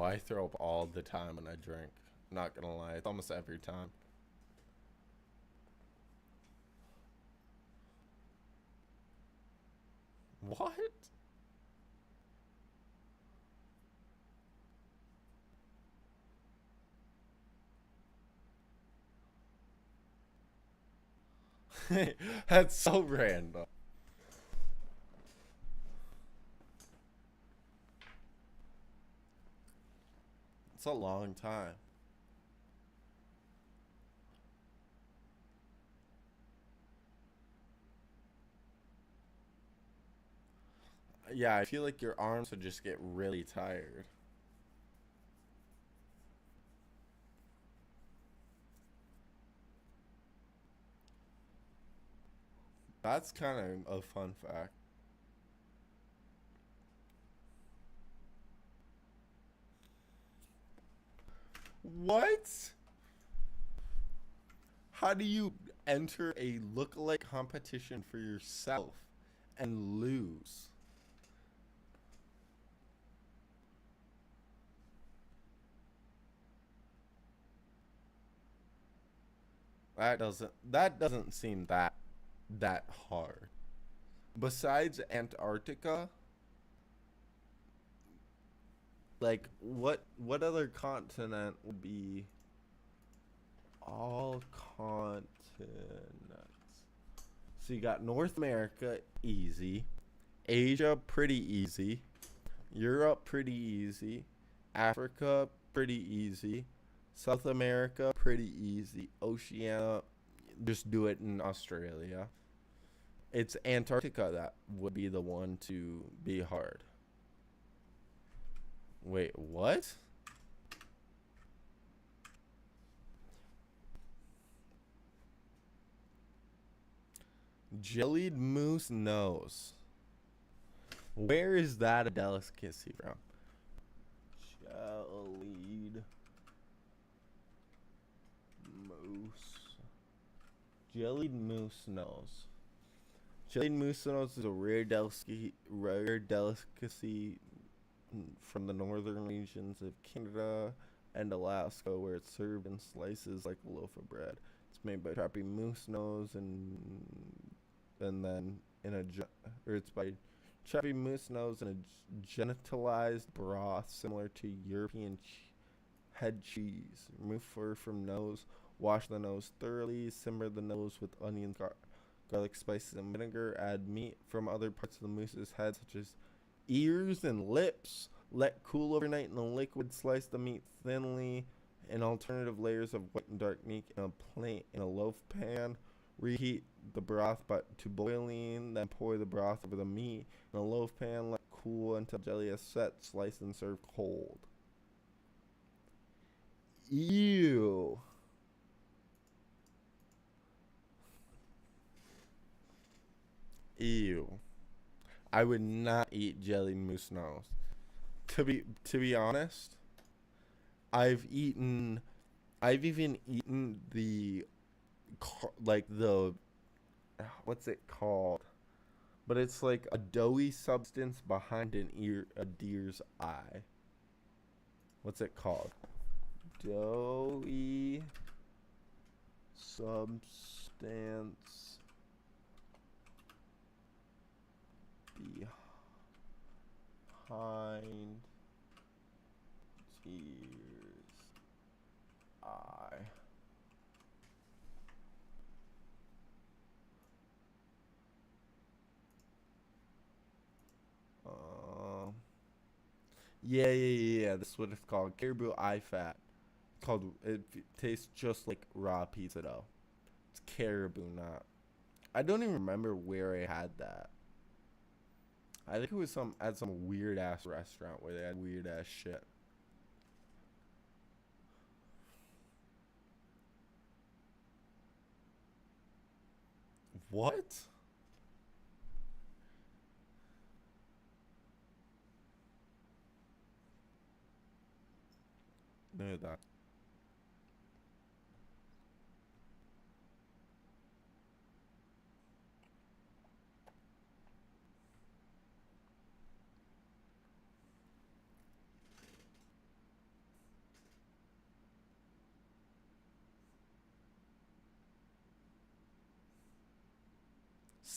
I throw up all the time when I drink. Not gonna lie, it's almost every time. What? That's so random. It's a long time. Yeah, I feel like your arms would just get really tired. That's kind of a fun fact. What? How do you enter a look-alike competition for yourself and lose? That doesn't seem that hard. Besides Antarctica, like what other continent would be all continents? So you got North America, easy. Asia, pretty easy. Europe, pretty easy. Africa, pretty easy. South America, pretty easy. Oceania, just do it in Australia. It's Antarctica that would be the one to be hard. Wait, what? Jellied moose nose. Where is that a delicacy from? Jellied moose. Jellied moose nose. Jellied moose nose is a rare delicacy from the northern regions of Canada and Alaska, where it's served in slices like a loaf of bread. It's made by chopping moose nose and then in a or it's by chopping moose nose in a genitalized broth similar to European head cheese. Remove fur from nose. Wash the nose thoroughly. Simmer the nose with onions, garlic, spices, and vinegar. Add meat from other parts of the moose's head, such as ears and lips. Let cool overnight in the liquid. Slice the meat thinly in alternative layers of white and dark meat in a plate in a loaf pan. Reheat the broth but to boiling, then pour the broth over the meat in a loaf pan. Let cool until jelly is set. Slice and serve cold. Ew. Ew. I would not eat jellied moose nose. To be honest, I've eaten I've even eaten the what's it called? But it's like a doughy substance behind a deer's eye. What's it called? Doughy substance behind deer's eye. Yeah. That's what it's called. Caribou eye fat. It's called. It tastes just like raw pizza dough. It's caribou, not. I don't even remember where I had that. I think it was some weird ass restaurant where they had weird ass shit. What? No, that.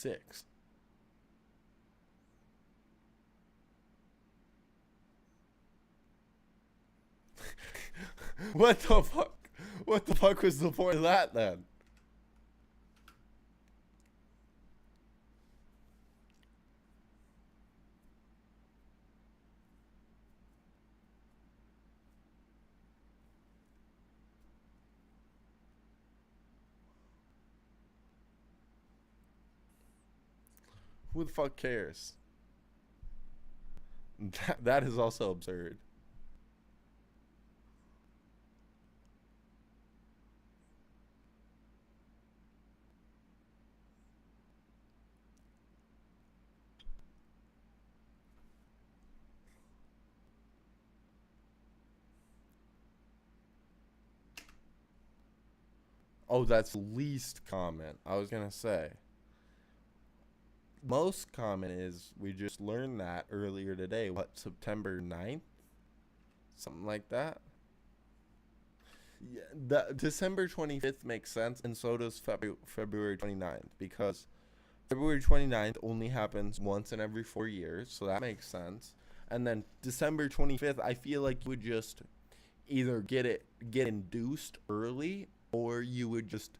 6. What the fuck? What the fuck was the point of that then? Who the fuck cares? That is also absurd. Oh, that's least common. I was gonna say. Most common is we just learned that earlier today. What, September 9th? Something like that. Yeah, the December 25th makes sense, and so does February 29th, because February 29th only happens once in every 4 years, so that makes sense. And then December 25th, I feel like you would just either get induced early, or you would just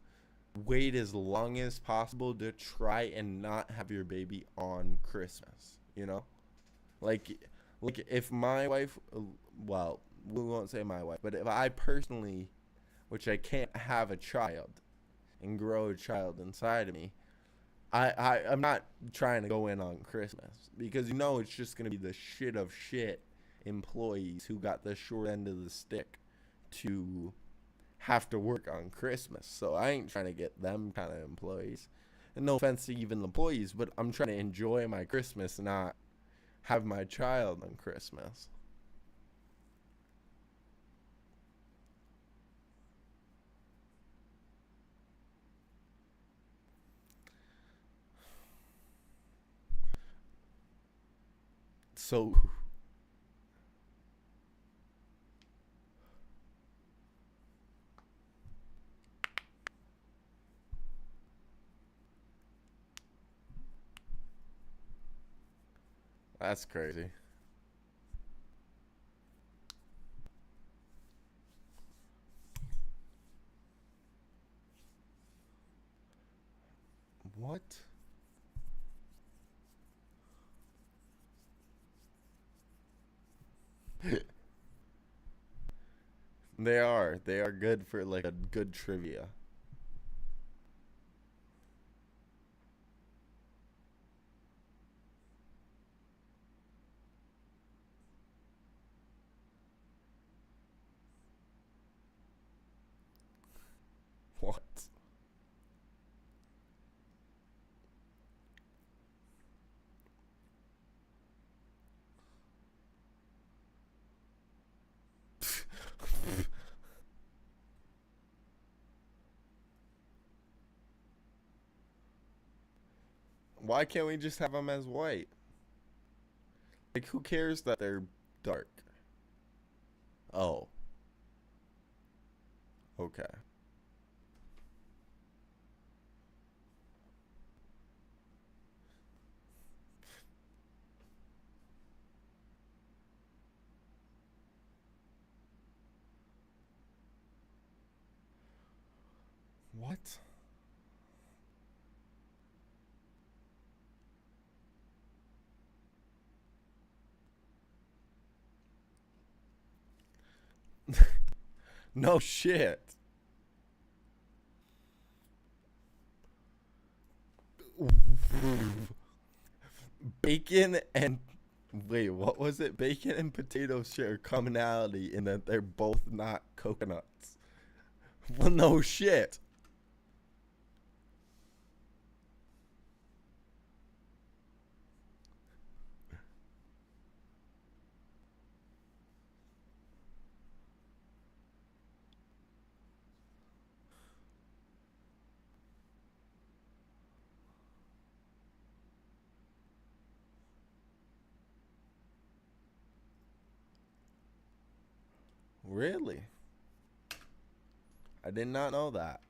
wait as long as possible to try and not have your baby on Christmas, you know? Like like if my wife, well, we won't say my wife, but if I personally, which I can't have a child and grow a child inside of me, I'm not trying to go in on Christmas, because you know it's just going to be the shit of shit employees who got the short end of the stick to have to work on Christmas. So I ain't trying to get them kind of employees. And no offense to even the employees, but I'm trying to enjoy my Christmas, not have my child on Christmas. So that's crazy. What? They are. They are good for like a good trivia. What? Why can't we just have them as white? Like, who cares that they're dark? Oh, okay. What? No shit. Bacon and wait, what was it? Bacon and potatoes share commonality in that they're both not coconuts. Well, no shit. Really? I did not know that.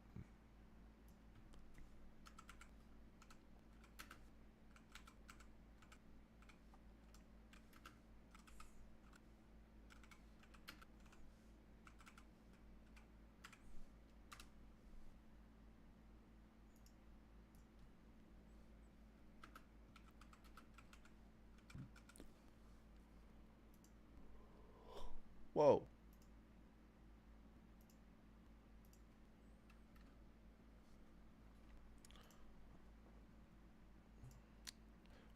Whoa.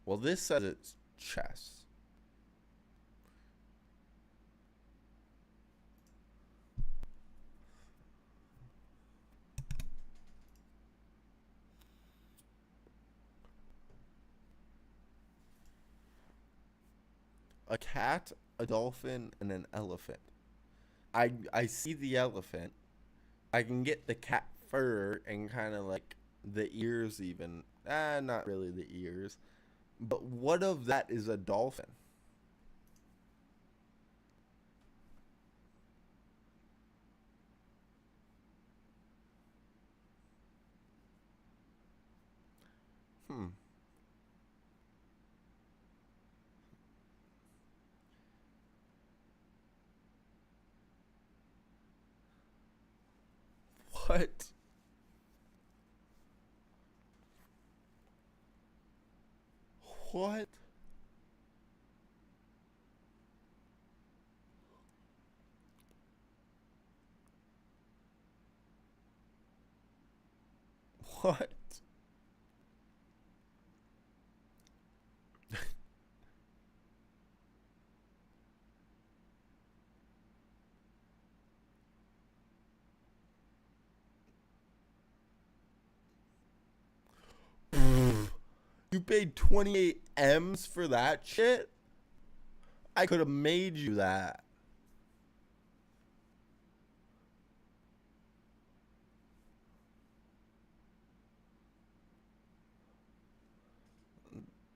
Well, this says it's chess. A cat, a dolphin, and an elephant. I see the elephant. I can get the cat fur and kind of like the ears even. Not really the ears. But what of that is a dolphin? Hmm. What? What? What? You paid 28 M's for that shit? I could have made you that.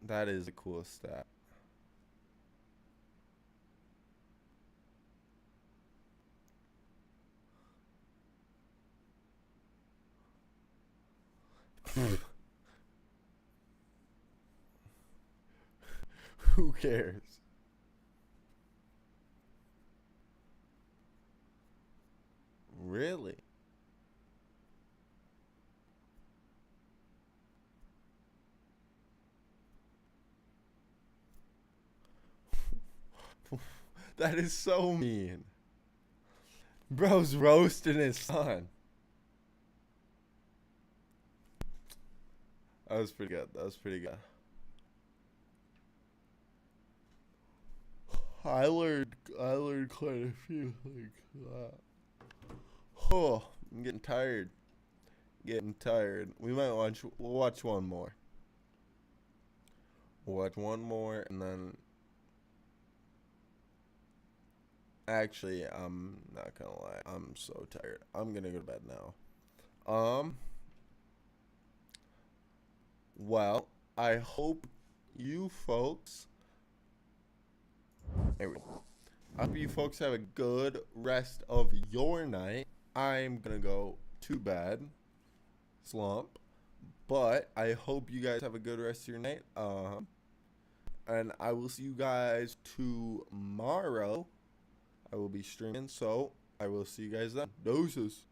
That is a cool stat. Who cares? Really? That is so mean. Bro's roasting his son. That was pretty good. That was pretty good. I learned quite a few things. Oh, I'm getting tired. Getting tired. We'll watch one more. We'll watch one more and then actually I'm not gonna lie. I'm so tired. I'm gonna go to bed now. Well, I hope you folks there we go. I hope you folks have a good rest of your night. I'm gonna go to bed. Slump. But I hope you guys have a good rest of your night. And I will see you guys tomorrow. I will be streaming, so I will see you guys then. Doses.